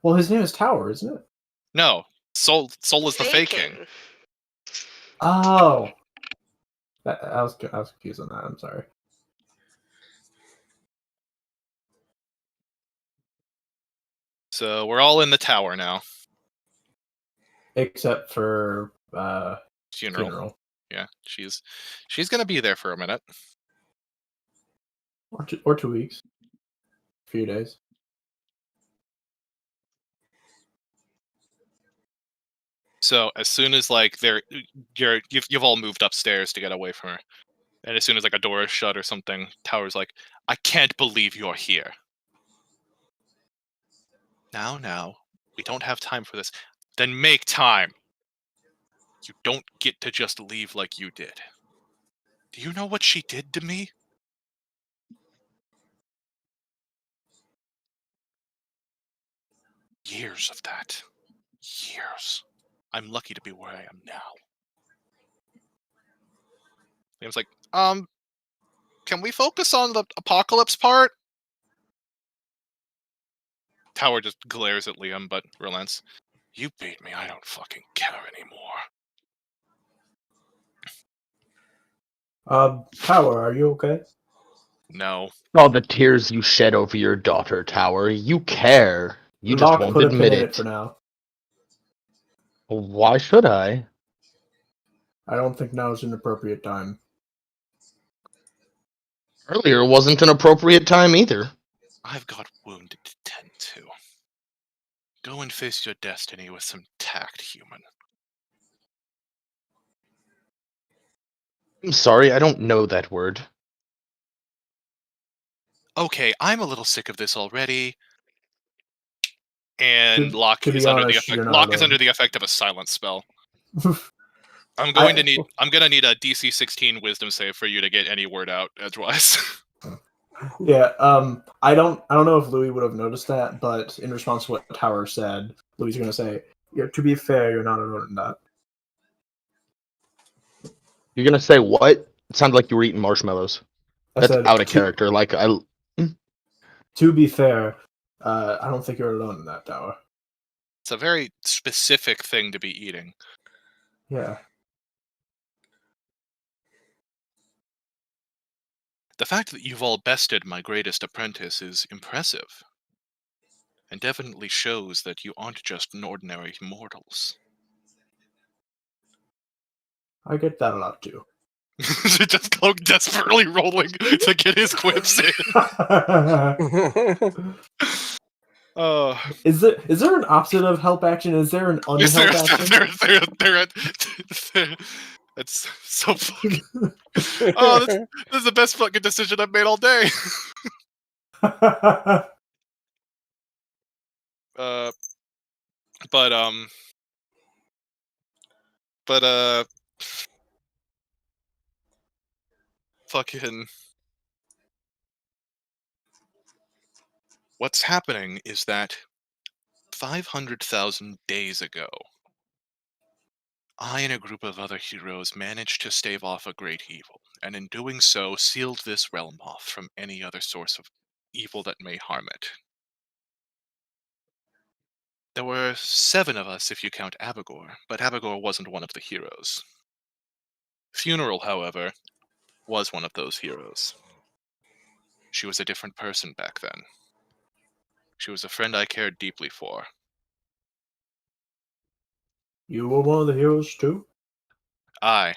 Well, his name is Tower, isn't it? No, Soul is the Fey King. Oh. I was confused on that. I'm sorry. So we're all in the tower now. Except for Funeral. Funeral. Yeah, she's gonna be there for a minute. Or 2 weeks. A few days. So as soon as like you've all moved upstairs to get away from her, and as soon as like a door is shut or something, Tower's like, I can't believe you're here. Now, we don't have time for this. Then make time. You don't get to just leave like you did. Do you know what she did to me? Years of that. Years. I'm lucky to be where I am now. Liam's like, can we focus on the apocalypse part? Tower just glares at Liam, but relents. You beat me, I don't fucking care anymore. Tower, are you okay? No. All the tears you shed over your daughter, Tower. You care. You just Locke, won't put a pin admit in it. for now. Why should I? I don't think now is an appropriate time. Earlier wasn't an appropriate time either. I've got wounded to tend to. Go and face your destiny with some tact, human. I'm sorry, I don't know that word. Okay, I'm a little sick of this already. And Locke to be is under the honest, effect. you're not Locke is alone. under the effect of a silence spell. I'm gonna need a DC 16 Wisdom save for you to get any word out edgewise. Yeah, I don't know if Louis would have noticed that, but in response to what Tower said, Louis is going to say, "Yeah, to be fair, you're not alone in that." You're gonna say what? It sounded like you were eating marshmallows. I That's said, out of character. Like I. To be fair, I don't think you're alone in that, Tower. It's a very specific thing to be eating. Yeah. The fact that you've all bested my greatest apprentice is impressive. and definitely shows that you aren't just an ordinary mortals. I get that a lot too. Just Cloak desperately rolling to get his quips in. Is there an opposite of help action? Is there an Is unhelp action? That's so fucking. Oh, this is the best fucking decision I've made all day. Uh, but fucking. What's happening is that 500,000 days ago, I and a group of other heroes managed to stave off a great evil, and in doing so, sealed this realm off from any other source of evil that may harm it. There were 7 of us if you count Abigor, but Abigor wasn't one of the heroes. Funeral, however, was one of those heroes. She was a different person back then. She was a friend I cared deeply for. You were one of the heroes too? I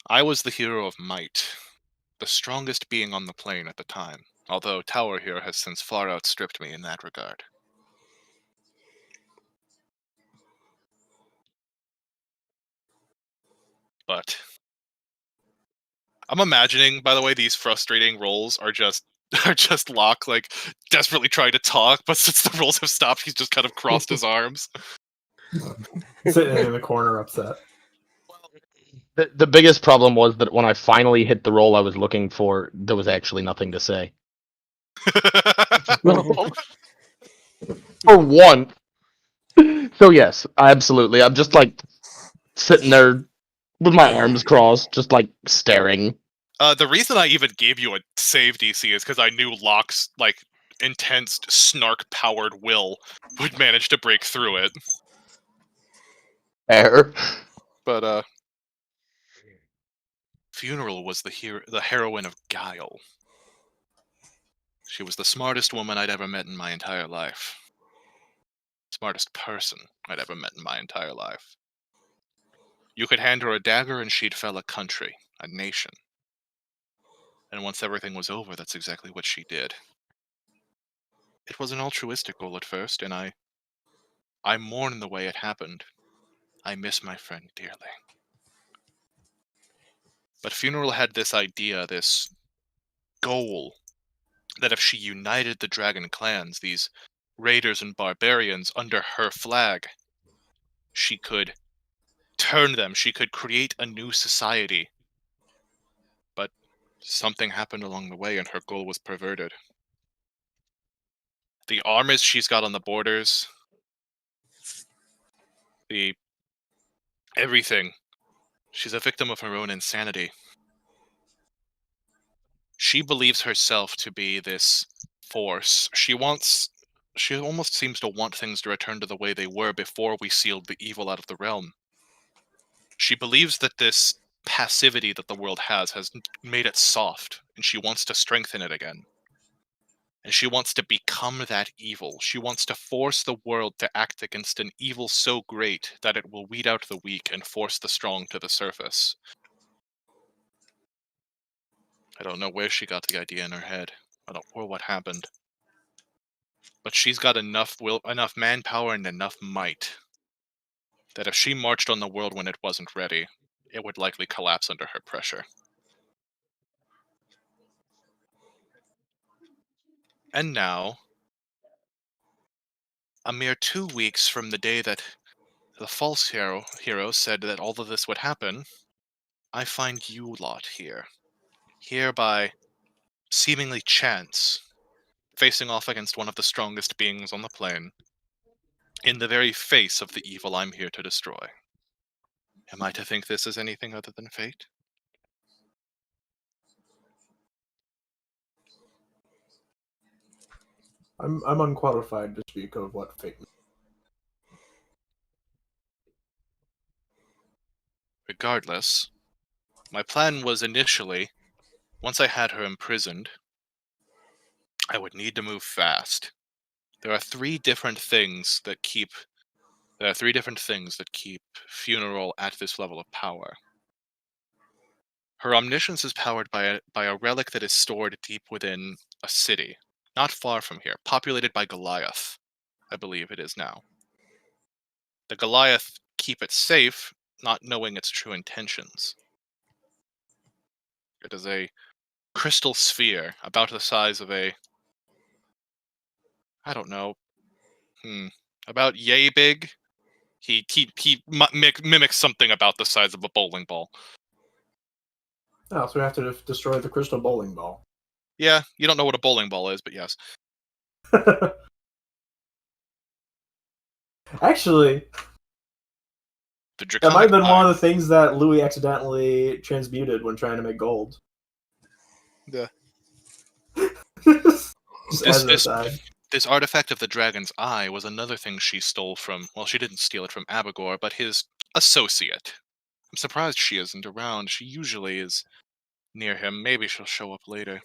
was the hero of might, the strongest being on the plane at the time, although Tower here has since far outstripped me in that regard. But I'm imagining, by the way, these frustrating rolls are just Locke like desperately trying to talk, but since the rolls have stopped, he's just kind of crossed his arms. Sitting in the corner upset. The biggest problem was that when I finally hit the roll I was looking for, there was actually nothing to say. For one. So yes, absolutely. I'm just like sitting there with my arms crossed, just like staring. The reason I even gave you a save DC is because I knew Locke's like intense snark-powered will would manage to break through it. Fair. But Funeral was the heroine of Guile. She was the smartest woman I'd ever met in my entire life. Smartest person I'd ever met in my entire life. You could hand her a dagger and she'd fell a country, a nation. And once everything was over, that's exactly what she did. It was an altruistic goal at first, and I mourn the way it happened. I miss my friend dearly. But Funeral had this idea, this goal, that if she united the dragon clans, these raiders and barbarians, under her flag, she could turn them, she could create a new society. But something happened along the way and her goal was perverted. The armies she's got on the borders, everything. She's a victim of her own insanity. She believes herself to be this force. She almost seems to want things to return to the way they were before we sealed the evil out of the realm. She believes that this passivity that the world has made it soft, and she wants to strengthen it again. And she wants to become that evil. She wants to force the world to act against an evil so great that it will weed out the weak and force the strong to the surface. I don't know where she got the idea in her head, or what happened. But she's got enough manpower and enough might that if she marched on the world when it wasn't ready, it would likely collapse under her pressure. And now, a mere 2 weeks from the day that the false hero said that all of this would happen, I find you lot here. Here by seemingly chance, facing off against one of the strongest beings on the plane, in the very face of the evil I'm here to destroy. Am I to think this is anything other than fate? I'm unqualified to speak of what fate. Regardless, my plan was initially, once I had her imprisoned, I would need to move fast. There are three different things that keep Funeral at this level of power. Her omniscience is powered by a relic that is stored deep within a city, not far from here, populated by Goliath, I believe it is now. The Goliath keep it safe, not knowing its true intentions. It is a crystal sphere about the size of I don't know, about yay big. He mimics something about the size of a bowling ball. Oh, so we have to destroy the crystal bowling ball. Yeah, you don't know what a bowling ball is, but yes. Actually, The that draconic might have been eye. one of the things that Louis accidentally transmuted when trying to make gold. Yeah. Just as an aside. This artifact of the dragon's eye was another thing she stole from. Well, she didn't steal it from Abagor, but his associate. I'm surprised she isn't around. She usually is near him. Maybe she'll show up later.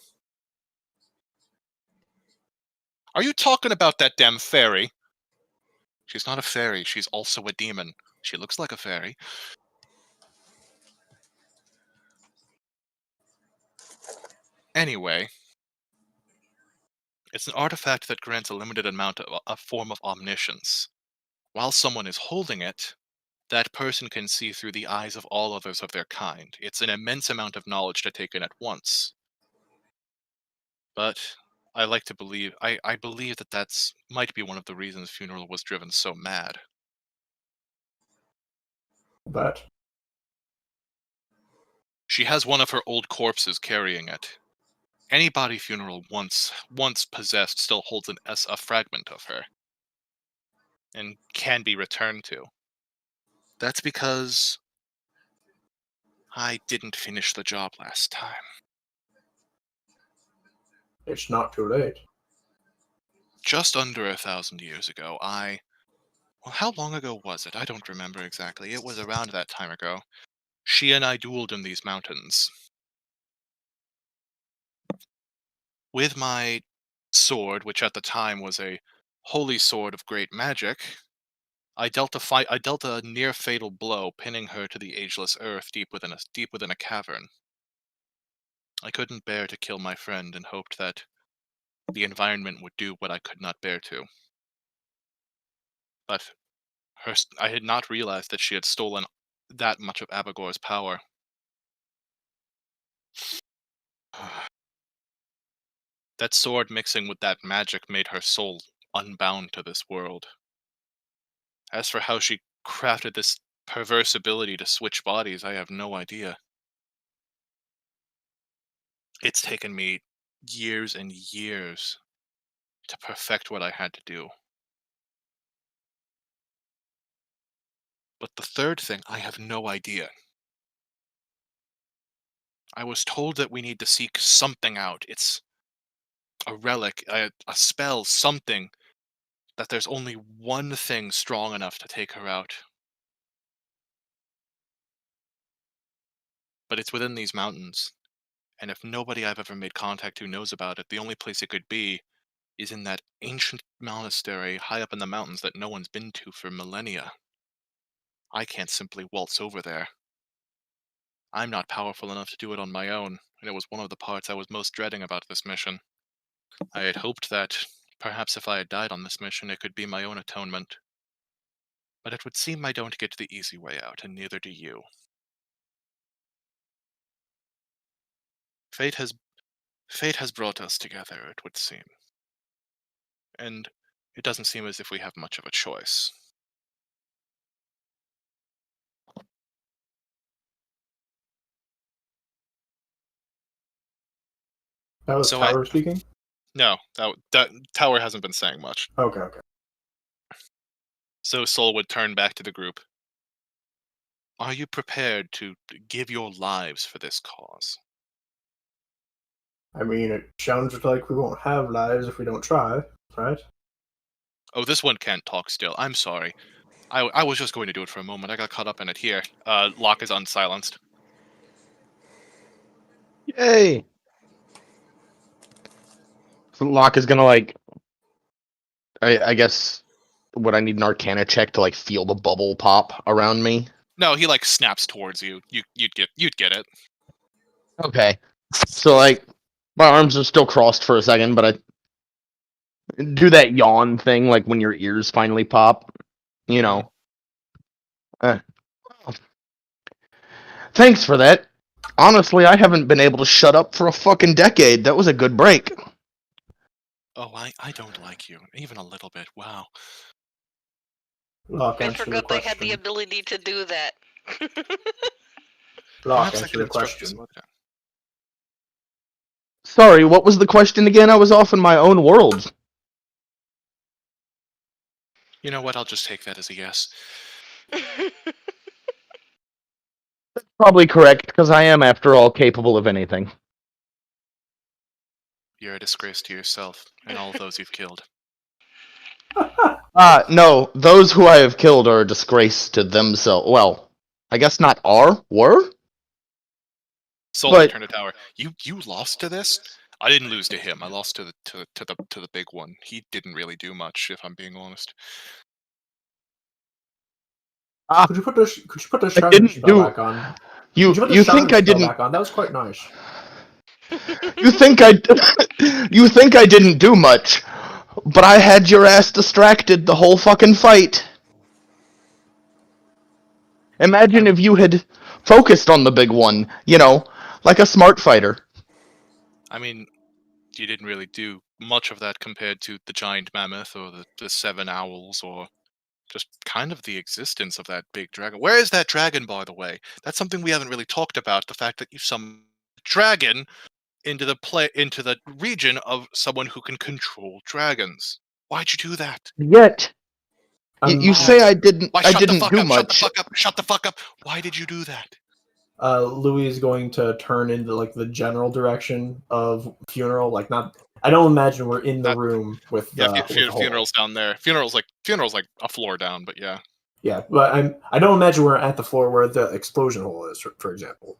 Are you talking about that damn fairy? She's not a fairy. She's also a demon. She looks like a fairy. Anyway, it's an artifact that grants a limited amount of a form of omniscience. While someone is holding it, that person can see through the eyes of all others of their kind. It's an immense amount of knowledge to take in at once. But I like to believe, I believe that that's might be one of the reasons Funeral was driven so mad. But She has one of her old corpses carrying it. Any body Funeral once possessed still holds a fragment of her, and can be returned to. That's because I didn't finish the job last time. it's not too late. Just under 1,000 years ago, well, how long ago was it? I don't remember exactly. It was around that time ago. She and I dueled in these mountains. With my sword, which at the time was a holy sword of great magic, I dealt a near fatal blow, pinning her to the ageless earth deep within a cavern. I couldn't bear to kill my friend and hoped that the environment would do what I could not bear to. But I had not realized that she had stolen that much of Abagor's power. That sword mixing with that magic made her soul unbound to this world. As for how she crafted this perverse ability to switch bodies, I have no idea. It's taken me years and years to perfect what I had to do. But the third thing, I have no idea. I was told that we need to seek something out. It's a relic, a spell, something, that there's only one thing strong enough to take her out. But it's within these mountains, and if nobody I've ever made contact to knows about it, the only place it could be is in that ancient monastery high up in the mountains that no one's been to for millennia. I can't simply waltz over there. I'm not powerful enough to do it on my own, and it was one of the parts I was most dreading about this mission. I had hoped that, perhaps if I had died on this mission, it could be my own atonement. But it would seem I don't get the easy way out, and neither do you. Fate has brought us together, it would seem. And it doesn't seem as if we have much of a choice. That was So Tower speaking? No, that Tower hasn't been saying much. Okay. So Soul would turn back to the group. Are you prepared to give your lives for this cause? I mean, it sounds like we won't have lives if we don't try, right? Oh, this one can't talk still. I'm sorry. I was just going to do it for a moment. I got caught up in it here. Locke is unsilenced. Yay! So Locke is gonna I guess would I need an Arcana check to like feel the bubble pop around me? No, he like snaps towards you. You'd get it. Okay. So like my arms are still crossed for a second, but I do that yawn thing like when your ears finally pop. You know. Uh, thanks for that. Honestly, I haven't been able to shut up for a fucking decade. That was a good break. Oh, I don't like you even a little bit. Wow. Locke, I answer the forgot they had the question. ability to do that. Locke, Perhaps I answer could the instruct this question. mother. Sorry, what was the question again? I was off in my own world. You know what? I'll just take that as a yes. Probably correct, because I am, after all, capable of anything. You're a disgrace to yourself and all of those you've killed. No, those who I have killed are a disgrace to themselves. Well, I guess not were? Soul But- Return to Tower. You lost to this? I didn't lose to him. I lost to the big one. He didn't really do much, if I'm being honest. Could you put the I challenge didn't spell do. back on? You Could you put the you think challenge I spell didn't? back on? That was quite nice. You think I? You think I didn't do much? But I had your ass distracted the whole fucking fight. Imagine if you had focused on the big one, you know, like a smart fighter. I mean, you didn't really do much of that compared to the giant mammoth or the seven owls or just kind of the existence of that big dragon. Where is that dragon, by the way? That's something we haven't really talked about. The fact that you summoned a dragon into the region of someone who can control dragons. Why'd you do that? Yet, you Um, say I didn't. Why I shut the didn't fuck do up? Shut the much. fuck up! Shut the fuck up! Why did you do that? Louis is going to turn into like the general direction of funeral. Like not. I don't imagine we're in the That- room with Yeah, the with the hole. funeral's down there. Funeral's like a floor down, but yeah. Yeah, but I don't imagine we're at the floor where the explosion hole is, for example.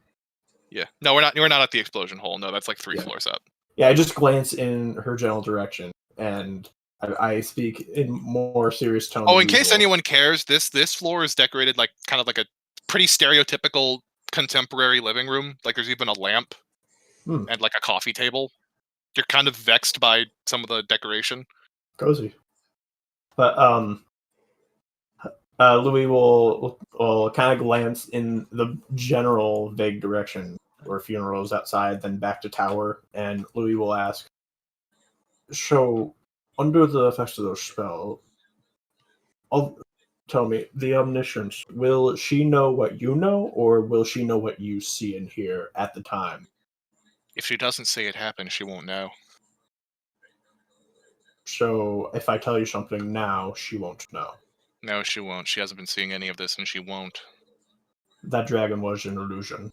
Yeah. No, we're not at the explosion hole. No, that's like three Yeah. floors up. Yeah, I just glance in her general direction and I speak in more serious tone. Oh, than in case usual. anyone cares, this floor is decorated like kind of like a pretty stereotypical contemporary living room. Like there's even a lamp and like a coffee table. You're kind of vexed by some of the decoration. Cozy. But Louis will kind of glance in the general vague direction where funeral is outside, then back to tower, and Louis will ask, so, under the effects of the spell, tell me, the omniscience, will she know what you know, or will she know what you see and hear at the time? If she doesn't say it happened, she won't know. So, if I tell you something now, she won't know. No, she won't. She hasn't been seeing any of this, and she won't. That dragon was an illusion.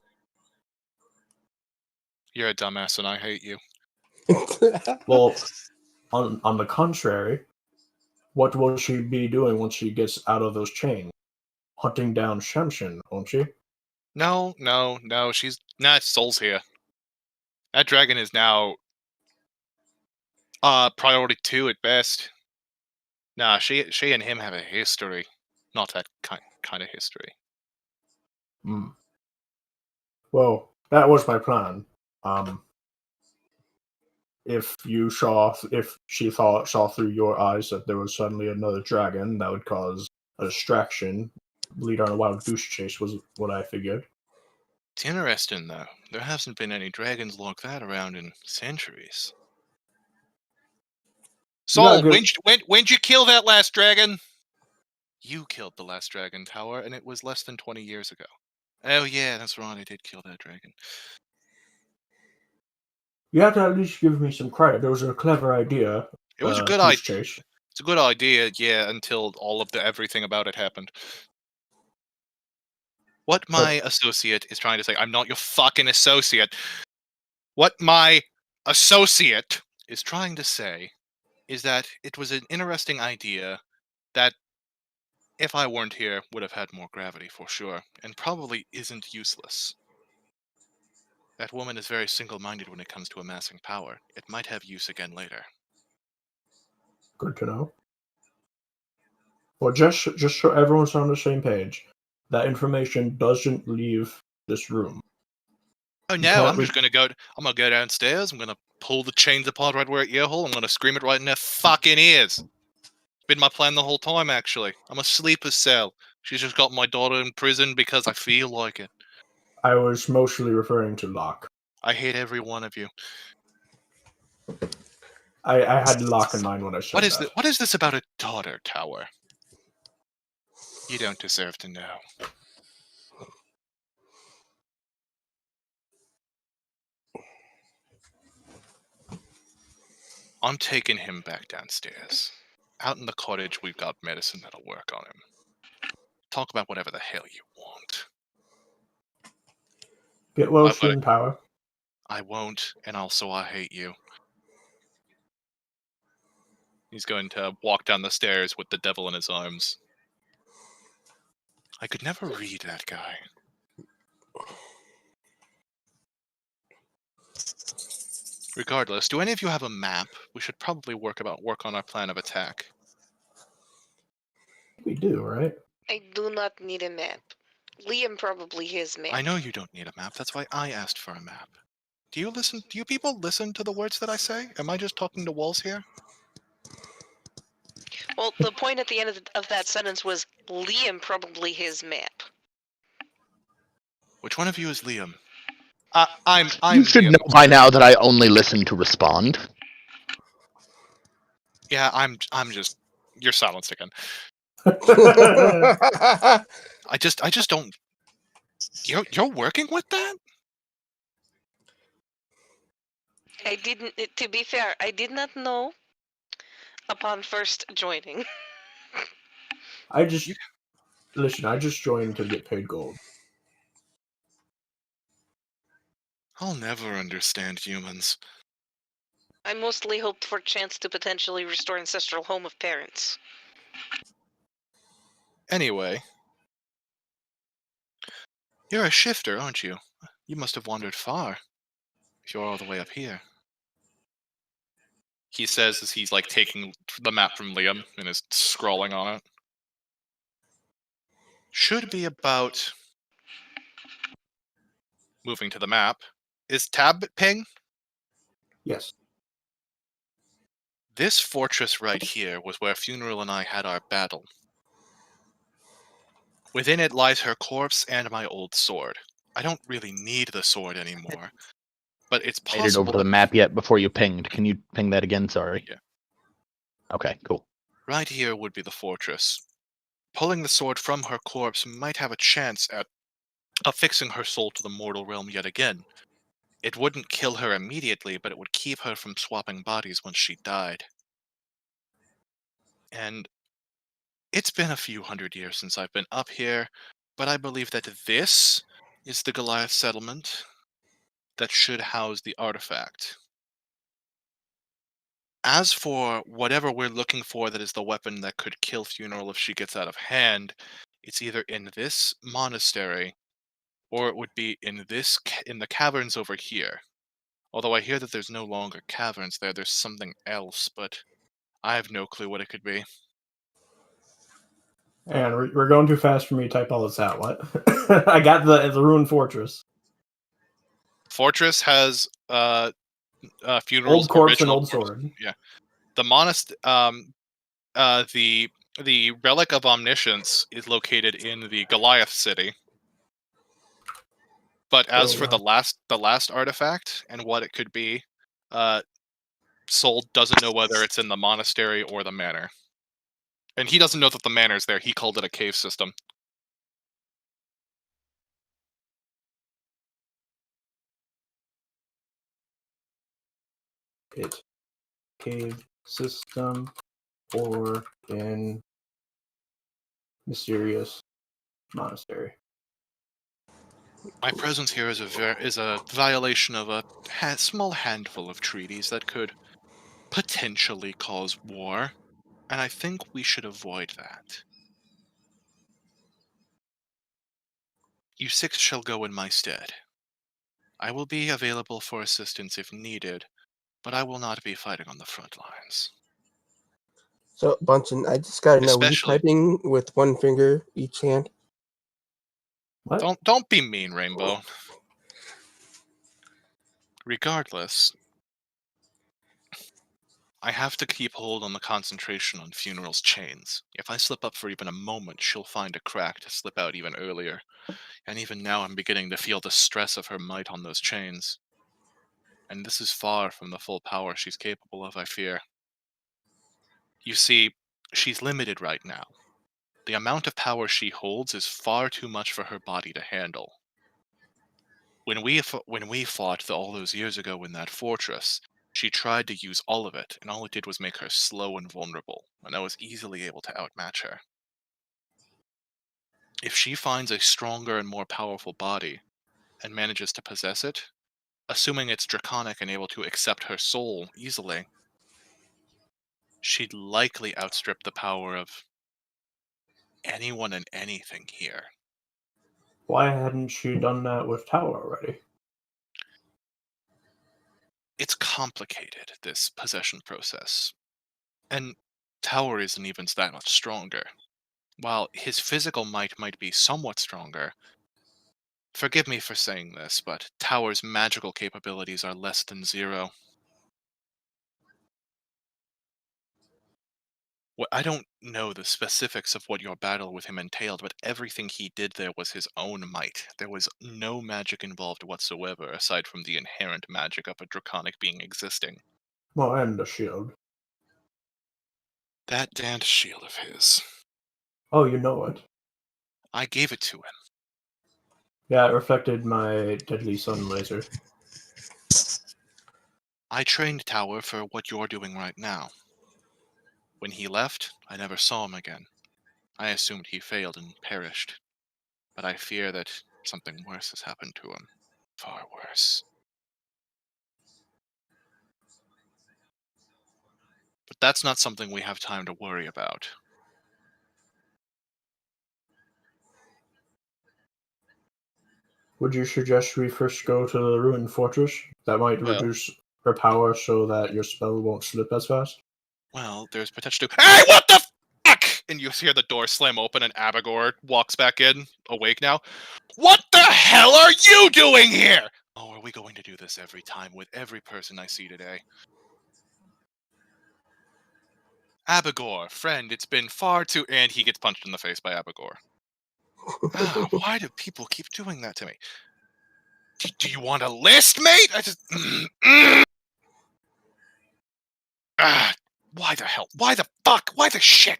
You're a dumbass, and I hate you. Well, on the contrary, what will she be doing once she gets out of those chains? Hunting down Shamshin, won't she? No. She's not. Soul's here. That dragon is now priority 2 at best. Nah, she and him have a history. Not that kind of history. Well, that was my plan. If she saw through your eyes that there was suddenly another dragon, that would cause a distraction, lead on a wild goose chase was what I figured. It's interesting, though. There hasn't been any dragons like that around in centuries. Soul, when'd you kill that last dragon? You killed the last dragon tower, and it was less than 20 years ago. Oh yeah, that's right, I did kill that dragon. You have to at least give me some credit. There was a clever idea. It was a good goose idea. chase. It's a good idea, yeah, until all of everything about it happened. What my associate is trying to say, I'm not your fucking associate. What my associate is trying to say is that it was an interesting idea that, if I weren't here, would have had more gravity for sure, and probably isn't useless. That woman is very single-minded when it comes to amassing power. It might have use again later. Good to know. Well, just so everyone's on the same page, that information doesn't leave this room. Oh You no, can't I'm just gonna go. I'm gonna go downstairs. I'm gonna pull the chains apart right where it ear hole. I'm gonna scream it right in their fucking ears. It's been my plan the whole time, actually. I'm a sleeper cell. She's just got my daughter in prison because I feel like it. I was mostly referring to Locke. I hate every one of you. I had Locke in mind when I said What is that. What is this about a daughter tower? You don't deserve to know. I'm taking him back downstairs. Out in the cottage, we've got medicine that'll work on him. Talk about whatever the hell you want. Get lotion in power. I won't, and also I hate you. He's going to walk down the stairs with the devil in his arms. I could never read that guy. Regardless, do any of you have a map? We should probably work on our plan of attack. We do, right? I do not need a map. Liam probably his map. I know you don't need a map. That's why I asked for a map. Do you people listen to the words that I say? Am I just talking to walls here? Well, the point at the end of that sentence was Liam probably his map. Which one of you is Liam? I'm You should Liam. know by now that I only listen to respond. Yeah, I'm just. You're silenced again. I I just don't. You're working with that? I didn't. To be fair, I did not know upon first joining. Listen. I just joined to get paid gold. I'll never understand humans. I mostly hoped for a chance to potentially restore ancestral home of parents. Anyway, you're a shifter, aren't you? You must have wandered far. If you're all the way up here. He says as he's like taking the map from Liam and is scrawling on it. Should be about moving to the map. Is tab ping? Yes. This fortress right here was where Funeral and I had our battle. Within it lies her corpse and my old sword. I don't really need the sword anymore, but it's Made it over possible. to the map yet before you pinged. Can you ping that again? Sorry. Yeah. Okay, cool. Right here would be the fortress. Pulling the sword from her corpse might have a chance at affixing her soul to the mortal realm yet again. It wouldn't kill her immediately, but it would keep her from swapping bodies once she died. And it's been a few hundred years since I've been up here, but I believe that this is the Goliath settlement that should house the artifact. As for whatever we're looking for that is the weapon that could kill Funeral if she gets out of hand, it's either in this monastery or it would be in the caverns over here. Although I hear that there's no longer caverns there, there's something else, but I have no clue what it could be. And we're going too fast for me to type all this out. What? I got the ruined fortress. Fortress has Funeral's Old corpse and original old corpse. sword. Yeah, the the relic of omniscience is located in the Goliath city. But as for the last artifact and what it could be, Soul doesn't know whether it's in the monastery or the manor. And he doesn't know that the manor's there. He called it a cave system. It cave system or in mysterious monastery. My presence here is a violation of a small handful of treaties that could potentially cause war, and I think we should avoid that. You six shall go in my stead. I will be available for assistance if needed, but I will not be fighting on the front lines. So, Bunsen, I just gotta know, were you Especially- typing with one finger each hand? What? Don't be mean, Rainbow. Regardless, I have to keep hold on the concentration on Funeral's chains. If I slip up for even a moment, she'll find a crack to slip out even earlier. And even now I'm beginning to feel the stress of her might on those chains. And this is far from the full power she's capable of, I fear. You see, she's limited right now. The amount of power she holds is far too much for her body to handle. When we fought all those years ago in that fortress, she tried to use all of it, and all it did was make her slow and vulnerable, and I was easily able to outmatch her. If she finds a stronger and more powerful body, and manages to possess it, assuming it's draconic and able to accept her soul easily, she'd likely outstrip the power of anyone and anything here. Why hadn't she done that with Tower already? It's complicated, this possession process. And Tower isn't even that much stronger. While his physical might be somewhat stronger, forgive me for saying this, but Tower's magical capabilities are less than zero. I don't know the specifics of what your battle with him entailed, but everything he did there was his own might. There was no magic involved whatsoever, aside from the inherent magic of a draconic being existing. Well, and the shield. That damned shield of his. Oh, you know it. I gave it to him. Yeah, it reflected my deadly sun laser. I trained Tower for what you're doing right now. When he left, I never saw him again. I assumed he failed and perished. But I fear that something worse has happened to him. Far worse. But that's not something we have time to worry about. Would you suggest we first go to the ruined fortress? That might Well- reduce her power so that your spell won't slip as fast? Well, there's potential to— Hey, what the fuck? And you hear the door slam open and Abigor walks back in, awake now. What the hell are you doing here? Oh, are we going to do this every time with every person I see today? Abigor, friend, it's been far too— And he gets punched in the face by Abigor. Why do people keep doing that to me? Do you want a list, mate? I just... Why the hell? Why the fuck? Why the shit?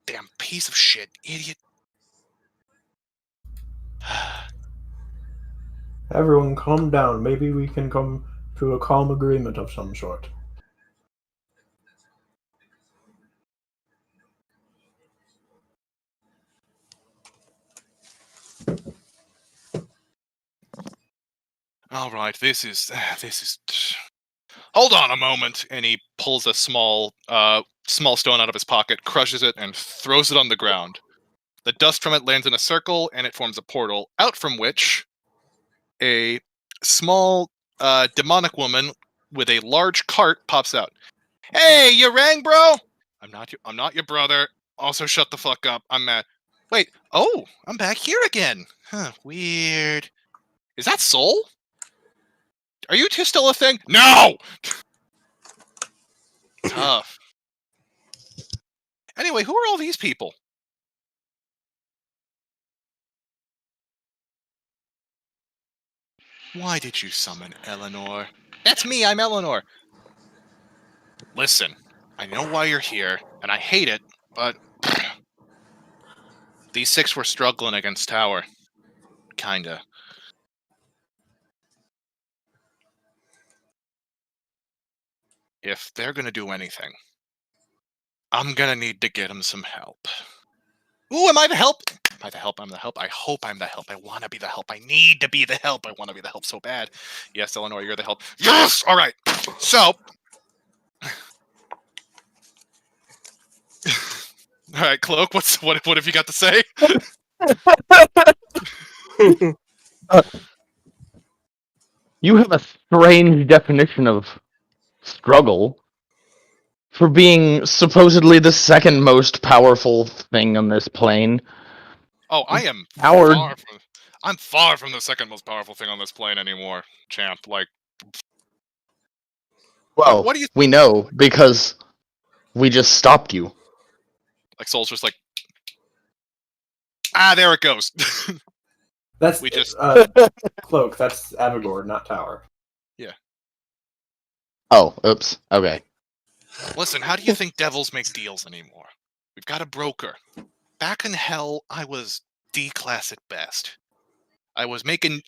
Damn piece of shit, idiot. Everyone calm down. Maybe we can come to a calm agreement of some sort. All right, this is. Hold on a moment, and he pulls a small stone out of his pocket, crushes it, and throws it on the ground. The dust from it lands in a circle, and it forms a portal, out from which a small demonic woman with a large cart pops out. Hey, you rang, bro? I'm not your brother. Also, shut the fuck up. I'm mad. Wait. Oh, I'm back here again. Huh. Weird. Is that Soul? Are you two still a thing? No! Tough. Anyway, who are all these people? Why did you summon Eleanor? That's me, I'm Eleanor. Listen, I know why you're here, and I hate it, but... These six were struggling against Tower. Kinda. If they're gonna do anything, I'm gonna need to get them some help. Ooh, am I the help? Am I the help? I'm the help. I hope I'm the help. I want to be the help. I need to be the help. I want to be the help so bad. Yes, Eleanor, you're the help. Yes! All right. So... All right, Cloak, what have you got to say? You have a strange definition of struggle. for being supposedly the second most powerful thing on this plane. Oh, I am Howard. I'm far from the second most powerful thing on this plane anymore, champ. Like, Well, what do you we know because we just stopped you. like? Soul's just like, ah, there it goes. That's We just- Cloak. That's Avigor, not Tower. Oh, oops. Okay. Listen, how do you think devils make deals anymore? We've got a broker. Back in hell, I was D-class at best. I was making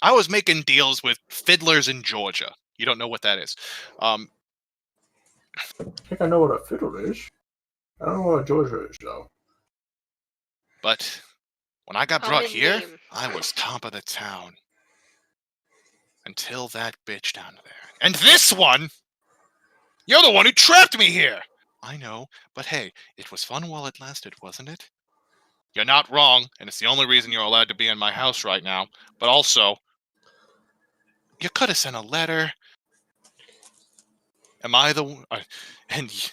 deals with fiddlers in Georgia. You don't know what that is. I think I know what a fiddle is. I don't know what a Georgia is, though. But when I got brought Common here, name. I was top of the town. Until that bitch down there. And this one! You're the one who trapped me here! I know, but hey, it was fun while it lasted, wasn't it? You're not wrong, and it's the only reason you're allowed to be in my house right now. But also, you could have sent a letter. Am I the one? And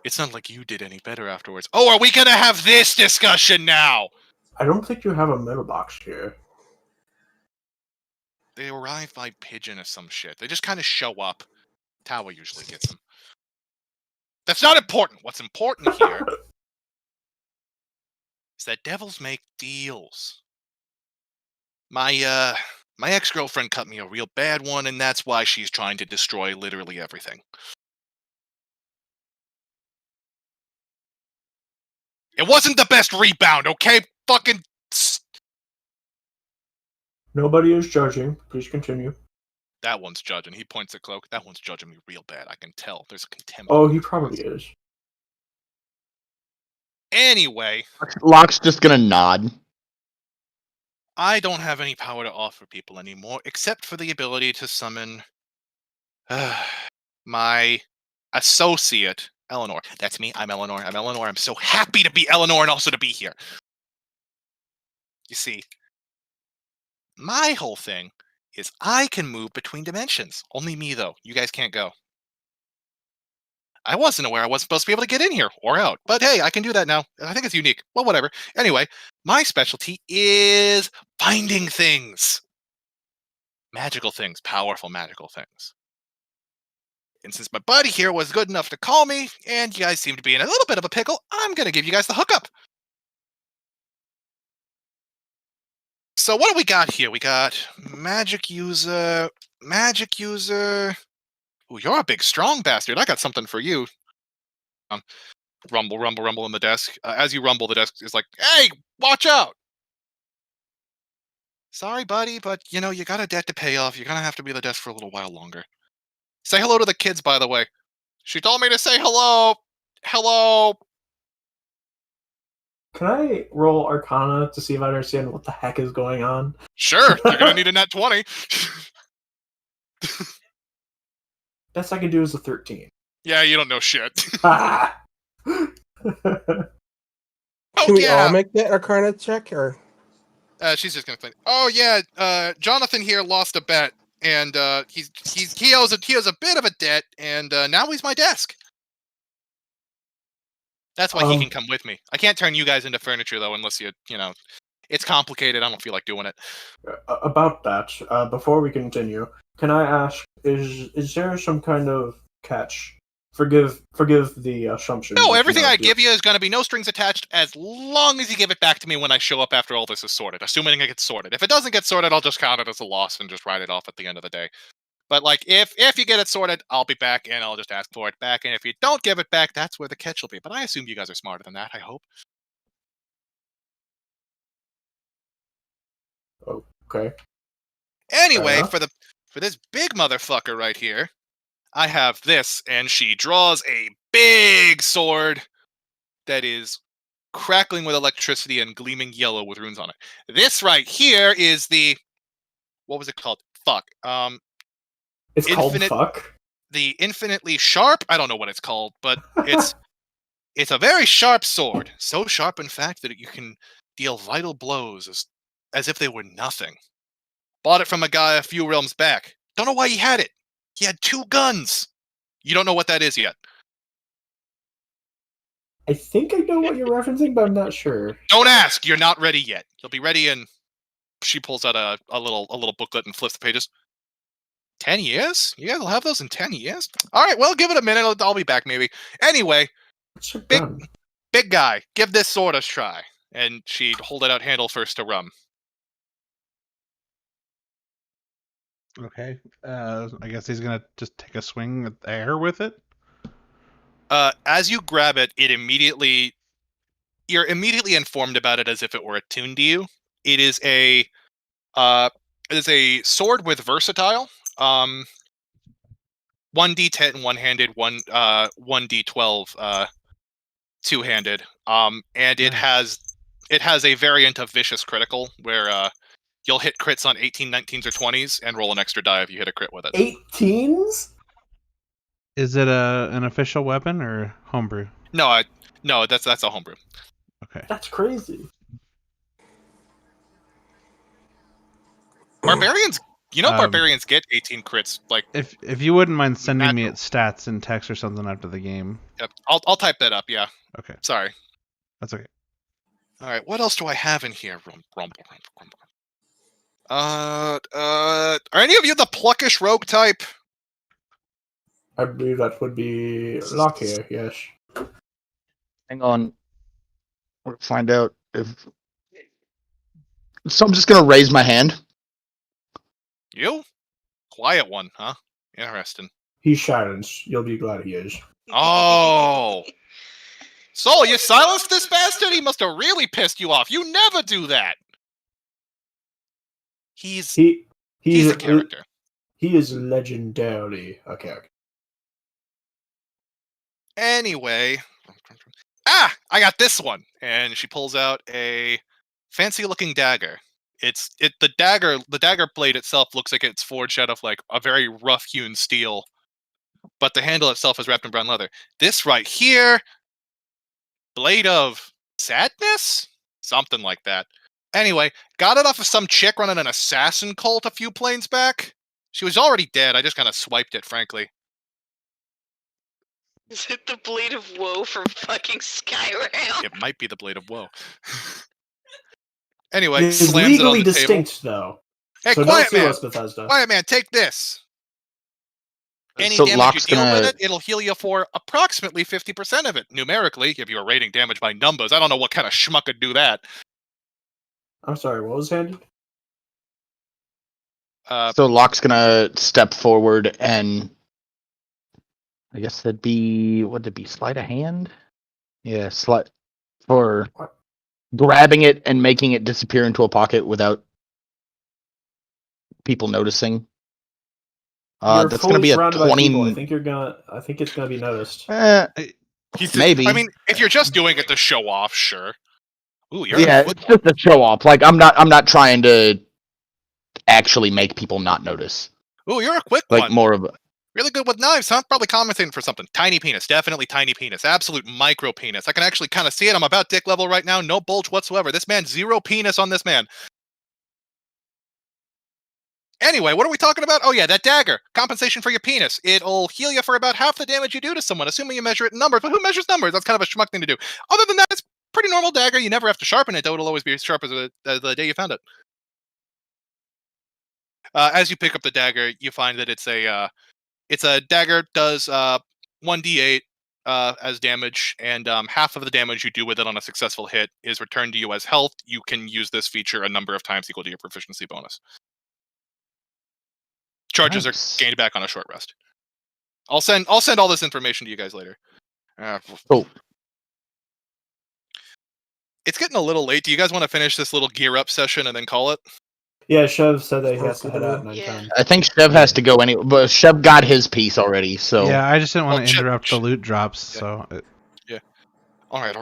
it's not like you did any better afterwards. Oh, are we gonna have this discussion now? I don't think you have a mailbox here. They arrive by pigeon or some shit. They just kind of show up. Tower usually gets them. That's not important. What's important here is that devils make deals. My ex-girlfriend cut me a real bad one, and that's why she's trying to destroy literally everything. It wasn't the best rebound, okay? Fucking... Nobody is judging. Please continue. That one's judging. He points at Cloak. That one's judging me real bad. I can tell. There's a contempt. Oh, he probably is. Anyway, Locke's just gonna nod. I don't have any power to offer people anymore, except for the ability to summon my associate, Eleanor. That's me. I'm Eleanor. I'm so happy to be Eleanor and also to be here. You see, my whole thing is I can move between dimensions. Only me, though. You guys can't go. I wasn't aware I wasn't supposed to be able to get in here or out. But hey, I can do that now. I think it's unique. Well, whatever. Anyway, my specialty is finding things. Magical things. Powerful magical things. And since my buddy here was good enough to call me, and you guys seem to be in a little bit of a pickle, I'm going to give you guys the hookup. So what do we got here? We got magic user. Ooh, you're a big, strong bastard. I got something for you. Rumble, rumble, rumble in the desk. As you rumble, the desk is like, hey, watch out! Sorry, buddy, but, you know, you got a debt to pay off. You're going to have to be at the desk for a little while longer. Say hello to the kids, by the way. She told me to say hello. Hello. Can I roll Arcana to see if I understand what the heck is going on? Sure, you're going to need a nat 20. Best I can do is a 13. Yeah, you don't know shit. Ah! Can Oh, we all yeah. make that Arcana check, or She's just going to think, oh, yeah, Jonathan here lost a bet, and he owes a bit of a debt, and now he's my desk. That's why he can come with me. I can't turn you guys into furniture, though, unless you know, it's complicated. I don't feel like doing it. About that, before we continue, can I ask, is there some kind of catch? Forgive the assumption. No, everything I give you is going to be no strings attached as long as you give it back to me when I show up after all this is sorted, assuming it gets sorted. If it doesn't get sorted, I'll just count it as a loss and just write it off at the end of the day. But, like, if you get it sorted, I'll be back, and I'll just ask for it back. And if you don't give it back, that's where the catch will be. But I assume you guys are smarter than that, I hope. Okay. Anyway, for this big motherfucker right here, I have this, and she draws a big sword that is crackling with electricity and gleaming yellow with runes on it. This right here is the... What was it called? Fuck. It's Infinite- called fuck? The infinitely sharp? I don't know what it's called, but it's a very sharp sword. So sharp, in fact, that you can deal vital blows as if they were nothing. Bought it from a guy a few realms back. Don't know why he had it. He had 2 guns. You don't know what that is yet. I think I know what you're referencing, but I'm not sure. Don't ask. You're not ready yet. You'll be ready in. She pulls out a little booklet and flips the pages. 10 years? You guys will have those in 10 years? All right. Well, give it a minute. I'll be back maybe. Anyway, What's your Big- gun? big guy, give this sword a try. And she'd hold it out handle first to Rum. Okay. I guess he's gonna just take a swing at the air with it. As you grab it, you're immediately informed about it as if it were attuned to you. It is a sword with versatile. 1d10 one-handed, 1d12 two-handed. And it Nice. has a variant of vicious critical where you'll hit crits on 18, 19s, or 20s and roll an extra die if you hit a crit with it. 18s? Is it an official weapon or homebrew? No, that's a homebrew. Okay. That's crazy. Barbarians, Um, barbarians get 18 crits. Like, If you wouldn't mind sending me Natural. its stats and text or something after the game. yep, I'll type that up. Yeah, Okay, sorry. that's okay. All right, what else do I have in here? Rumble. Are any of you the pluckish rogue type? I believe that would be Lock here, yes. Hang on. We'll find out if. So I'm just gonna raise my hand. You? Quiet one, huh? Interesting. He's silenced. You'll be glad he is. Oh. So, you silenced this bastard? He must have really pissed you off. You never do that. He's He's a character. He is legendarily a character. Anyway. I got this one. And she pulls out a fancy-looking dagger. The dagger blade itself looks like it's forged out of like a very rough-hewn steel, but the handle itself is wrapped in brown leather. This right here, blade of sadness, something like that. Anyway, got it off of some chick running an assassin cult a few planes back. She was already dead. I just kind of swiped it, frankly. Is it the Blade of Woe from fucking Skyrim? It might be the blade of woe. Anyway, It is slams it on legally the distinct, though. table. Hey, So quiet don't sue man! us, Bethesda. Quiet man, take this. Any So damage Locke's you deal gonna. with it, it'll heal you for approximately 50% of it. Numerically, if you were rating damage by numbers, I don't know what kind of schmuck could do that. I'm sorry, what was handed? So Locke's gonna step forward and. I guess that'd be. Would it be sleight of hand? Yeah, sleight. For What? grabbing it and making it disappear into a pocket without people noticing. You're That's fully gonna be a surrounded by 20. people. I think it's gonna be noticed. Maybe. I mean, if you're just doing it to show off, sure. Ooh, you're Yeah, a it's just a show off. Like I'm not trying to actually make people not notice. Ooh, you're a quick Like one. more of a. Really good with knives, huh? Probably compensating for something. Tiny penis, definitely tiny penis. Absolute micro penis. I can actually kind of see it. I'm about dick level right now. No bulge whatsoever. This man, zero penis on this man. Anyway, what are we talking about? Oh yeah, that dagger. Compensation for your penis. It'll heal you for about half the damage you do to someone, assuming you measure it in numbers. But who measures numbers? That's kind of a schmuck thing to do. Other than that, it's pretty normal dagger. You never have to sharpen it, though. It'll always be as sharp as the day you found it. As you pick up the dagger, you find that it's a dagger, does 1d8 as damage, and half of the damage you do with it on a successful hit is returned to you as health. You can use this feature a number of times equal to your proficiency bonus. Charges Nice. are gained back on a short rest. I'll send all this information to you guys later. Cool. It's getting a little late. Do you guys want to finish this little gear up session and then call it? Yeah, Shev said that he has to head out in Yeah. 9:10. I think Shev has to go anyway, but Shev got his piece already. So Yeah, I just didn't want Well, to Chip- interrupt the loot drops, Yeah. so All right.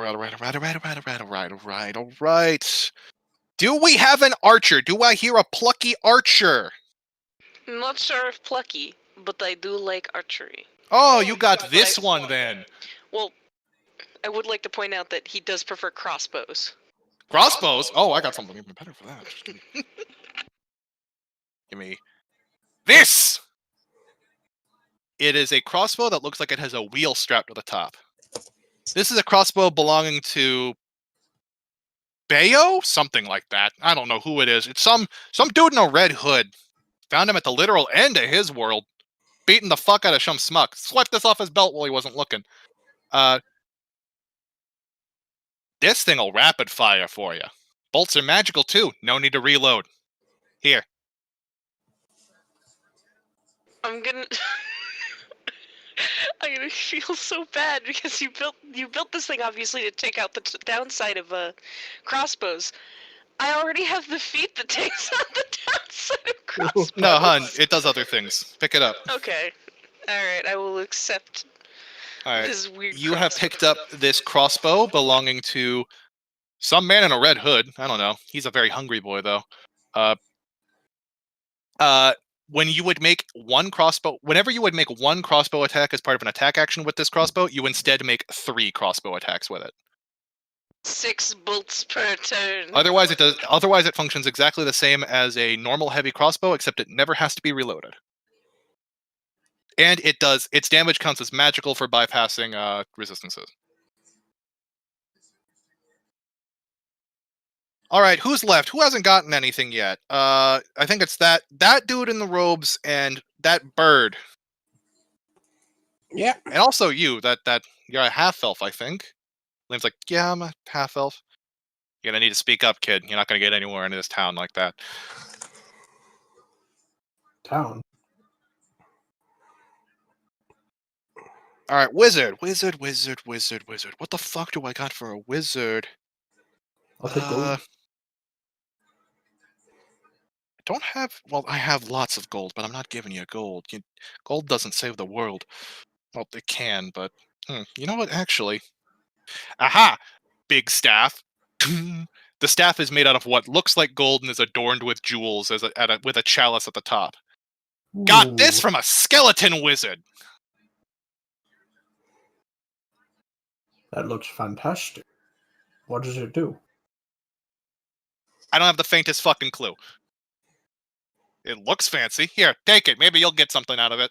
Do we have an archer? Do I hear a plucky archer? I'm not sure if plucky, but I do like archery. Oh, you got But this I- one then. Well, I would like to point out that he does prefer crossbows. Crossbows? Oh, I got something even better for that. Just give me this! It is a crossbow that looks like it has a wheel strapped to the top. This is a crossbow belonging to Bayo? Something like that. I don't know who it is. It's some dude in a red hood. Found him at the literal end of his world. Beating the fuck out of some smuck. Swept this off his belt while he wasn't looking. This thing'll rapid fire for you. Bolts are magical too. No need to reload. Here. I'm gonna I'm gonna feel so bad because you built this thing obviously to take out the downside of crossbows. I already have the feat that takes out the downside of crossbows. No, hun, it does other things. Pick it up. Okay. Alright, I will accept Alright. this weird You have crossbow. picked up this crossbow belonging to some man in a red hood. I don't know. He's a very hungry boy, though. When you would make whenever you would make one crossbow attack as part of an attack action with this crossbow, you instead make 3 crossbow attacks with it. 6 bolts per turn. Otherwise, it functions exactly the same as a normal heavy crossbow, except it never has to be reloaded. And its damage counts as magical for bypassing resistances. All right, who's left? Who hasn't gotten anything yet? I think it's that dude in the robes and that bird, Yeah. and also you. That you're a half elf, I think. Liam's like, yeah, I'm a half elf. You're gonna need to speak up, kid. You're not gonna get anywhere in this town like that. Town. All right, wizard. What the fuck do I got for a wizard? I'll take gold. Don't have. Well, I have lots of gold, but I'm not giving you gold. Gold doesn't save the world. Well, it can, but you know what? Actually, aha! Big staff. The staff is made out of what looks like gold and is adorned with jewels with a chalice at the top. Got this Ooh, from a skeleton wizard. That looks fantastic. What does it do? I don't have the faintest fucking clue. It looks fancy. Here, take it. Maybe you'll get something out of it.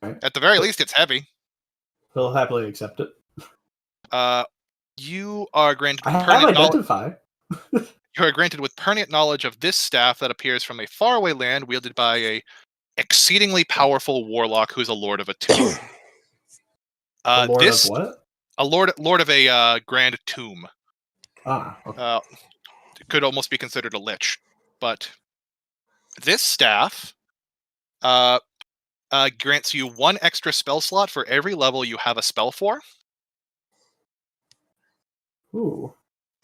Right. At the very least, it's heavy. He'll happily accept it. You are granted I have permanent knowledge. identify. You are granted with permanent knowledge of this staff that appears from a faraway land wielded by a exceedingly powerful warlock who's a lord of a tomb. The Lord of what? A lord of a grand tomb. Ah, okay. Could almost be considered a lich, but this staff grants you 1 extra spell slot for every level you have a spell for, Ooh.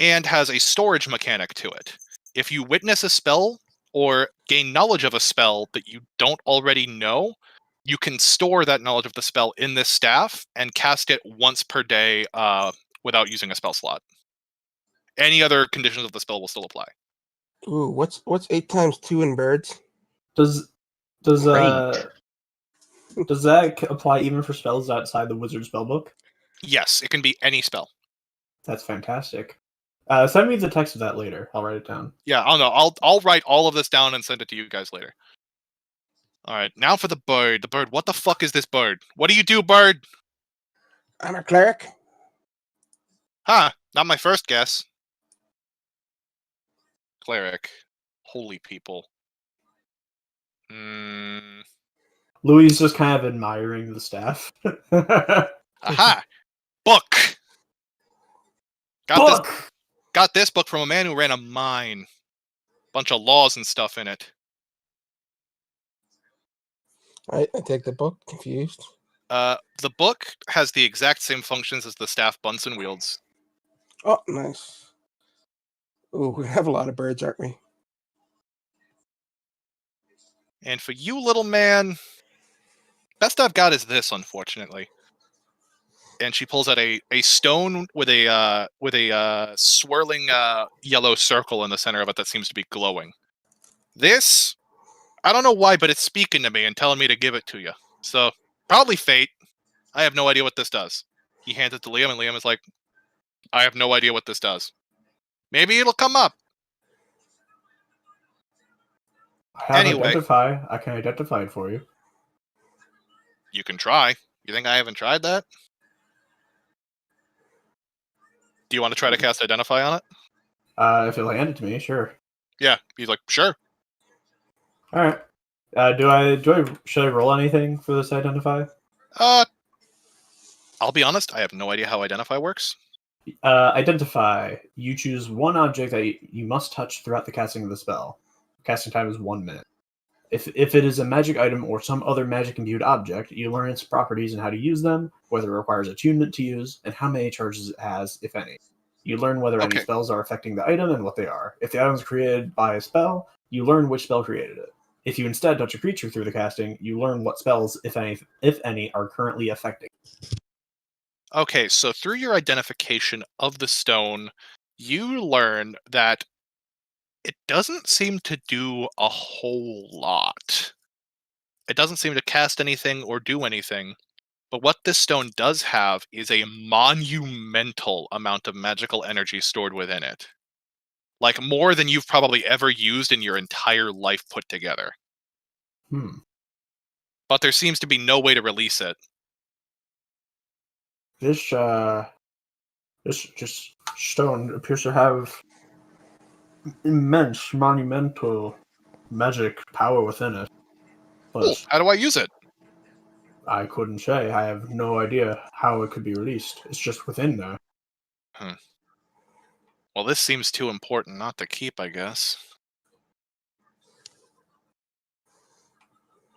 and has a storage mechanic to it. If you witness a spell or gain knowledge of a spell that you don't already know, you can store that knowledge of the spell in this staff and cast it once per day without using a spell slot. Any other conditions of the spell will still apply. Ooh, what's 8 times 2 in birds? Does Great. does that apply even for spells outside the wizard spellbook? Yes, it can be any spell. That's fantastic. Send me the text of that later. I'll write it down. Yeah, I'll know. I'll write all of this down and send it to you guys later. All right, now for the bird. The bird. What the fuck is this bird? What do you do, bird? I'm a cleric. Huh? Not my first guess. Cleric. Holy people. Louis is just kind of admiring the staff. Aha! Book. Book. Got this book from a man who ran a mine. Bunch of laws and stuff in it. I take the book, confused. The book has the exact same functions as the staff Bunsen wields. Oh, nice. Ooh, we have a lot of birds, aren't we? And for you, little man, best I've got is this, unfortunately. And she pulls out a stone with a swirling yellow circle in the center of it that seems to be glowing. This, I don't know why, but it's speaking to me and telling me to give it to you. So probably fate. I have no idea what this does. He hands it to Liam, and Liam is like, I have no idea what this does. Maybe it'll come up. Anyway. I can identify it for you. You can try. You think I haven't tried that? Do you want to try to cast Identify on it? If you'll hand it to me, sure. Yeah. He's like, sure. All right. Should I roll anything for this Identify? I'll be honest. I have no idea how Identify works. Identify. You choose one object that you must touch throughout the casting of the spell. Casting time is 1 minute. If it is a magic item or some other magic imbued object, you learn its properties and how to use them, whether it requires attunement to use, and how many charges it has, if any. You learn whether any Okay. spells are affecting the item and what they are. If the item is created by a spell, you learn which spell created it. If you instead touch a creature through the casting, you learn what spells, if any, are currently affecting. Okay, so through your identification of the stone, you learn that it doesn't seem to do a whole lot. It doesn't seem to cast anything or do anything. But what this stone does have is a monumental amount of magical energy stored within it. Like more than you've probably ever used in your entire life put together. But there seems to be no way to release it. This stone appears to have immense, monumental magic power within it. Cool. But How do I use it? I couldn't say. I have no idea how it could be released. It's just within there. Well, this seems too important not to keep, I guess.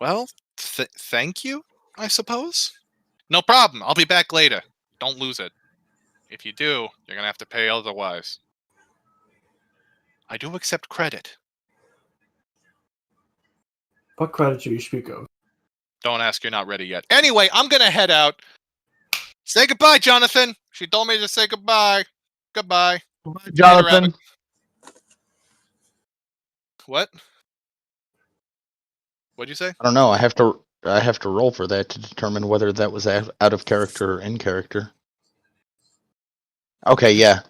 Well, thank you, I suppose? No problem. I'll be back later. Don't lose it. If you do, you're gonna have to pay otherwise. I do accept credit. What credit do you speak of? Don't ask, you're not ready yet. Anyway, I'm gonna head out. Say goodbye, Jonathan. She told me to say goodbye. Goodbye. Jonathan. What? What'd you say? I don't know. I have to roll for that to determine whether that was out of character or in character. Okay, yeah.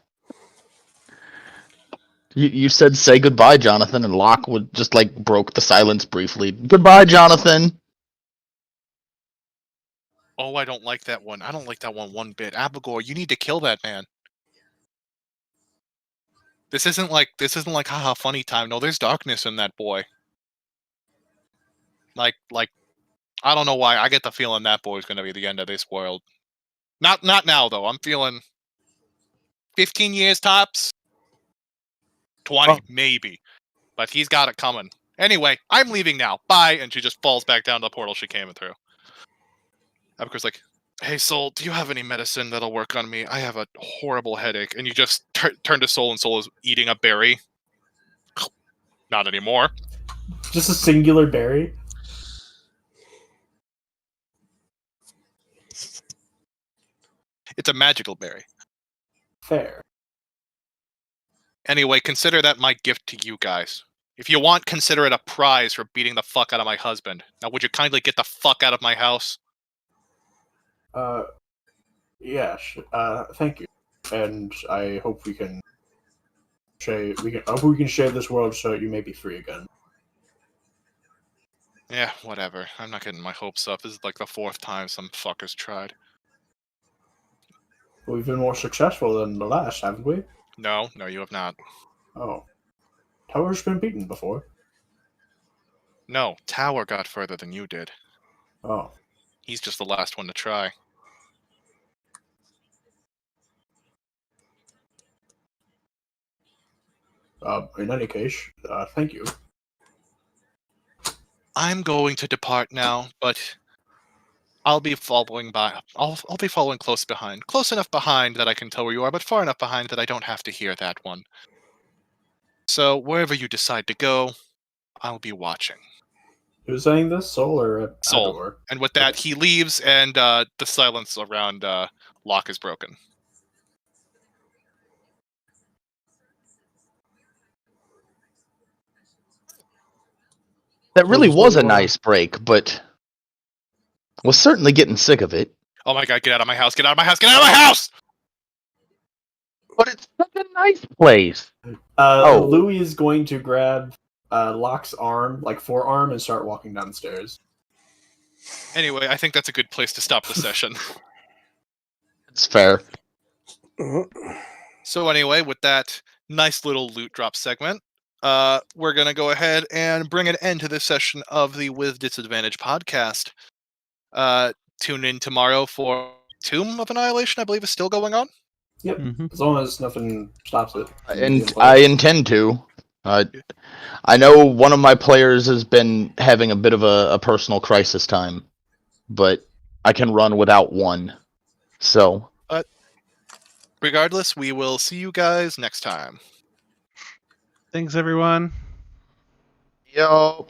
You said say goodbye, Jonathan, and Locke would just like broke the silence briefly. Goodbye, Jonathan. Oh, I don't like that one. I don't like that one bit. Abigail, you need to kill that man. This isn't like haha funny time. No, there's darkness in that boy. Like I don't know why. I get the feeling that boy's gonna be the end of this world. Not now though. I'm feeling 15 years tops. 20 maybe. But he's got it coming. Anyway, I'm leaving now. Bye. And she just falls back down the portal she came through. Abigail's like, hey, Soul, do you have any medicine that'll work on me? I have a horrible headache. And you just turn to Soul, and Soul is eating a berry. Not anymore. Just a singular berry? It's a magical berry. Fair. Anyway, consider that my gift to you guys. If you want, consider it a prize for beating the fuck out of my husband. Now, would you kindly get the fuck out of my house? Yes. Thank you. And I hope we can share this world so you may be free again. Yeah, whatever. I'm not getting my hopes up. This is like the 4th time some fuckers tried. We've been more successful than the last, haven't we? No, you have not. Oh. Tower's been beaten before. No, Tower got further than you did. Oh. He's just the last one to try. In any case, thank you. I'm going to depart now, but I'll be following by. I'll be following close behind. Close enough behind that I can tell where you are, but far enough behind that I don't have to hear that one. So wherever you decide to go, I'll be watching. Who's saying this? Soul or Soul. Ador? And with that, he leaves, and the silence around Locke is broken. That really was a nice break, but was certainly getting sick of it. Oh my god, get out of my house, get out of my house, get out of my house! But it's such a nice place. Louis is going to grab Locke's arm, like forearm, and start walking down the stairs. Anyway, I think that's a good place to stop the session. It's fair. So anyway, with that nice little loot drop segment, we're going to go ahead and bring an end to this session of the With Disadvantage podcast. Tune in tomorrow for Tomb of Annihilation, I believe is still going on. Yep. Mhm. As long as nothing stops it. from being And played. I intend to. I know one of my players has been having a bit of a personal crisis time, but I can run without one. So, Regardless, we will see you guys next time. Thanks, everyone. yo.